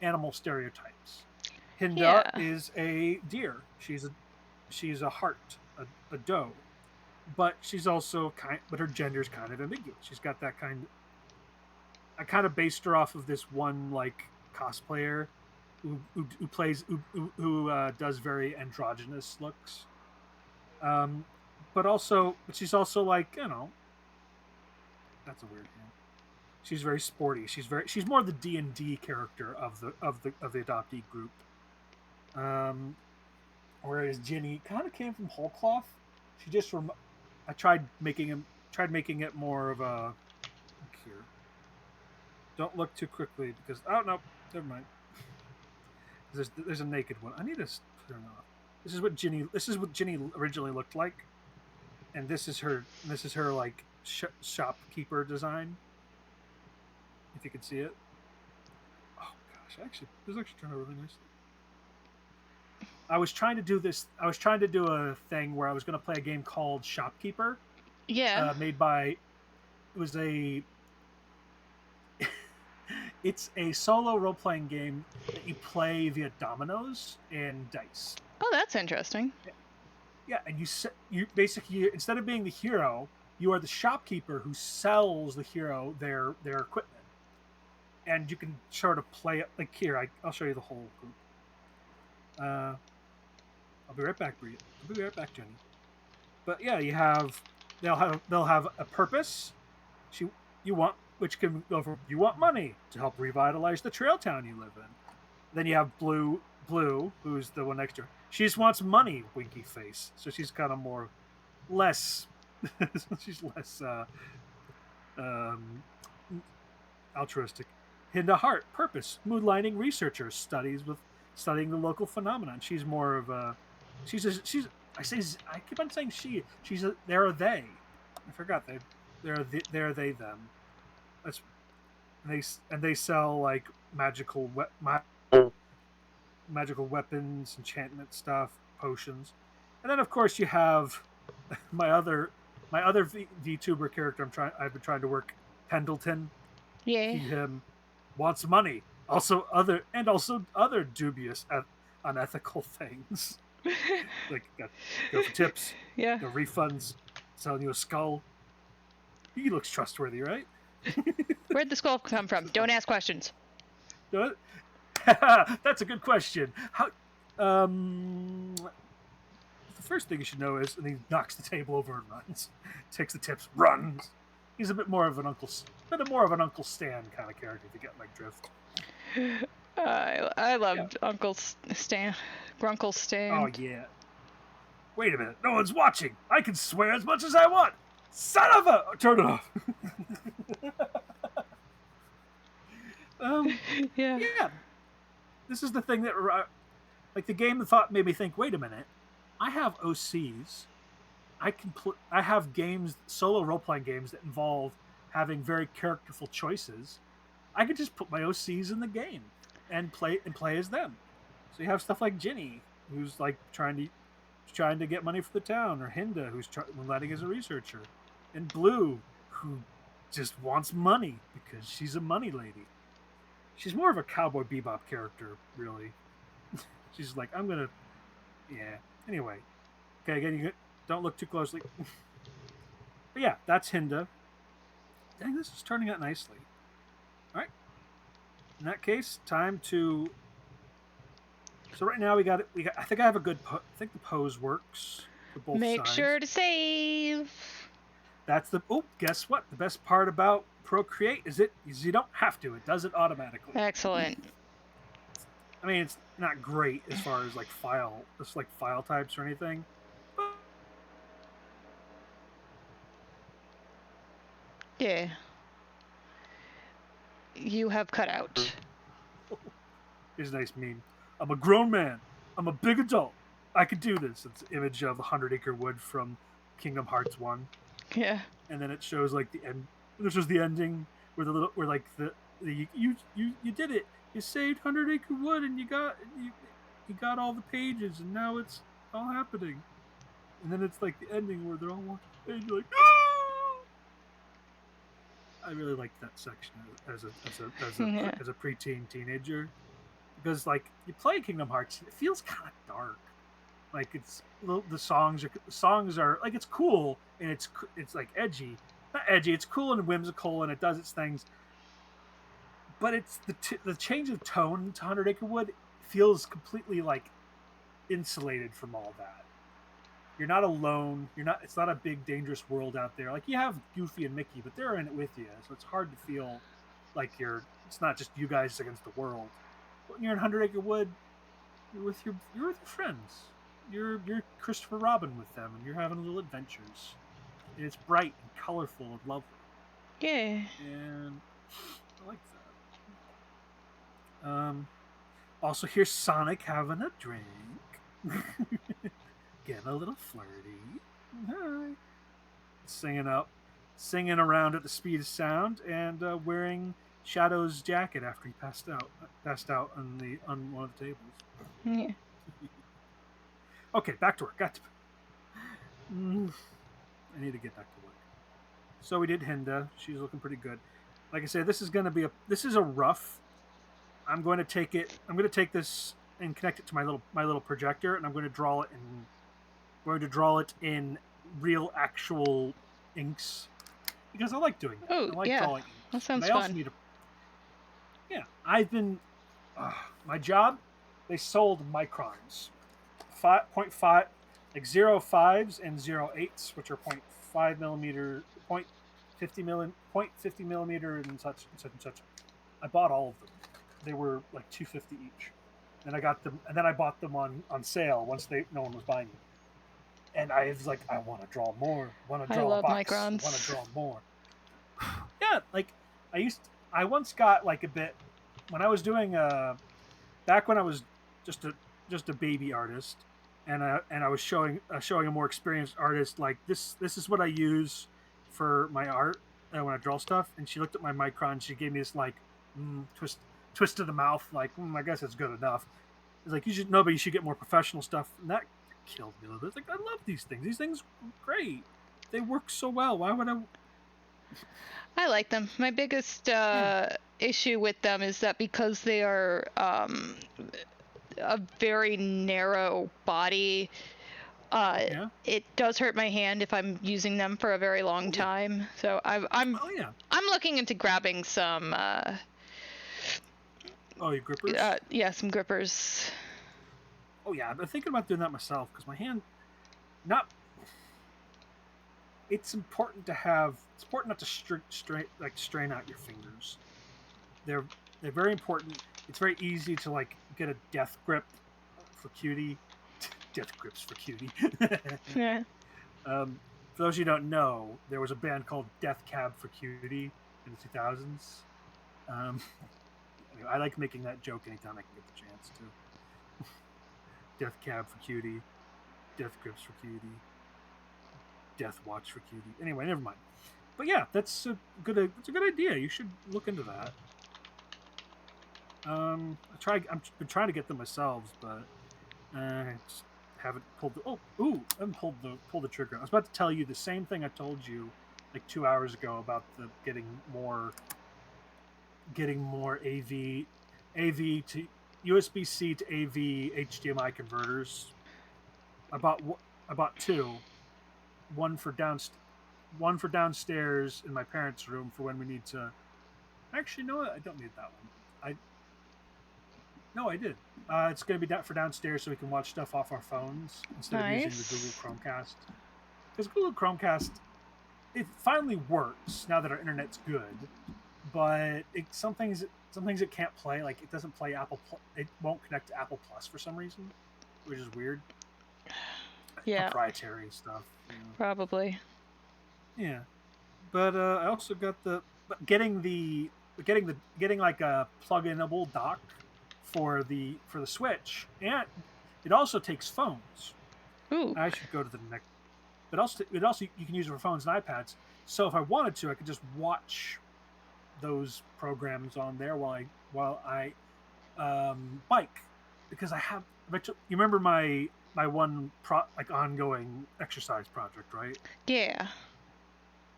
animal stereotypes. Hinda Yeah. is a deer. She's a hart, a doe, but she's also but her gender is kind of ambiguous. She's got that kind. I kind of based her off of this one, like, cosplayer who plays who does very androgynous looks. Um, but she's also, like, that's a weird hand. She's very sporty. She's more the D&D character of the adoptee group. Um, Whereas Ginny kind of came from whole cloth. She just I tried making it more of a. Look here. Don't look too quickly because, oh no, never mind. There's a naked one. I need to turn off. This is what Ginny originally looked like, and this is her. This is her, like, shopkeeper design. If you can see it. Oh gosh, actually, this actually turned out really nicely. I was trying to do this. I was trying to do a thing where I was going to play a game called Shopkeeper, Yeah. made by. It was a. It's a solo role playing game that you play via dominoes and dice. Oh, that's interesting. Yeah, and you basically, instead of being the hero, you are the shopkeeper who sells the hero their equipment, and you can sort of play it like here. I'll show you the whole group. Uh, I'll be right back, Bria. I'll be right back, Jenny. But yeah, they'll have a purpose. She you want which can go for you want money to help revitalize the trail town you live in. Then you have Blue, who's the one next to her. She just wants money, winky face. So she's kind of less. She's less um, altruistic. Hinda Hart, purpose, moodlining researcher, studying the local phenomenon. She's more of a. She's. I keep on saying she. They're a they. I forgot they're they them. That's and they sell, like, magical weapons, enchantment stuff, potions, and then of course you have my other VTuber character. I've been trying to work, Pendleton. Yeah. He wants money. Also other dubious, unethical things like go for tips, Yeah. go refunds, selling you a skull. He looks trustworthy, right? Where'd the skull come from? Don't ask questions. That's a good question. How? The first thing you should know is, and he knocks the table over and runs, takes the tips, runs. He's a bit more of an Uncle Stan kind of character, if you get my drift. I loved Uncle Stan, Grunkle Stan. Oh yeah. Wait a minute, no one's watching. I can swear as much as I want. Son of a! Turn it off. Yeah. Yeah. This is the thing that, like, the game thought made me think. Wait a minute, I have OCs. I have games, solo role playing games that involve having very characterful choices. I could just put my OCs in the game and play as them. So you have stuff like Ginny, who's, like, trying to get money for the town, or Hinda, who's letting as a researcher, and Blue, who just wants money because she's a money lady. She's more of a Cowboy Bebop character, really. She's like, I'm gonna, yeah. Anyway, okay, again, don't look too closely. But yeah, that's Hinda. Dang, this is turning out nicely. All right, In that case, time to. So right now we got. I think I have a good. I think the pose works for both Make sides. sure to save. That's the. Oh, guess what? The best part about Procreate is you don't have to. It does it automatically. Excellent. I mean, it's not great as far as like file types or anything. But Yeah. You have cut out. here's a nice meme. I'm a grown man. I'm a big adult. I can do this. It's an image of 100 Acre Wood from Kingdom Hearts 1. Yeah. And then it shows like the end. This was the ending where like the you did it. You saved 100 Acre Wood and you got all the pages and now it's all happening. And then it's like the ending where they're all walking and you're like, ah! I really liked that section Yeah. as a preteen teenager because like you play Kingdom Hearts, it feels kind of dark. Like it's the songs are like it's cool and it's like edgy, not edgy. It's cool and whimsical and it does its things, but it's the change of tone to 100 Acre Wood feels completely like insulated from all that. You're not alone. You're not. It's not a big dangerous world out there. Like you have Goofy and Mickey, but they're in it with you, so it's hard to feel like you're. It's not just you guys against the world. When you're in 100 Acre Wood, you're with your friends. You're Christopher Robin with them, and you're having little adventures. And it's bright and colorful and lovely, Yeah. and I like that. Also, here's Sonic having a drink, getting a little flirty. Hi. Singing around at the speed of sound, and wearing Shadow's jacket after he passed out on one of the tables. Yeah. Okay, back to work. I need to get back to work. So we did Hinda. She's looking pretty good. Like I said, this is a rough. I'm going to take it. I'm going to take this and connect it to my little projector, and I'm going to draw it in. Going to draw it in real actual inks because I like doing that. Oh, I like yeah. drawing inks. That sounds but I also fun. need a. Yeah, I've been. My job. They sold microns, 5.5, like 0.5s and 0.8s, which are 0.5 millimeter, 0.50 millimeter, and such and such and such. I bought all of them. They were like $2.50 each. And I got them, and then I bought them on sale once no one was buying them. And I was like, I want to draw more. Want to I draw a love box. microns. Want to draw more. Yeah, like I once got like a bit when I was doing back when I was just a baby artist, and I was showing a more experienced artist like this is what I use for my art when I draw stuff. And she looked at my micron. She gave me this like twist of the mouth, like I guess it's good enough. It's like you should get more professional stuff. And that killed me a little bit. It's like I love these things. These things are great. They work so well. Why would I? I like them. My biggest issue with them is that because they are a very narrow body, Yeah. it does hurt my hand if I'm using them for a very long time. So I'm Oh yeah. I'm looking into grabbing some Oh, your grippers. yeah, some grippers. Oh yeah, I've been thinking about doing that myself because my hand, not. It's important to have. It's important not to strain out your fingers. They're they're very important. It's very easy to like get a death grip for cutie. Death grips for cutie. Yeah. For those of you who don't know, there was a band called Death Cab for Cutie in the 2000s. Anyway, I like making that joke anytime I can get the chance to. Death Cab for Cutie, Death Grips for Cutie, Death Watch for Cutie. Anyway, never mind. But yeah, that's a good idea. You should look into that. I've been trying to get them myself, but I just haven't pulled I haven't pulled the trigger. I was about to tell you the same thing I told you like 2 hours ago about the getting more AV to USB-C to AV HDMI converters. I bought two, one for downstairs in my parents' room for when we need to. Actually, no, I don't need that one. No, I did. It's going to be for downstairs so we can watch stuff off our phones instead of using the Google Nice. Chromecast. Because Google Chromecast, it finally works now that our internet's good, but some things it can't play. Like it doesn't play Apple. It won't connect to Apple Plus for some reason, which is weird. Yeah, Proprietary stuff. You know. probably. Yeah, but I also got getting like a plug-inable dock for the Switch, and it also takes phones. Ooh. I should go to the next. But also, you can use it for phones and iPads. So if I wanted to, I could just watch those programs on there while I bike because I have. You remember my one like ongoing exercise project, right? Yeah.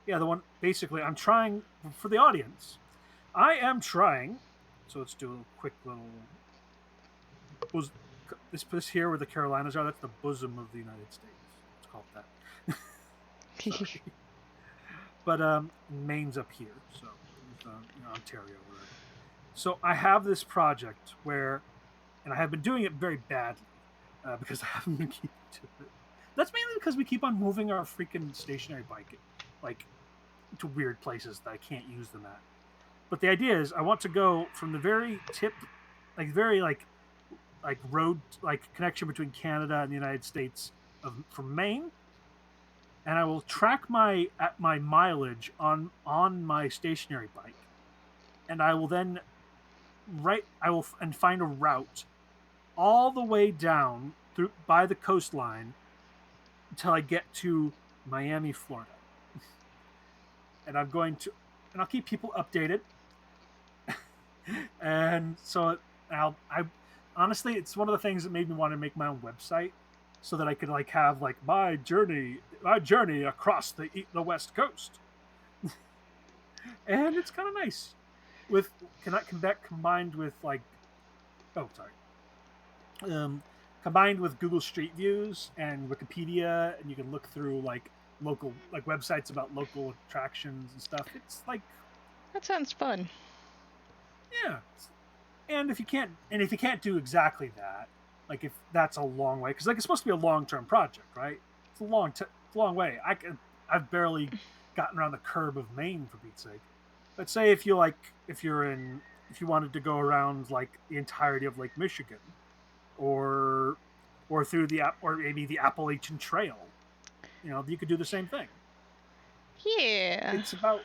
Yeah, the one basically I'm trying for the audience. I am trying. So let's do a quick little. This here where the Carolinas are. That's the bosom of the United States. Let's call it that. Sorry, but Maine's up here, so Ontario, whatever. So I have this project where, and I have been doing it very badly because I haven't been keeping to it. That's mainly because we keep on moving our freaking stationary bike, like to weird places that I can't use them at. But the idea is, I want to go from the very tip, like very like road like connection between Canada and the United States from Maine, and I will track my mileage on my stationary bike, and I will then and find a route all the way down through by the coastline until I get to Miami, Florida. And I'll keep people updated. And so I honestly, it's one of the things that made me want to make my own website so that I could like have like my journey across the West Coast. And it's kind of nice with that combined with like oh sorry combined with Google Street Views and Wikipedia, and you can look through like local like websites about local attractions and stuff. It's like That sounds fun. yeah, and if you can't do exactly that, like if that's a long way, because like it's supposed to be a long term project, right? It's it's a long way. I've barely gotten around the curb of Maine for Pete's sake. Let's say if you wanted to go around like the entirety of Lake Michigan, or through or maybe the Appalachian Trail. You could do the same thing. Yeah. It's about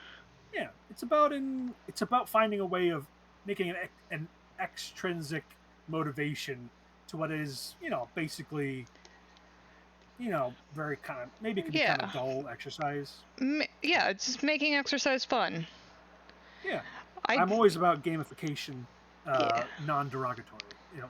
yeah, it's about finding a way of making an extrinsic motivation to what is basically very kind of maybe it could be kind of Yeah. dull exercise. Yeah, it's just making exercise fun. Yeah, I I'm always about gamification, yeah. non-derogatory. Yeah.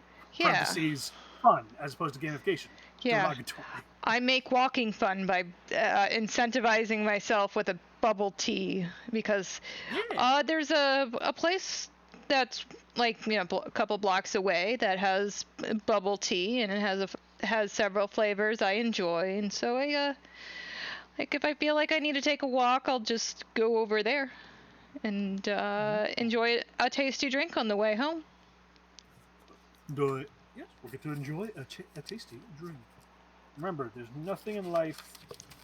Parentheses fun as opposed to gamification, Yeah. derogatory. I make walking fun by incentivizing myself with a bubble tea because Yeah. there's a place that's like a couple blocks away that has bubble tea and it has several flavors I enjoy, and so I like if I feel like I need to take a walk, I'll just go over there and enjoy a tasty drink on the way home. Yes, we'll get to enjoy a tasty drink. Remember, there's nothing in life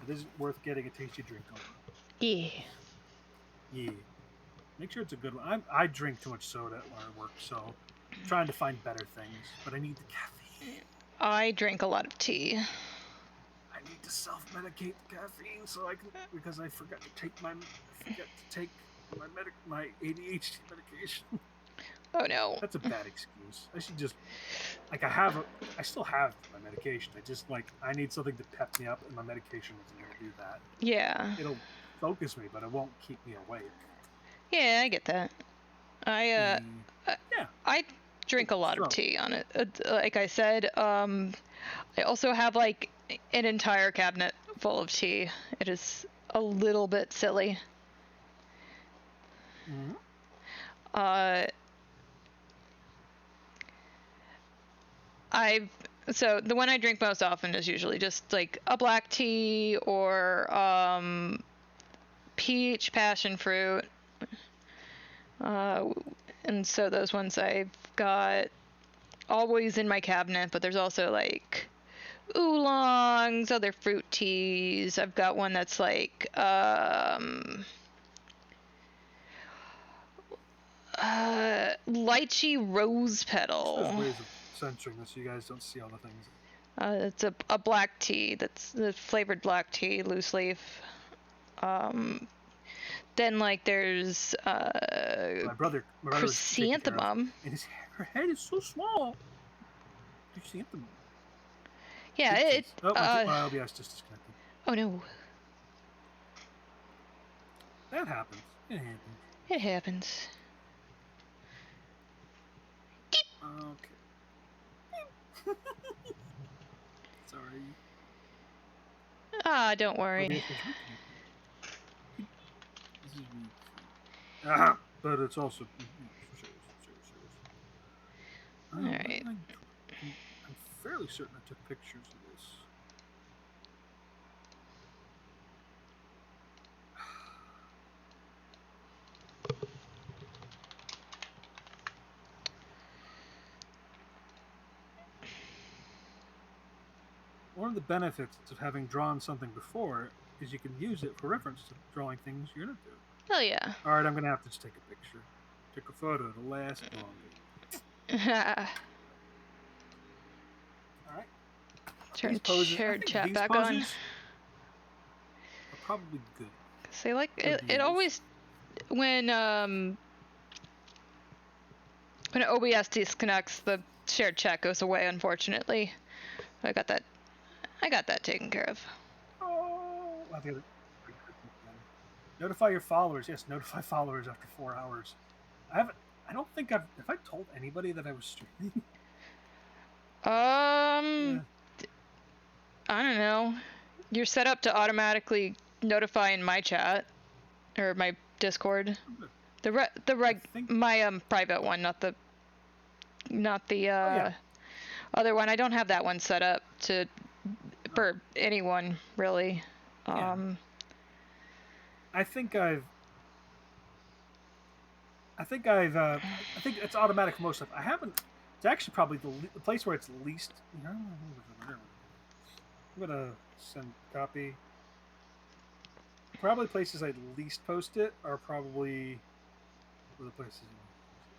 that isn't worth getting a tasty drink over. Yeah. Yeah. Make sure it's a good one. I drink too much soda where I work, so I'm trying to find better things, but I need the caffeine. I drink a lot of tea. I need to self-medicate the caffeine because I forgot to take my my ADHD medication. Oh no. That's a bad excuse. I should just I still have my medication. I need something to pep me up, and my medication isn't going to do that. Yeah. It'll focus me, but it won't keep me awake. Yeah, I get that. Yeah. I drink a lot of tea on it. Like I said, I also have like an entire cabinet full of tea. It is a little bit silly. Mm-hmm. So the one I drink most often is usually just like a black tea or peach passion fruit. And so those ones I've got always in my cabinet, but there's also like oolongs, other fruit teas. I've got one that's like lychee rose There's petal. ways of censoring this so you guys don't see all the things. It's a black tea that's the flavored black tea, loose leaf. Then like there's My brother was taking care of, chrysanthemum. and her head is so small. Chrysanthemum. Yeah, Fruit it. teas. Oh, my OBS just disconnected. Oh no, That happens. It happens. it happens. Okay. Sorry. Ah, don't worry. OBS was reconnected. This is weird. Ah, but it's also All right. I'm fairly certain I took pictures of this. One of the benefits of having drawn something before is you can use it for reference to drawing things you're gonna do. Oh yeah. All right, I'm gonna have to just take a picture. Take a photo to last longer. All right. Turn These poses, I shared think chat these back poses on. are probably good. Say like Could it use. always when OBS disconnects, the shared chat goes away. Unfortunately, I got that taken care of. Oh, I think notify your followers. Yes, notify followers after 4 hours. I don't think have I told anybody that I was streaming? I don't know. You're set up to automatically notify in my chat or my Discord. My private one, not the other one. I don't have that one set up for anyone really. I think it's automatic for most stuff. I haven't. It's actually probably the place where it's least. I'm gonna send copy. Probably places I'd least post it are probably the places.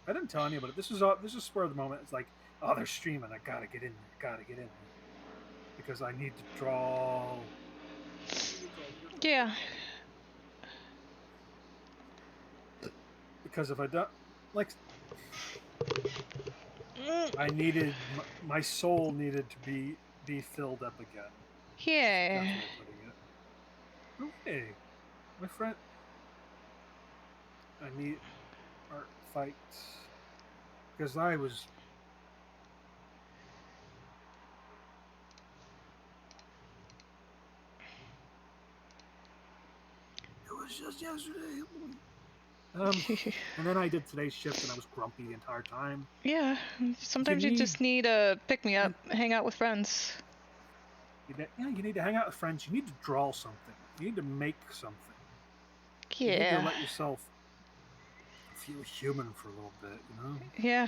I didn't tell anybody. This is spur of the moment. It's like, oh, they're streaming. I gotta get in there. Because I need to draw. Yeah. Because if I don't, like, I needed my soul needed to be filled up again. Yeah. That's what I'm putting it. Okay, my friend. I need art fight because I was. It was just yesterday. And then I did today's shift, and I was grumpy the entire time. Yeah. Sometimes you just need a pick me up, hang out with friends. You need to hang out with friends. You need to draw something. You need to make something. Yeah. You need to let yourself feel human for a little bit, you know? Yeah.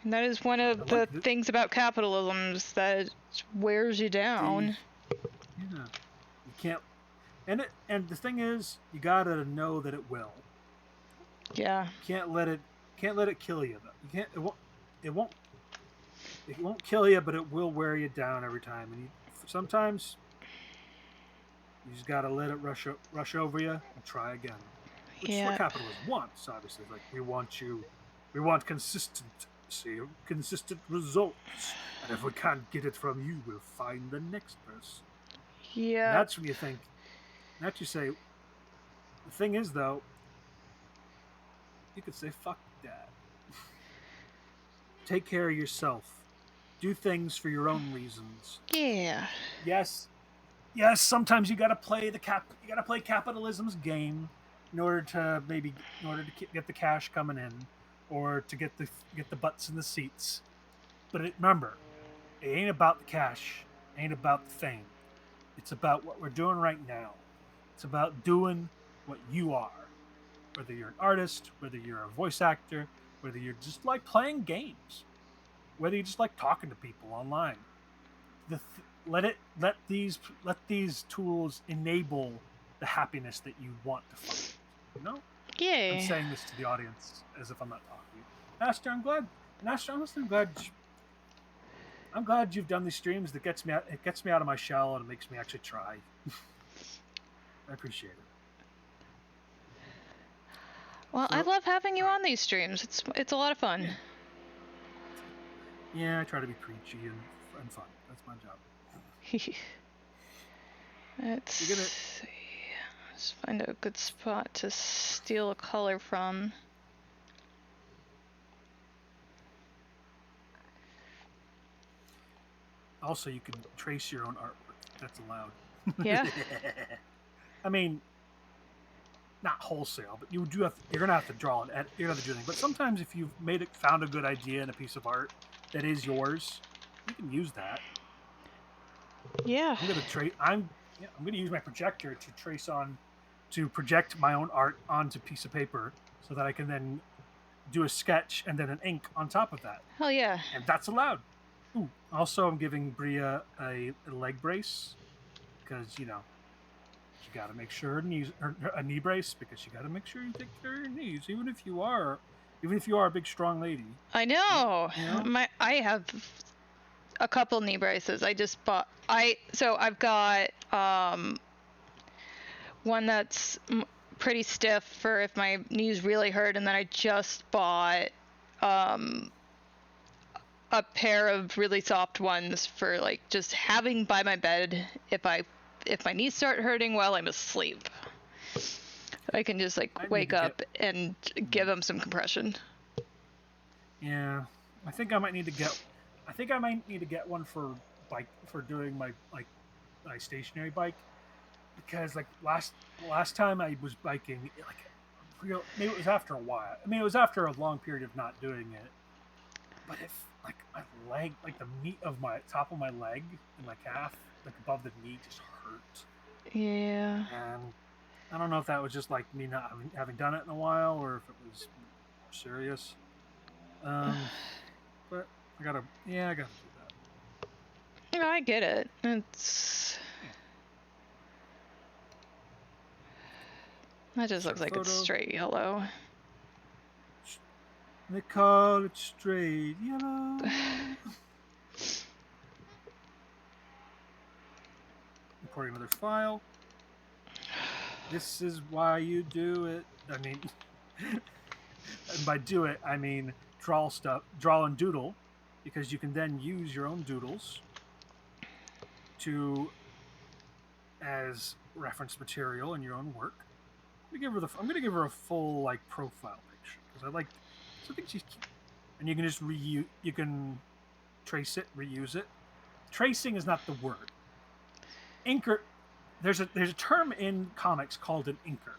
And that is one of the things about capitalism is that it wears you down. Yeah. You can't. And the thing is, you gotta know that it will. Yeah. You can't let it kill you though. You can't. It won't kill you, but it will wear you down every time. And sometimes you just gotta let it rush over you and try again. Which is what capitalism wants. Obviously, like we want consistency, consistent results, and if we can't get it from you, we'll find the next person. Yeah. And that's when you think. That's you say. The thing is, though, you could say, "Fuck that." Take care of yourself. Do things for your own reasons. Yeah. Yes. Sometimes you gotta play capitalism's game in order to get the cash coming in, or to get the butts in the seats. But remember, it ain't about the cash. It ain't about the fame. It's about what we're doing right now. It's about doing what you are. Whether you're an artist, whether you're a voice actor, whether you're just like playing games. whether you just like talking to people online. Let these tools enable the happiness that you want to find. You know, I'm Yay. saying this to the audience as if I'm not talking to you. Aster, honestly, I'm glad you've done these streams. It gets me out of my shell and it makes me actually try. I appreciate it. Well, I love having you on these streams. It's a lot of fun. Yeah, I try to be preachy and fun. That's my job. Let's see. Let's find a good spot to steal a color from. Also, you can trace your own artwork. That's allowed. Yeah. I mean, not wholesale, but you're gonna have to draw it. You're gonna have to do anything. But sometimes, if you've found a good idea in a piece of art that is yours, you can use that. Yeah. I'm gonna use my projector to project my own art onto a piece of paper, so that I can then do a sketch and then an ink on top of that. Hell yeah. And that's allowed. Ooh. Also, I'm giving Bria a leg brace because she got to make sure a knee brace because she got to make sure you take care of your knees, even if you are a big strong lady. I know. You know? I have a couple knee braces. I just bought. So I've got one that's pretty stiff for if my knees really hurt, and then I just bought a pair of really soft ones for like just having by my bed if my knees start hurting while I'm asleep. I can just wake up and give them some compression. Yeah, I think I might need to get one for doing my my stationary bike, because last time I was biking, maybe it was after a while. I mean, it was after a long period of not doing it. But if my leg, the meat of my top of my leg and my calf, above the knee, just hurt. Yeah. And I don't know if that was just me not having done it in a while, or if it was more serious. But I gotta do that. Yeah, I get it. That just looks like it's straight yellow. They call it straight yellow. Importing another file. This is why you do it. I mean, and by do it, I mean draw and doodle, because you can then use your own doodles as reference material in your own work. I'm gonna give her a full profile picture because I think she's cute. And you can just you can trace it, reuse it. Tracing is not the word. Inker, there's a term in comics called an inker.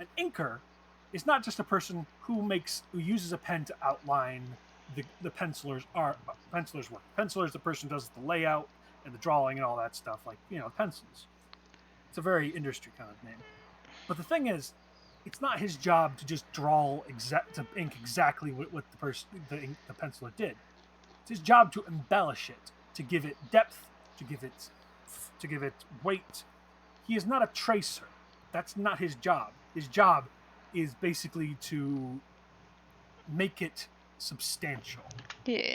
An inker is not just a person who uses a pen to outline the penciler's work. The penciler is the person who does the layout and the drawing and all that stuff, pencils. It's a very industry kind of name. But the thing is, it's not his job to just to ink exactly what the penciler did. It's his job to embellish it, to give it depth, to give it weight. He is not a tracer. That's not his job. His job is basically to make it substantial. Yeah.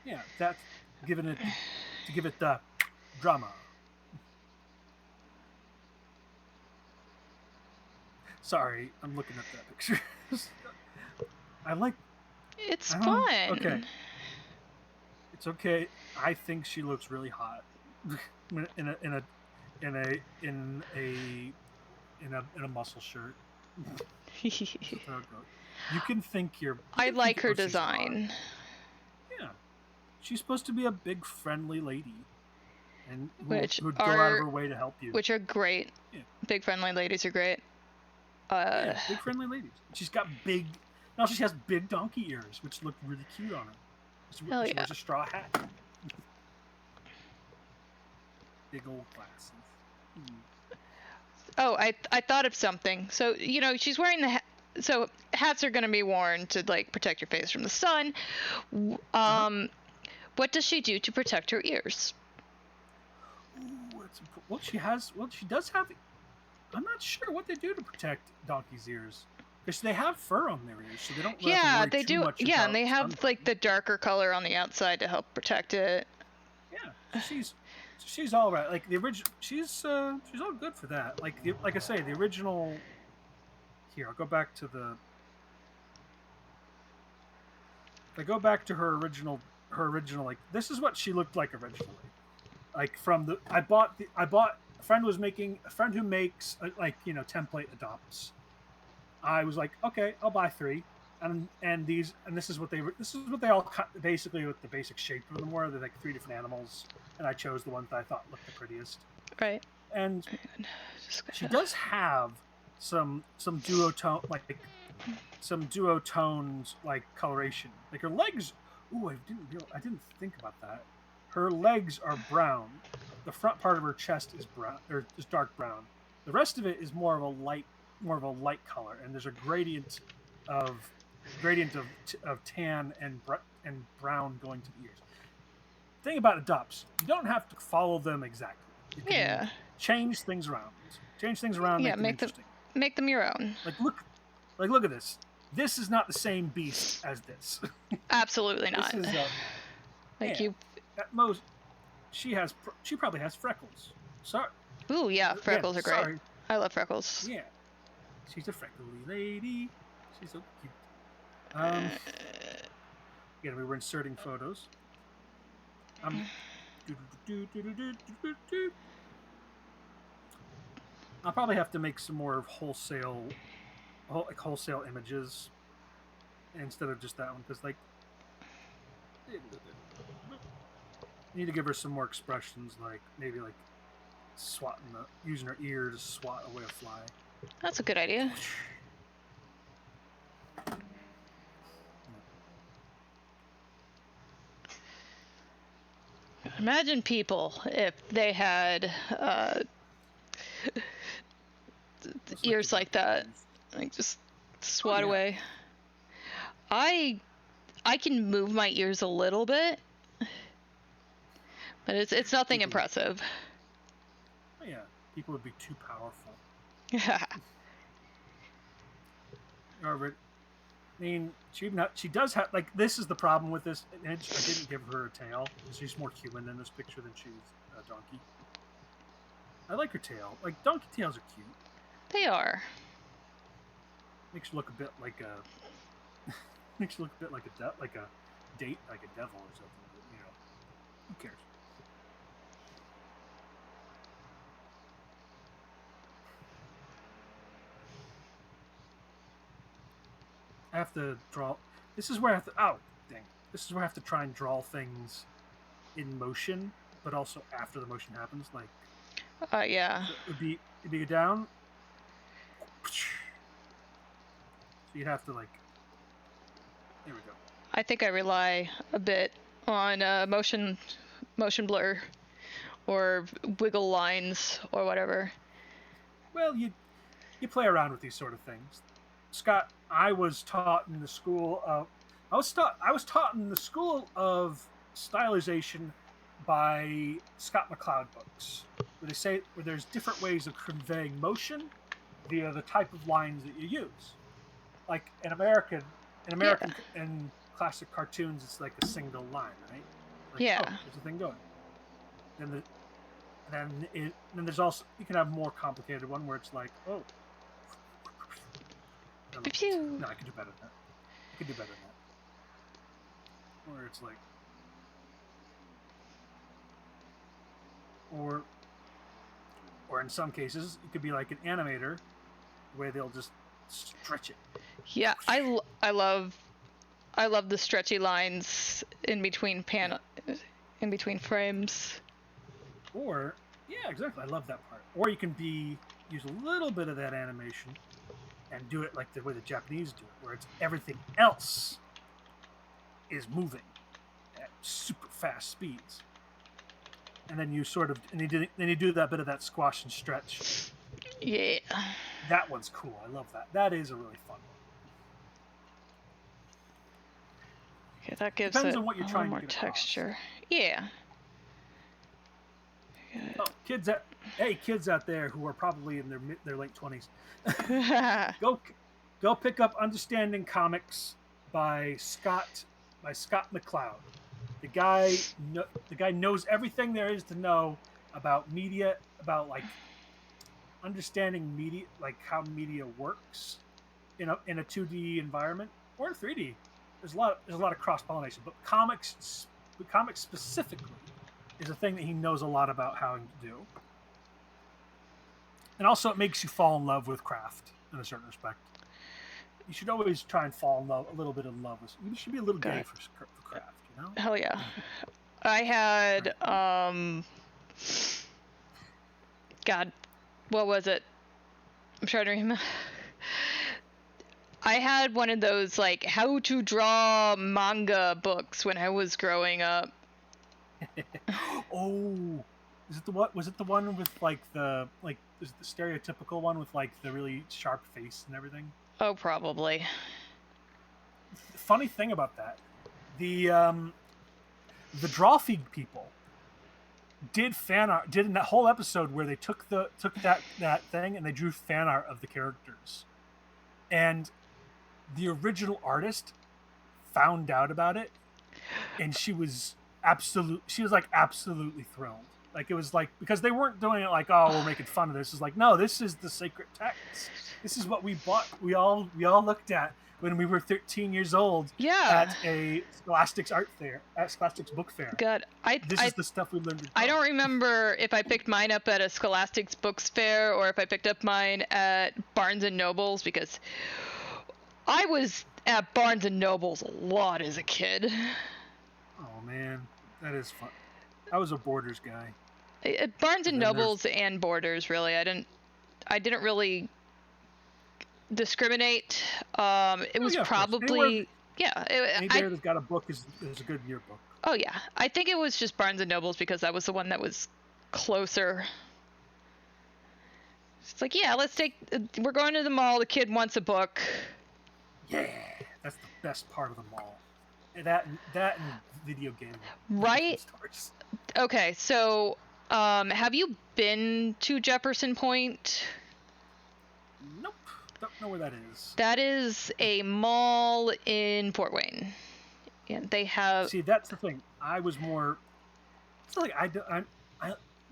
Yeah, to give it the drama. Sorry, I'm looking at that picture. It's fun. Okay. It's okay. I think she looks really hot in a muscle shirt. You can think I like her design. Yeah, she's supposed to be a big friendly lady, and who'd go out of her way to help you. Which are great. Yeah. Big friendly ladies are great. Big friendly ladies. She's got now she has big donkey ears, which look really cute on her. She wears a straw hat. Big old glasses. Oh, I thought of something. So she's wearing so hats are going to be worn to like protect your face from the sun. What does she do to protect her ears? Ooh, that's well, she has. Well, she does have. I'm not sure what they do to protect donkeys' ears, because they have fur on their ears, so they don't have to Yeah, worry they too do. much Yeah, and about they have sunburn. like the darker color on the outside to help protect it. Yeah, she's all right. Like the original, she's all good for that. Like like I say, the original. Here, I'll go back to the. If I go back to her original, like this is what she looked like originally. Like from the, I bought a friend was making a friend who makes like template adopts. I was like, okay, I'll buy 3, and this is what they all cut basically what the basic shape of them were. They're like 3 different animals, and I chose the ones that I thought looked the prettiest. Right. And she does have some duotone like coloration. Like her legs. Ooh, I didn't think about that. Her legs are brown. The front part of her chest is brown, or is dark brown. The rest of it is more of a light color, and there's a of tan and brown going to the ears. The thing about adopts, you don't have to follow them exactly. You can change things around. Yeah, make them interesting. Make them your own. Look at this. This is not the same beast as this. Absolutely not. This is at most she probably has freckles. Sorry. Ooh, yeah, freckles are great. Sorry. I love freckles. Yeah. She's a freckly lady. She's so cute. Again, we were inserting photos. I'll probably have to make some more wholesale images instead of just that one, because like need to give her some more expressions, like maybe like using her ear to swat away a fly. That's a good idea. Imagine people if they had ears like that, like just swat away. I can move my ears a little bit, but it's nothing impressive. Oh, yeah, people would be too powerful. Yeah. I mean, she does have, like, this is the problem with this image. I didn't give her a tail. She's more human in this picture than she's a donkey. I like her tail. Like, donkey tails are cute. They are. Makes you look a bit like a date, like a devil or something. But, who cares? I have to draw. This is where I have to. Oh, dang! This is where I have to try and draw things in motion, but also after the motion happens. Like, yeah. So it'd be down. So you'd have to like. There we go. I think I rely a bit on motion blur, or wiggle lines or whatever. Well, you play around with these sort of things. Scott, I was taught in the school of stylization by Scott McCloud books, where there's different ways of conveying motion via the type of lines that you use. Like in American and classic cartoons, it's like a single line, right? Like, yeah. Oh, there's a thing going. Then there's also, you can have more complicated one where it's like, oh. No, I can do better than that. Where it's like, or in some cases, it could be like an animator, where they'll just stretch it. Yeah, I love the stretchy lines in between frames. Or yeah, exactly. I love that part. Or you can use a little bit of that animation and do it like the way the Japanese do it, where it's everything else is moving at super fast speeds, and then you do that bit of that squash and stretch. Yeah, that one's cool. I love that. That is a really fun one. Okay, that gives Depends it on what you're a trying little to more get across. texture. Yeah. Oh, kids out there who are probably in their late 20s, go pick up Understanding Comics by Scott McCloud. The guy knows everything there is to know about media, about like understanding media, like how media works in a 2D environment or in 3D. There's a lot of cross pollination, but comics specifically is a thing that he knows a lot about how to do. And also, it makes you fall in love with craft in a certain respect. You should always try and fall in love a little bit in love with. You should be a little gay for craft, you know. Hell yeah. I had God, what was it? I'm trying to remember. I had one of those like how to draw manga books when I was growing up. Oh, is it the what? Was it the one with like is it the stereotypical one with like the really sharp face and everything? Oh, probably. The funny thing about that, the draw feed people did fan art, did in that whole episode where they took that thing and they drew fan art of the characters, and the original artist found out about it, and she was like absolutely thrilled. Like it was like, because they weren't doing it like, oh, we're making fun of this. It's like, no, this is the sacred text. This is what we bought. We all looked at when we were 13 years old. Yeah. At a Scholastic's art fair, at Scholastic's book fair. God, This is the stuff we learned to draw. I don't remember if I picked mine up at a Scholastic's books fair or if I picked up mine at Barnes and Nobles, because I was at Barnes and Nobles a lot as a kid. Oh man, that is fun. I was a Borders guy. Barnes and Nobles and Borders, really. I didn't really discriminate. It was probably anywhere that's got a book is a good yearbook. Oh yeah, I think it was just Barnes and Nobles because that was the one that was closer. It's like, yeah, we're going to the mall. The kid wants a book. Yeah, that's the best part of the mall. That and video game. Right. Okay, so have you been to Jefferson Point? Nope. Don't know where that is. That is a mall in Fort Wayne. Yeah, they have. See, that's the thing. I was more. It's like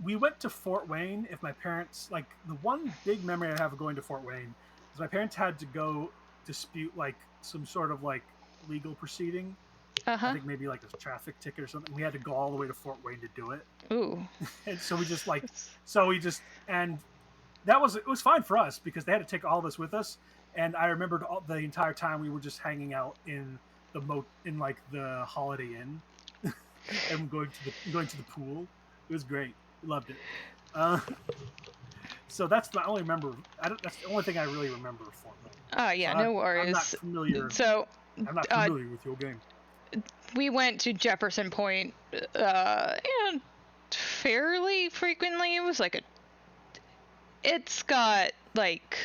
we went to Fort Wayne. If my parents, like, the one big memory I have of going to Fort Wayne is my parents had to go dispute like some sort of like legal proceeding. I think maybe like a traffic ticket or something. We had to go all the way to Fort Wayne to do it. Ooh. And so and it was fine for us because they had to take all this with us. And I remembered the entire time we were just hanging out in like the Holiday Inn and going to the pool. It was great. Loved it. So that's the only that's the only thing I really remember of Fort Wayne. Oh yeah, so no worries. I'm not familiar. I'm not familiar with your game. We went to Jefferson Point fairly frequently. It was like it's got like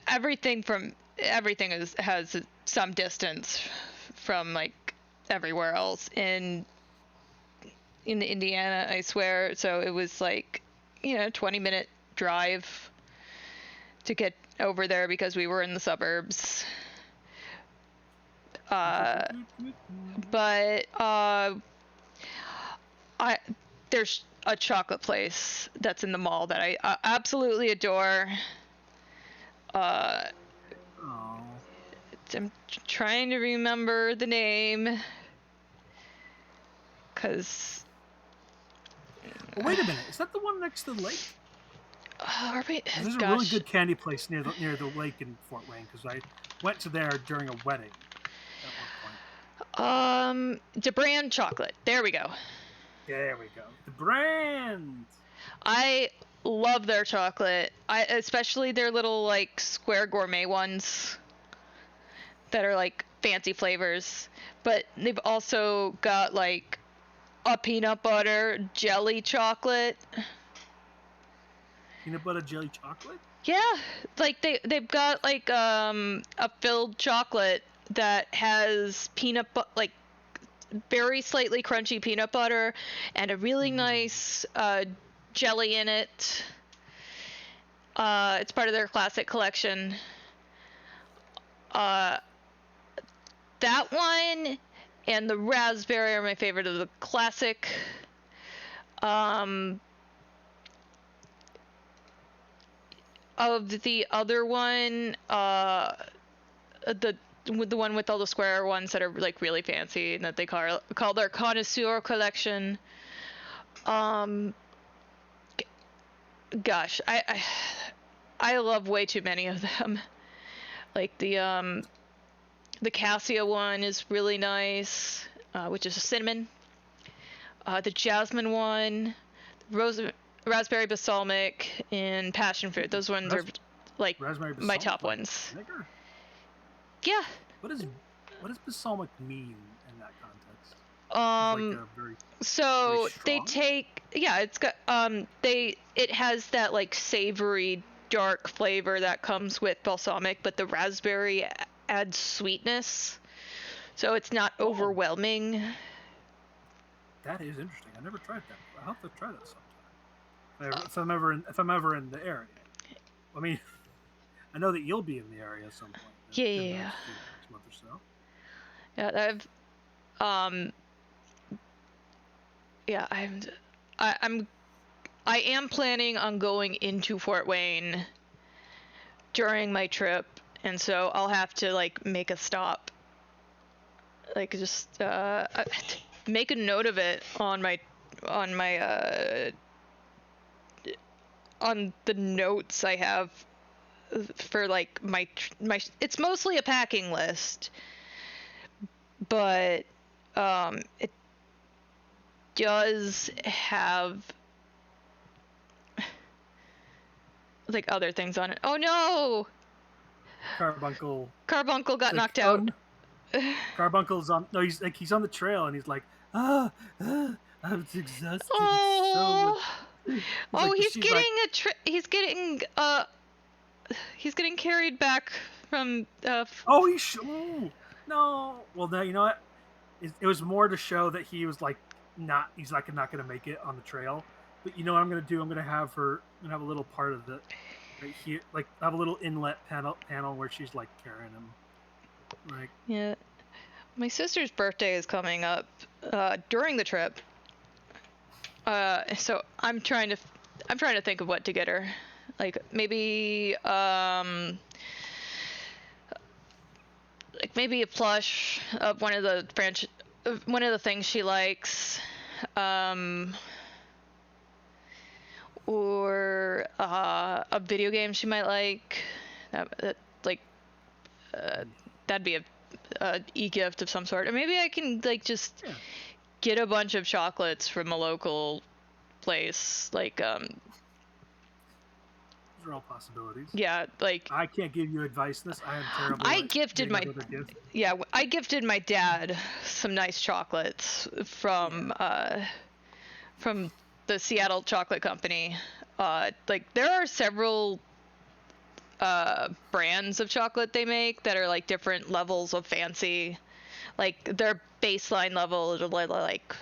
everything has some distance from like everywhere else in Indiana, I swear. So it was like 20-minute drive to get over there because we were in the suburbs. But there's a chocolate place that's in the mall that I absolutely adore. I'm trying to remember the name because. Wait a minute! Is that the one next to the lake? There's a really good candy place near the lake in Fort Wayne because I went to there during a wedding. DeBrand chocolate. There we go. There we go. DeBrand. I love their chocolate. Especially their little like square gourmet ones that are like fancy flavors. But they've also got like a peanut butter jelly chocolate. Peanut butter jelly chocolate? Yeah, like they've got like a filled chocolate that has peanut butter, like very slightly crunchy peanut butter, and a really nice jelly in it. It's part of their classic collection. That one and the raspberry are my favorite of the classic. Of the other one, the one with all the square ones that are like really fancy and that they call their connoisseur collection. Gosh, I love way too many of them. Like the cassia one is really nice, which is a cinnamon. The jasmine one, raspberry balsamic, and passion fruit. Those ones are like Raspberry my balsamic, top like ones. vinegar? Yeah. What does balsamic mean in that context? Um. Like a very So they strong? take it's got it has that like savory dark flavor that comes with balsamic, but the raspberry adds sweetness, so it's not overwhelming. That is interesting. I never tried that. I'll have to try that sometime. If I'm ever in the area. I mean, I know that you'll be in the area at some point in the Yeah. next month or so. Yeah, yeah, I am planning on going into Fort Wayne during my trip, and so I'll have to like make a stop. Like just make a note of it on my on the notes I have for like my it's mostly a packing list, but it does have like other things on it. Oh no! Carbuncle got knocked out. Carbuncle's on. No, he's on the trail and he's like, I'm exhausted. It's so much. Oh, oh, She's like, he's getting carried back from ooh, no. Well, now you know what? It was more to show that he was like he's like not gonna make it on the trail. But you know what I'm gonna do? I'm gonna have a little part of the right here, like have a little inlet panel where she's like carrying him. Like, yeah. My sister's birthday is coming up during the trip. So I'm trying to think of what to get her. Like maybe a plush of one of the things she likes. Or a video game she might like. That'd be a e-gift of some sort. Or maybe I can like just get a bunch of chocolates from a local place. Like these are all possibilities. yeah, like I can't give you advice on this. I am terrible. I gifted my dad some nice chocolates from the Seattle Chocolate Company. Like there are several brands of chocolate they make that are like different levels of fancy. Like their baseline level is like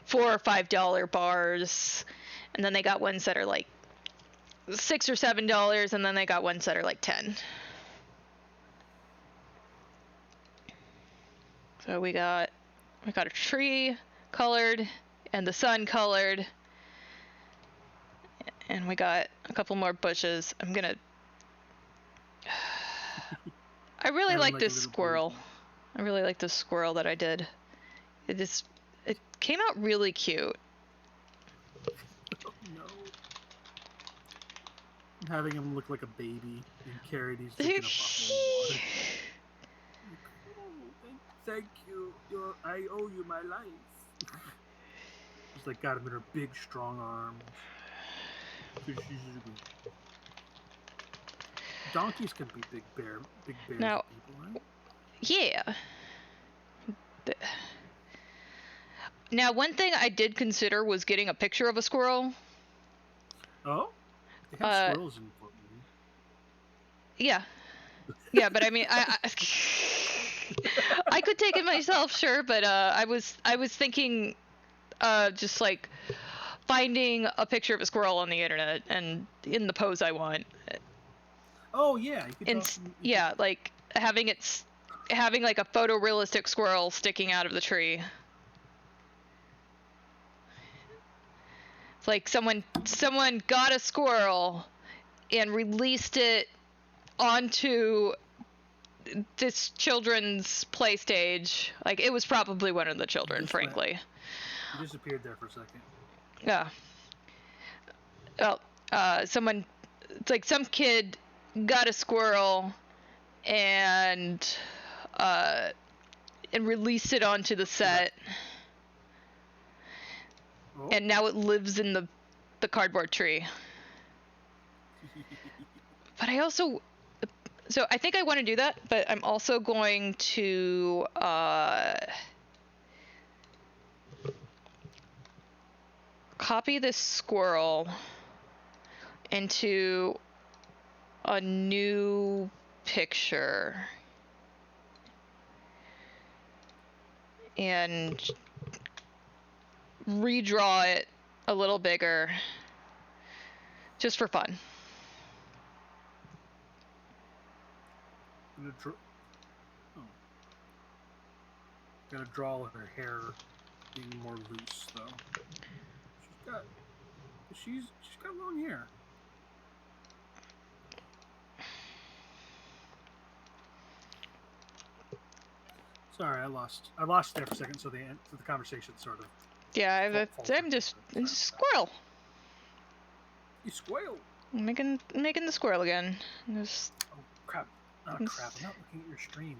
$4 or $5 bars, and then they got ones that are like $6 or $7, and then they got ones that are like 10. So we got a tree colored and the sun colored, and we got a couple more bushes. I really like this squirrel. I really like this squirrel that I did. It came out really cute. Oh, no. I'm having him look like a baby and carried. He's taking a bottle of water. Thank you. I owe you my life. She's like got him in her big, strong arms. Donkeys can be big bears. Now, people, right? yeah. Now, one thing I did consider was getting a picture of a squirrel. Oh, they have squirrels in Fort Wayne. Yeah. Yeah, but I mean, I could take it myself, sure, but I was thinking, just like finding a picture of a squirrel on the internet and in the pose I want, Oh yeah, you could and talk. yeah, like having like a photorealistic squirrel sticking out of the tree. It's like someone got a squirrel and released it onto this children's play stage. Like, it was probably one of the children, frankly. You disappeared there for a second. Yeah. Well, someone, it's like some kid got a squirrel and released it onto the set, Oh. and now it lives in the cardboard tree. But I also, so I think I want to do that, but I'm also going to copy this squirrel into a new picture and redraw it a little bigger just for fun. Gotta draw her hair being more loose though. She's got long hair. Sorry, I lost there for a second. So the conversation sort of. Yeah, I'm just squirrel. You squirrel. Making the squirrel again. Just... Oh crap! Crap! I'm not looking at your stream.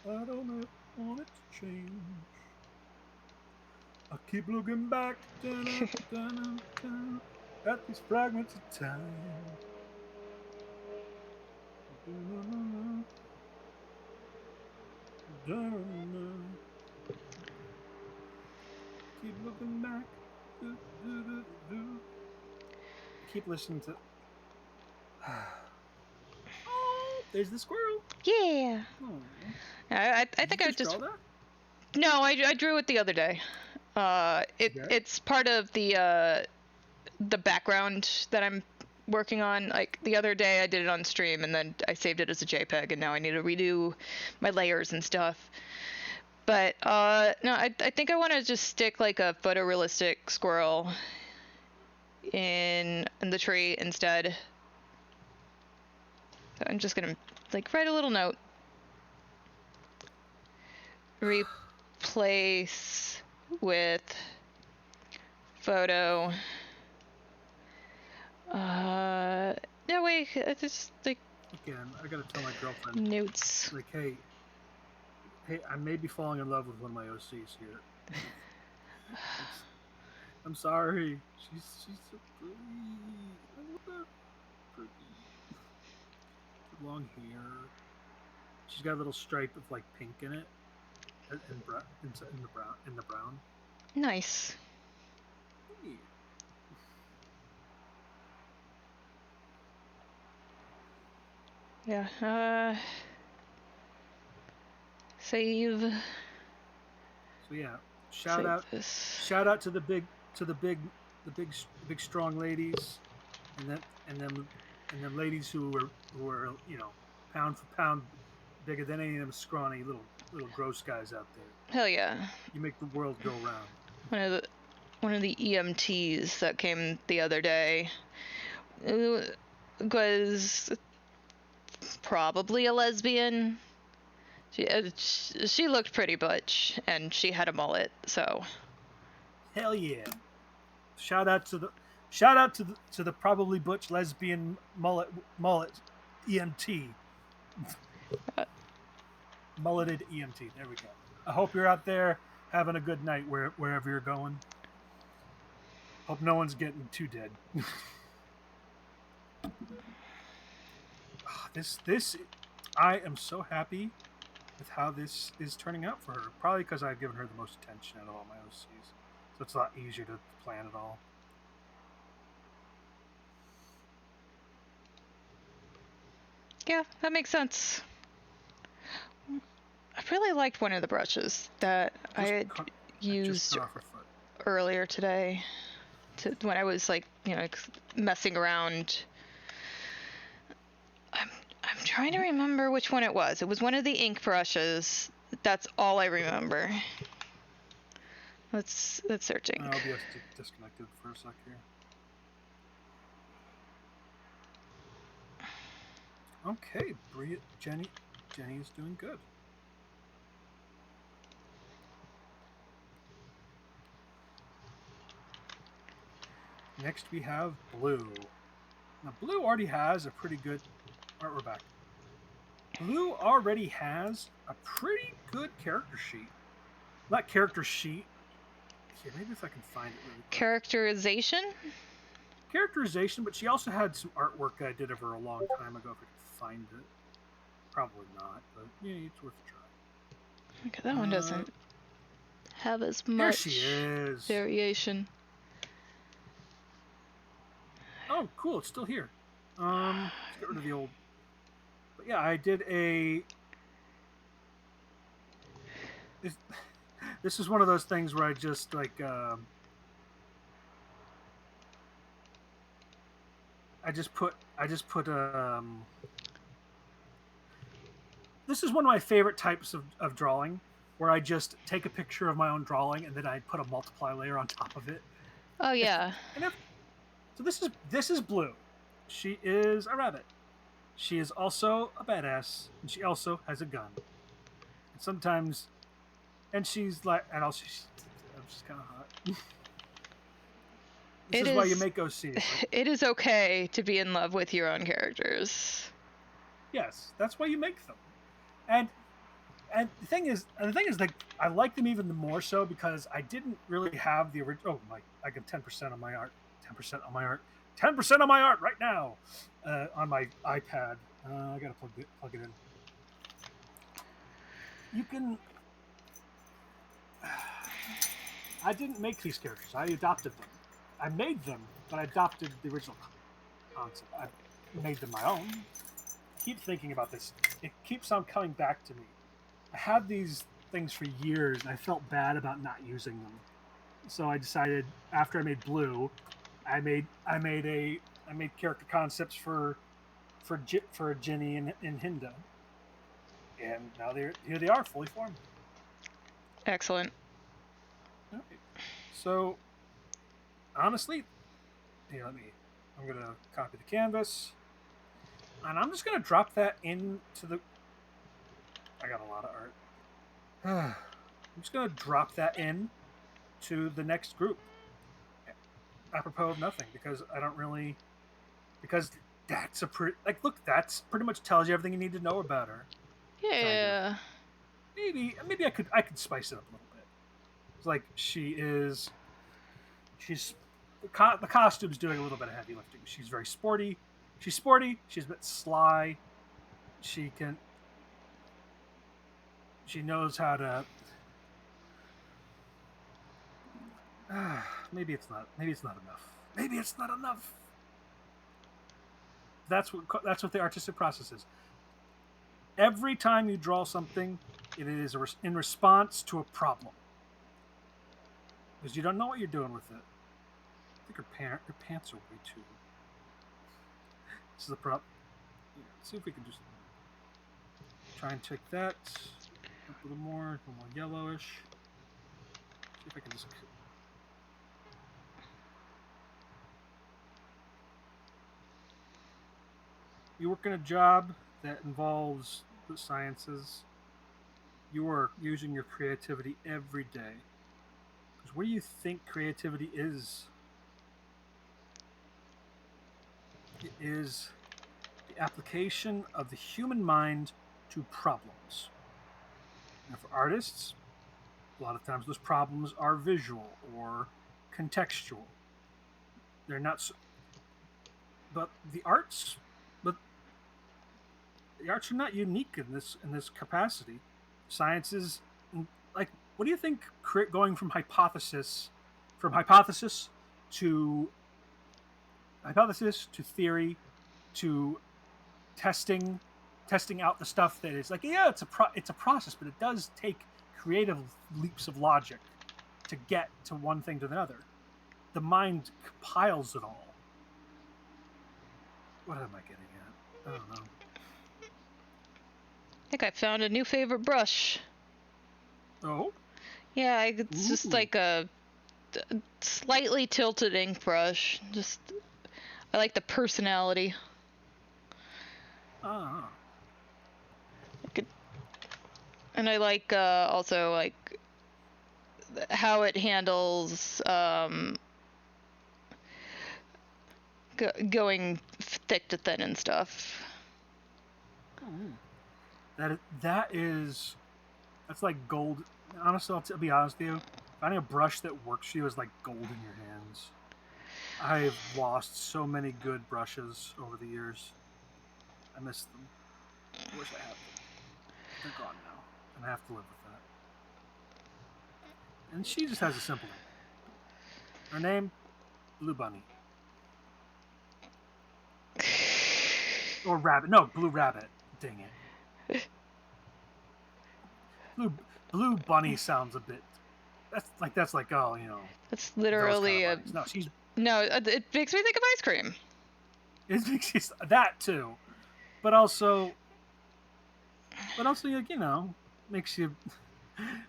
What am I doing? I don't want it to change. I keep looking back at these fragments of time. Keep looking back. Keep listening to. Oh, there's the squirrel. Yeah. Oh. I think I just. No, I drew it the other day. It's part of the background that I'm working on. Like, the other day I did it on stream and then I saved it as a JPEG, and now I need to redo my layers and stuff. But no, I think I want to just stick like a photorealistic squirrel in the tree instead. So I'm just gonna like write a little note. Replace with photo. No, wait, I just like. Again, I gotta tell my girlfriend. Notes. Like, hey, I may be falling in love with one of my OCs here. I'm sorry. She's so pretty. I love her. Pretty. Long hair. She's got a little stripe of like pink in it, in the brown. Nice. Yeah. Save. So yeah, shout out to the big strong ladies, and then ladies who were pound for pound bigger than any of them scrawny little gross guys out there. Hell yeah. You make the world go round. One of the EMTs that came the other day was probably a lesbian. She looked pretty butch, and she had a mullet, so. Hell yeah! Shout out to the probably butch lesbian mullet EMT. Mulleted EMT. There we go. I hope you're out there having a good night wherever you're going. Hope no one's getting too dead. This I am so happy with how this is turning out for her. Probably because I've given her the most attention out of all my OCs. So it's a lot easier to plan it all. Yeah, that makes sense. I really liked one of the brushes that I had used cut off a foot. earlier today when I was like, messing around. I'm trying to remember which one it was. It was one of the ink brushes. That's all I remember. Let's search ink. I'll be disconnected for a sec here. Okay, Jenny is doing good. Next we have Blue. Now Blue already has a pretty good. Alright, we're back. Blue already has a pretty good character sheet. Not character sheet. Here, maybe if I can find it really quick. Characterization, but she also had some artwork I did of her a long time ago. If I can find it, probably not, but yeah, it's worth a try. Okay, that one doesn't have as much there she is. variation. Oh, cool! It's still here. Let's get rid of the old. But yeah, I did a. This is one of those things where I just like. I just put. This is one of my favorite types of drawing, where I just take a picture of my own drawing and then I put a multiply layer on top of it. Oh yeah. So this is Blue. She is a rabbit. She is also a badass, and she also has a gun. And sometimes, and she's like, and also she's kind of hot. This is why you make OCs. Right? It is okay to be in love with your own characters. Yes, that's why you make them. And the thing is like I like them even more so because I didn't really have the original. Oh my! I get 10% on my art. 10% on my art. 10% on my art right now on my iPad. I gotta plug it in. You can. I didn't make these characters. I adopted them. I made them, but I adopted the original concept. I made them my own. I keep thinking about this. It keeps on coming back to me. I had these things for years, and I felt bad about not using them. So I decided after I made Blue, I made character concepts for Ginny and Hinda, and now here they are, fully formed. Excellent. Okay. So honestly, here, I'm gonna copy the canvas, and I'm just gonna drop that into the. I got a lot of art. I'm just gonna drop that in to the next group. Apropos of nothing, because I don't really. Because that's a pretty look. That's pretty much tells you everything you need to know about her. Yeah. Maybe I could spice it up a little bit. It's like she's the costume's doing a little bit of heavy lifting. She's very sporty. She's sporty. She's a bit sly. She knows how to. Maybe it's not enough. Maybe it's not enough. That's what the artistic process is. Every time you draw something, it is in response to a problem. Because you don't know what you're doing with it. I think her pants are way too. This is the prop. Yeah, let's see if we can just try and take that up a little more yellowish. See if I can just. You work in a job that involves the sciences. You are using your creativity every day. Because what do you think creativity is? It is the application of the human mind to problems. Now, for artists, a lot of times those problems are visual or contextual. They're not. But the arts are not unique in this capacity. Science is like, what do you think? Going from hypothesis to theory to testing testing out the stuff that is like, yeah, it's a process, but it does take creative leaps of logic to get to one thing to another. The mind compiles it all. What am I getting at? I don't know. I think I found a new favorite brush. Oh, Yeah, it's just Ooh. like a slightly tilted ink brush. Just I like the personality. ah, And I like also like how it handles going thick to thin and stuff. that's like gold. Honestly, I'll be honest with you. Finding a brush that works for you is like gold in your hands. I've lost so many good brushes over the years. I miss them. I wish I had them. They're gone now, and I have to live with that. And she just has a simple name. Her name, Blue Bunny. Or Rabbit. No, Blue Rabbit. Dang it. Blue Bunny sounds a bit. That's like, oh, you know. It's Those literally kind of bunnies. No, she's. no. It makes me think of ice cream. It's that too, but also, like, you know, makes you.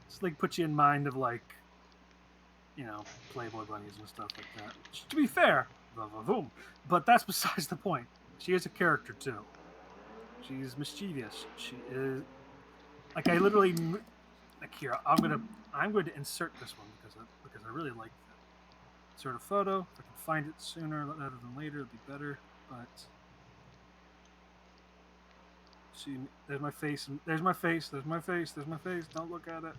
It's like puts you in mind of like, you know, Playboy bunnies and stuff like that. Which, to be fair, boom. But that's besides the point. She is a character too. She's mischievous. She is like I literally like here. I'm going to insert this one because I really like that. Insert a photo. If I can find it sooner rather than later, it'd be better. But see, there's my face. There's my face. There's my face. There's my face. Don't look at it.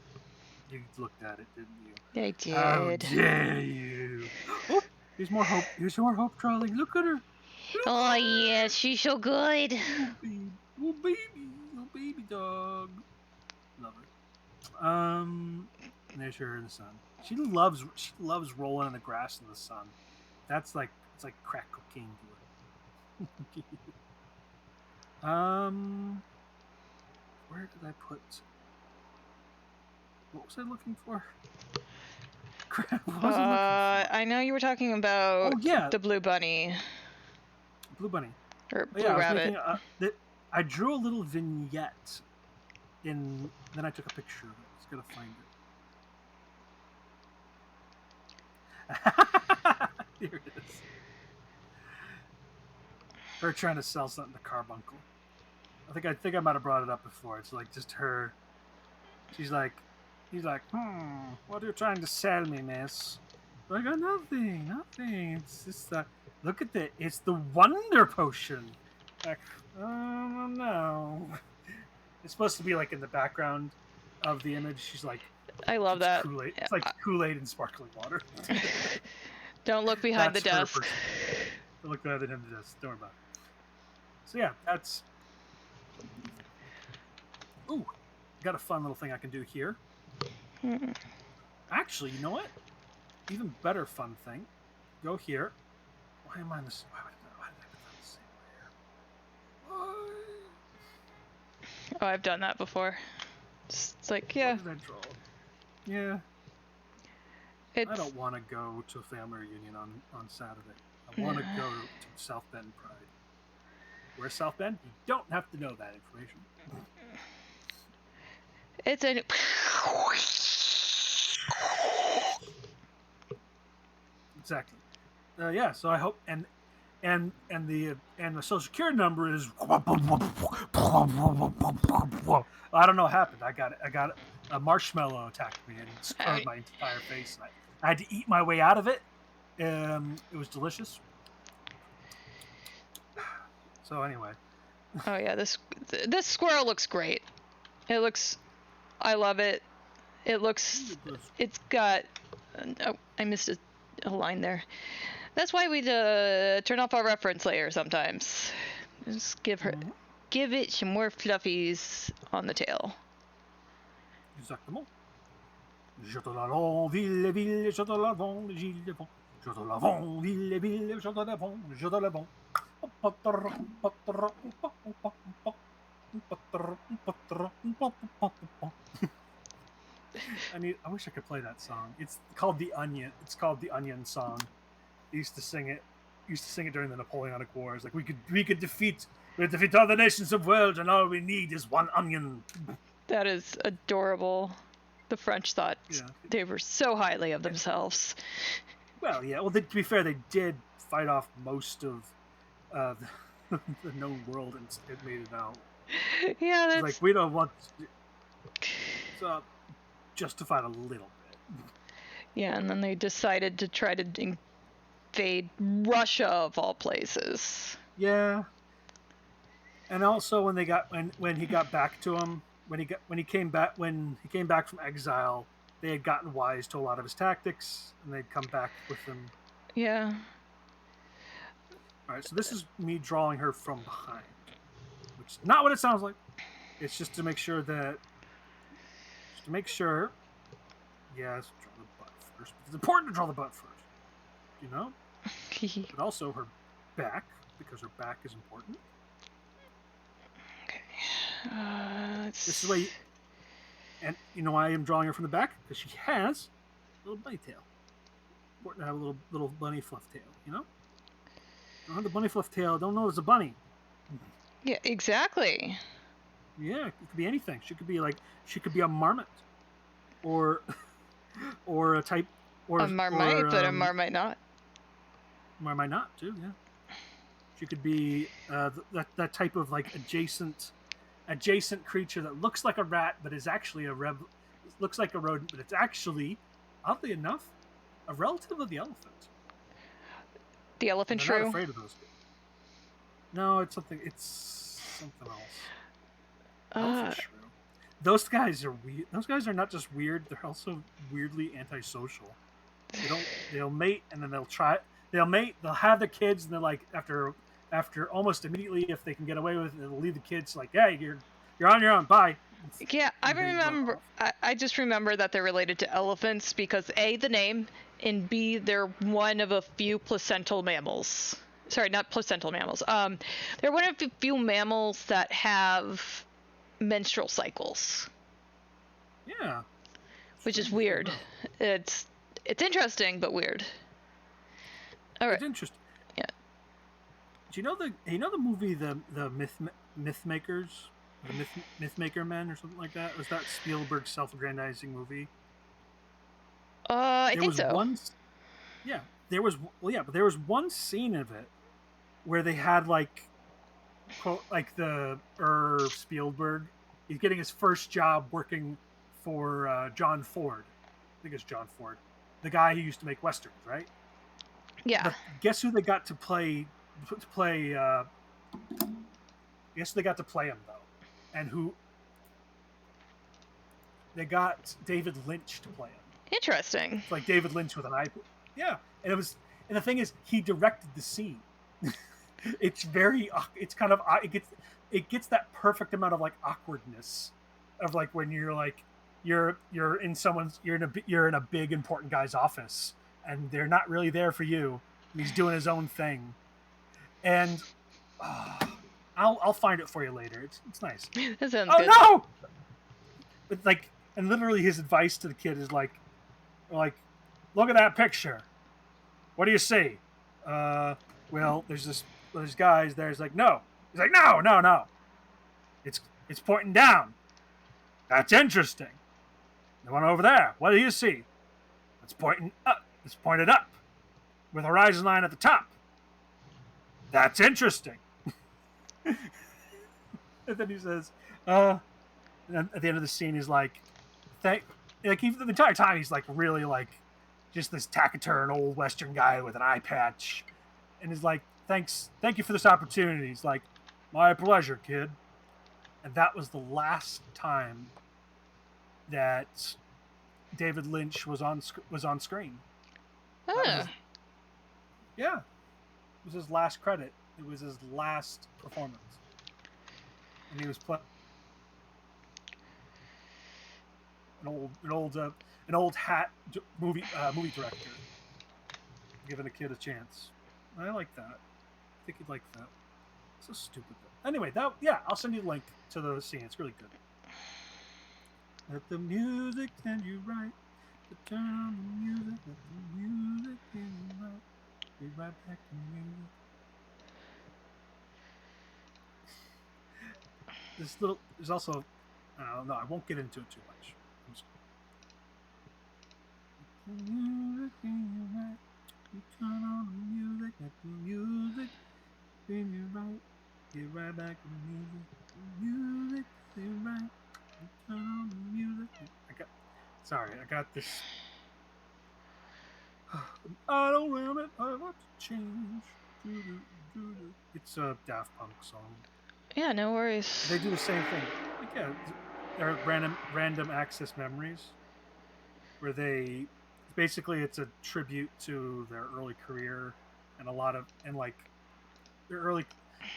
You looked at it, didn't you? I did. How dare you? Oh, here's more hope. Here's more hope, Charlie. Look at her. Look Oh at yeah, she's so good. her. Oh baby, oh baby dog. Love her. And there's her in the sun. She loves rolling in the grass in the sun. That's like it's like crack cocaine to her. Where did I put? What was I looking for? Crap. What was I looking for? I know you were talking about Oh yeah, the blue bunny Blue Bunny. or Oh, blue yeah, I was rabbit. making I drew a little vignette in. Then I took a picture of it. I was gonna find it. Here it is. Her trying to sell something to Carbuncle. I think I might have brought it up before. It's like just her. He's like, what are you trying to sell me, miss? I go, nothing. It's just look at the. It's the Wonder Potion. Like, oh no. It's supposed to be like in the background of the image. She's like, I love that. Kool-Aid. It's like Kool-Aid and sparkling water. Don't look behind the That's her desk. Don't look behind the desk. Don't worry about it. So yeah, that's. Ooh, got a fun little thing I can do here. Actually, you know what? Even better fun thing. Go here. Why am I in this? Why did I put that the same way here? Oh, I've done that before. It's like, yeah. Why did I draw? Yeah. I don't want to go to a family reunion on Saturday. I want to go to South Bend Pride. Where's South Bend? You don't have to know that information. It's a. Exactly. Yeah. So I hope and the social security number is. I don't know what happened. I got a marshmallow attacked me and scarred my entire face. And I had to eat my way out of it. It was delicious. So anyway. Oh yeah, this squirrel looks great. I love it. It's got. Oh, I missed a line there. That's why we turn off our reference layer sometimes. Just give it some more fluffies on the tail. Exactement. Je te l'avons, ville, ville, je te l'avons, gilles vont. Je te l'avons, ville, ville, je te l'avons, je te l'avons. I wish I could play that song. It's called The Onion. It's called The Onion song. They used to sing it. Used to sing it during the Napoleonic Wars. Like we could defeat all the nations of the world, and all we need is one onion. That is adorable. The French thought Yeah. they were so highly of themselves. Well, yeah. Well, to be fair, they did fight off most of the known world and it made it out. Yeah, that's Like we don't want to justify it a little bit. yeah. And then they decided to try to invade Russia of all places. Yeah. And also when he got back to him, when he came back from exile, they had gotten wise to a lot of his tactics, and they'd come back with him. Yeah. All right, so this is me drawing her from behind, which is not what it sounds like. It's just to make sure that, yes, draw the butt first. It's important to draw the butt first, you know. But also her back, because her back is important. This is why, and you know why I am drawing her from the back? Because she has a little bunny tail. Important to have a little bunny fluff tail, you know? Don't have the bunny fluff tail, don't know it's a bunny. Yeah, exactly. Yeah, it could be anything. She could be a marmot. Or a type or A marmite, but a marmite not. Marmite not too, yeah. She could be that type of like adjacent creature that looks like a rat but is actually looks like a rodent, but it's actually, oddly enough, a relative of the elephant. The elephant shrew? shrew? Not afraid of those. No, it's something else. Elephant shrew. Those guys are weird. Those guys are not just weird; they're also weirdly antisocial. They'll mate and then they'll mate. They'll have the kids, and they're like after almost immediately, if they can get away with it, they'll leave the kids like, "Hey, you're on your own. Bye." Yeah, I just remember that they're related to elephants because A, the name, and B, they're one of a few placental mammals. Sorry, not placental mammals. They're one of the few mammals that have menstrual cycles. Yeah. Which is weird. It's interesting, but weird. All right. It's interesting. Yeah. Do you know the movie the Mythmakers? The Mythmaker Men or something like that? Was that Spielberg's self-aggrandizing movie? I think so. There was one scene of it where they had like, quote, like the Spielberg. He's getting his first job working for John Ford. I think it's John Ford, the guy who used to make westerns, right? Yeah. But guess who they got to play? Guess they got to play him though. And who they got David Lynch to play him. Interesting. It's like David Lynch with an eye. Yeah, and the thing is, he directed the scene. It's kind of it gets that perfect amount of like awkwardness of like when you're like you're in a big important guy's office and they're not really there for you. And he's doing his own thing, and I'll find it for you later. It's nice. That sounds good. Oh no! But like, and literally his advice to the kid is like, look at that picture. What do you see? Well, there's guys there. He's like, no. He's like, no. It's pointing down. That's interesting. The one over there. What do you see? It's pointing up. It's pointed up, with a horizon line at the top. That's interesting. And then he says, and at the end of the scene, he's like, the entire time he's like really like just this taciturn old Western guy with an eye patch, and he's like, thank you for this opportunity. He's like, my pleasure, kid. And that was the last time that David Lynch was on screen. Oh. Yeah, it was his last credit. It was his last performance. And he was playing an old hat movie director, giving a kid a chance. I like that. I think he'd like that. So stupid though. Anyway, I'll send you the link to the scene. It's really good. Let the music send you right. To turn on the music. Let the music send you right. Be right back to music. There's also, I don't know, I won't get into it too much. Let the music send you right. You turn on the music. Let the music send you right. Get right back to music. The music send you right. You turn on the music. I got this. I don't want it. I want to change. It's a Daft Punk song. Yeah, no worries. They do the same thing. Like, yeah, they're random access memories, where they basically it's a tribute to their early career and a lot of and like their early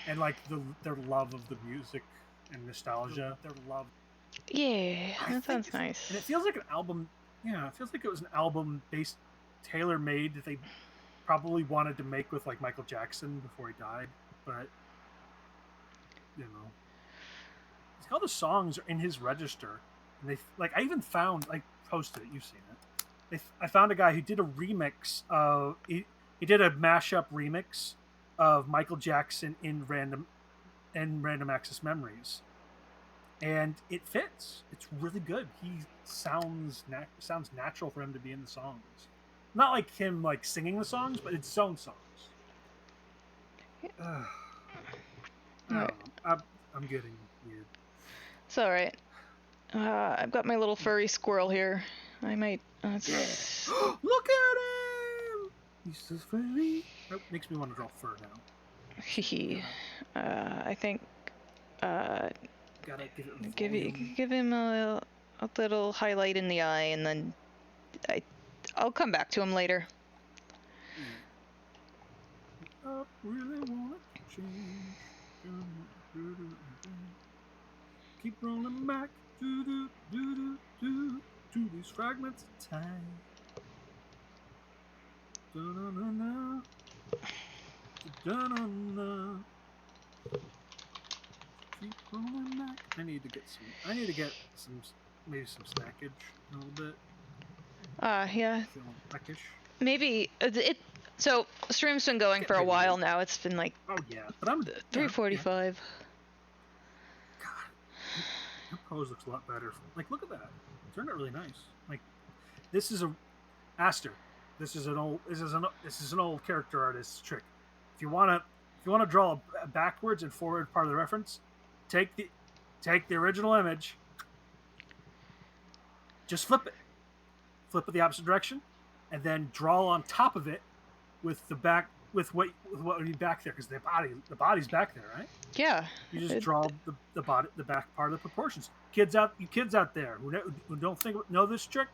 and like their love of the music and nostalgia. Their love. Yeah, I that think sounds nice. and it feels like an album. Yeah, it feels like it was an album based tailor made that they probably wanted to make with like Michael Jackson before he died, but you know, all the songs are in his register, and they like I even found like posted it. You've seen it. I found a guy who did a remix of he did a mashup remix of Michael Jackson in random access memories, and it fits. It's really good. He sounds natural for him to be in the songs. Not like him like singing the songs, but it's his own songs. I don't know. I'm getting weird. It's all right. I've got my little furry squirrel here. I might. Look at him! He's so furry. That makes me want to draw fur now. Hee. I think. Gotta give it volume. Give him a little highlight in the eye, and then I'll come back to him later. I really want to change. Keep rolling back to these fragments of time. Da-na-na-na. Da-na-na. Keep rolling back. I need to get some maybe some snackage a little bit. Yeah. Feeling peckish. Maybe So stream's been going for a while now. It's been like. Oh yeah, but I'm 3:45. God, your pose looks a lot better. Like, look at that. It turned out really nice. Like, this is a Aster. This is an old character artist's trick. If you wanna draw a backwards and forward part of the reference, take the original image, just flip it the opposite direction, and then draw on top of it with the back with what would be back there, because the body's back there, right? Yeah. You just draw the body, the back part of the proportions. You kids out there who don't know this trick,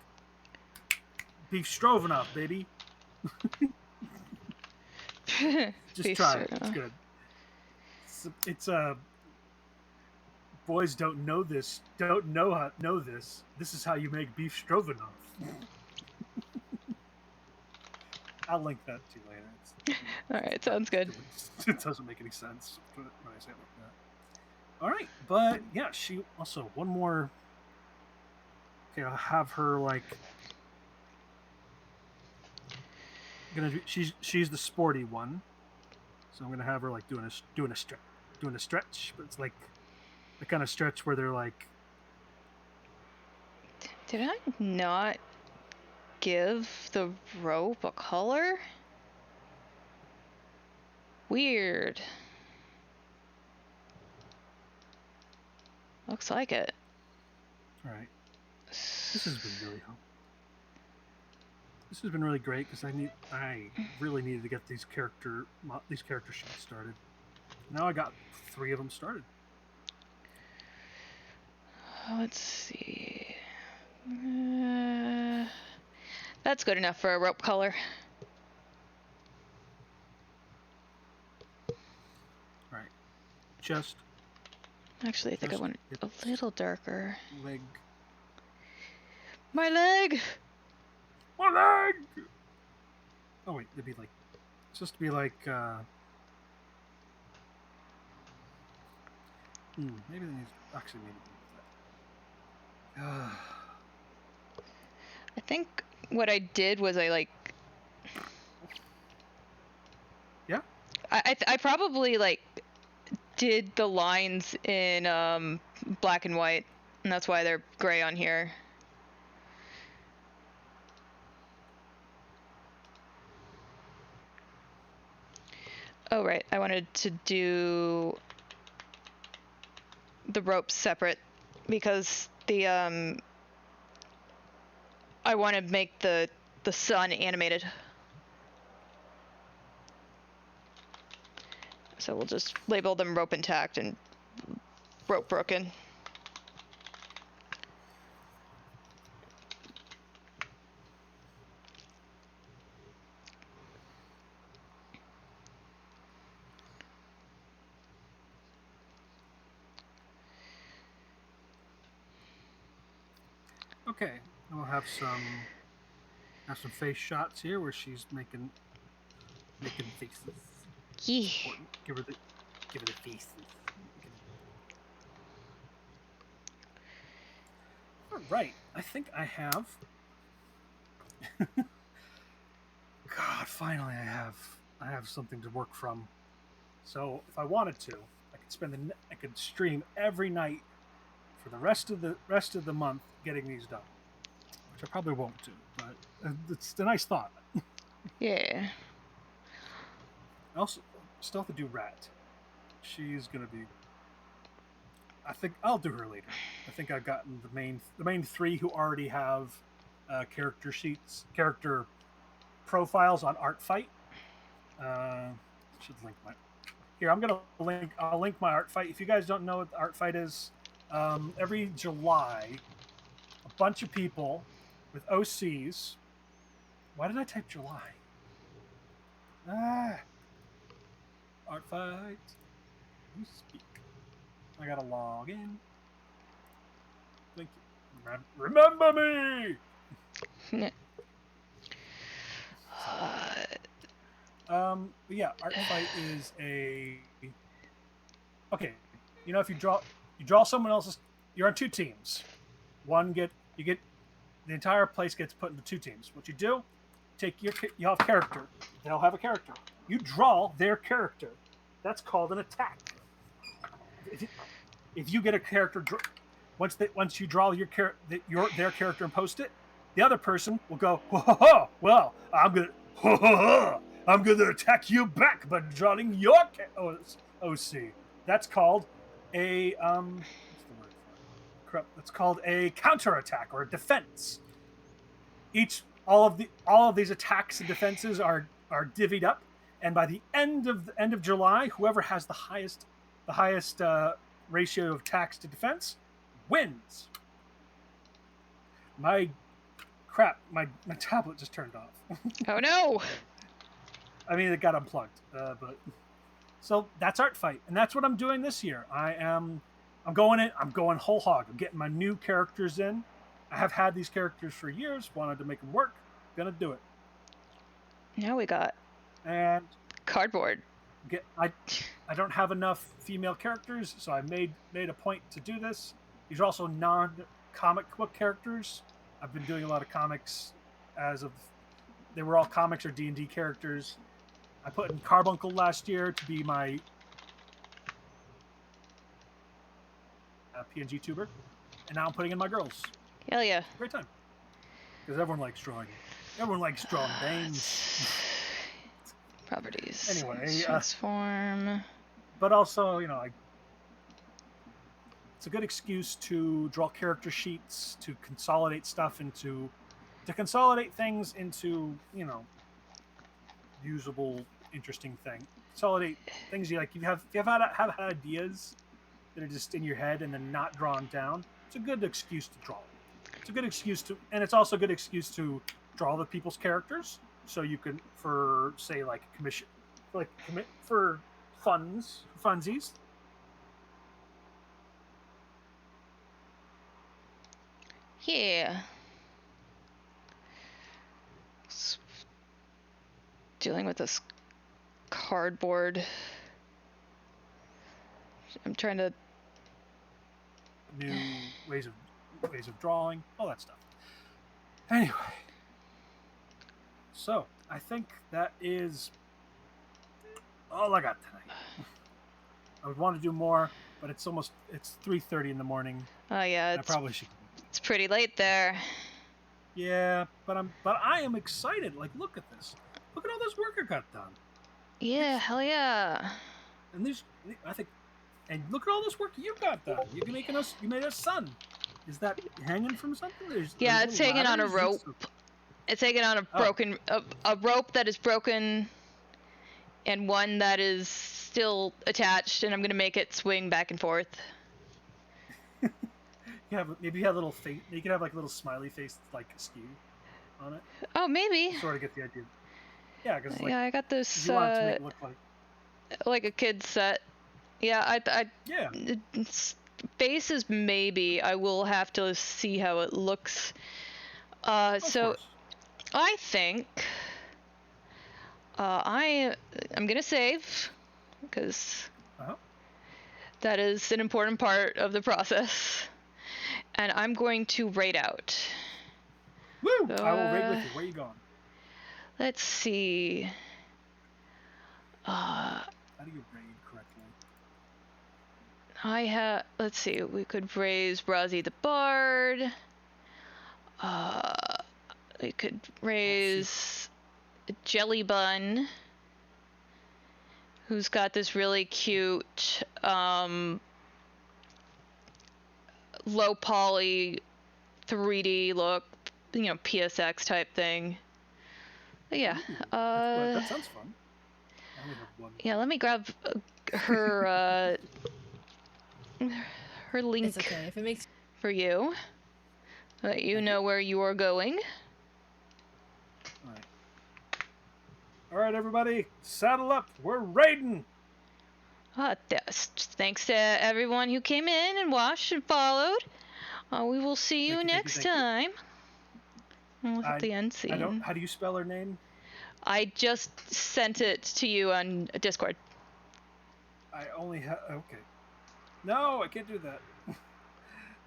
beef stroganoff, baby. Just try it. It's good. It's boys don't know this. Don't know this. This is how you make beef stroganoff. I'll link that to you later. All right, sounds good. It doesn't make any sense when I say it like that. All right, but yeah, she also one more. Okay, I'll have her like. She's the sporty one, so I'm gonna have her like doing a stretch, but it's like the kind of stretch where they're like. Did I not give the rope a color? Weird. Looks like it. All right. This has been really helpful. This has been really great because I really needed to get these character sheets started. Now I got 3 of them started. Let's see. That's good enough for a rope color. All right. Just. Actually, I think I want it a little darker. Leg. My leg! My leg! Oh wait, it'd be like. It's supposed to be like. Maybe that needs actually maybe with that. I think what I did was I like. Yeah. I probably like did the lines in black and white, and that's why they're gray on here. Oh right, I wanted to do the ropes separate because the I want to make the sun animated. So we'll just label them rope intact and rope broken. Okay, we'll have some face shots here where she's making faces. Yeah. It's important. Give her the faces. All right, I think I have. God, finally, I have something to work from. So if I wanted to, I could I could stream every night for the rest of the month getting these done, which I probably won't do, but it's a nice thought. Yeah. I also still have to do Rat. She's gonna be. I think I'll do her later. I think I've gotten the main three who already have character profiles on Art Fight. Should link my here. I'll link my Art Fight. If you guys don't know what the Art Fight is, every July, a bunch of people with OCs. Why did I type July? Ah, Art Fight. You speak. I gotta log in. Thank you. Remember me. But yeah, Art Fight is a okay. You know, if you draw someone else's, you're on two teams. You get the entire place gets put into two teams. What you do, you have character. They'll have a character. You draw their character. That's called an attack. If you get a character, once you draw their character and post it, the other person will go, ho, ho, ho, well, I'm gonna attack you back by drawing your OC. That's called a what's the word for it? That's called a counterattack or a defense. All of these attacks and defenses are divvied up, and by the end of July, whoever has the highest ratio of attacks to defense wins. My crap, my tablet just turned off. Oh no. I mean, it got unplugged, but so that's Art Fight, and that's what I'm doing this year. I'm going in. I'm going whole hog. I'm getting my new characters in. I have had these characters for years. Wanted to make them work. Gonna do it. Now we got And cardboard. I don't have enough female characters, so I made a point to do this. These are also non-comic book characters. I've been doing a lot of comics as of they were all comics or D&D characters. I put in Carbuncle last year to be my PNG tuber, and now I'm putting in my girls. Hell yeah. Great time. Because everyone likes drawing. Everyone likes drawing names. Properties. Anyway, transform. But also, it's a good excuse to draw character sheets, to consolidate things into, usable, interesting thing. Consolidate things you like. You have had ideas that are just in your head and then not drawn down. It's a good excuse to draw. It's a good excuse to, and it's also a good excuse to draw the people's characters. So you can, for say, like commission, for funsies. Yeah. Dealing with this cardboard. I'm trying to new ways of drawing, all that stuff. Anyway, so I think that is all I got tonight. I would want to do more, but it's 3:30 in the morning. Oh yeah, I probably should. it's pretty late there. Yeah, but I am excited. Like, look at this. Look at all this work I got done. Yeah, hell yeah. And and look at all this work you got done. You made us sun. Is that hanging from something? Yeah, it's hanging on a rope. It's hanging on a broken a rope that is broken, and one that is still attached, and I'm gonna make it swing back and forth. Maybe you have a little face. You could have like a little smiley face, like skew on it. Oh, maybe. Sort of get the idea. Yeah, because like, yeah, I got this. You want it to make it look like a kid's set. Yeah, yeah. Faces maybe. I will have to see how it looks. So Course. I think I'm gonna save because that is an important part of the process, and I'm going to raid out. Woo! So, I will raid with you. Where are you going? Let's see. How do you raid correctly? Let's see. We could raise Rozzy the Bard. We could raise Jelly Bun, who's got this really cute low poly 3D look, PSX type thing. But yeah. That sounds fun. I only have one. Yeah, let me grab her her link. It's okay if it makes for you. Let you know where you are going. All right, everybody, saddle up. We're raiding. Thanks to everyone who came in and watched and followed. We will see you next time. Look at the end scene. How do you spell her name? I just sent it to you on Discord. I only have... Okay. No, I can't do that.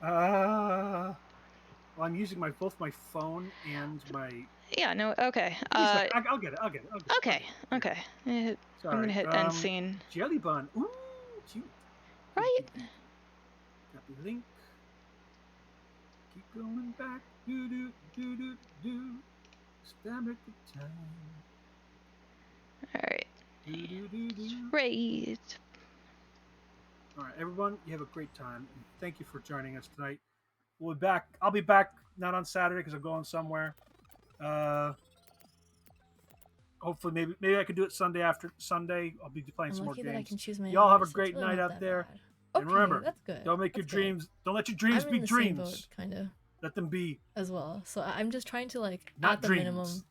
Well, I'm using both my phone and my... Yeah, no, okay. I'll get it. Okay. I'm gonna hit end scene. Jelly Bun. Ooh, cute. Right? Got the link. Keep going back. Do. Spam at the time. Alright. Raid. Alright, everyone, you have a great time. And thank you for joining us tonight. We'll be back. I'll be back not on Saturday because I'm going somewhere. Hopefully, maybe I can do it Sunday after Sunday. I'll be playing some more games. That I can choose my Y'all have a hours, great really night out there. Okay, And remember, that's good. Don't let your dreams be dreams. Kind of. Let them be. As well. So I'm just trying to not at the dreams.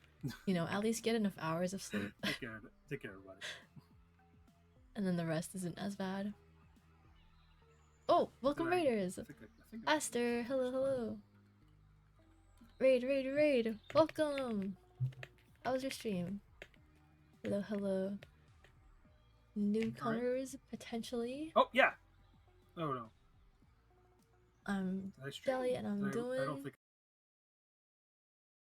minimum, at least get enough hours of sleep. Take care, everybody. And then the rest isn't as bad. Oh, welcome raiders! I think Aster, hello. Raid. Welcome. How was your stream? Hello. Newcomers, potentially. Oh, yeah. Oh, no. I'm Deli and I'm doing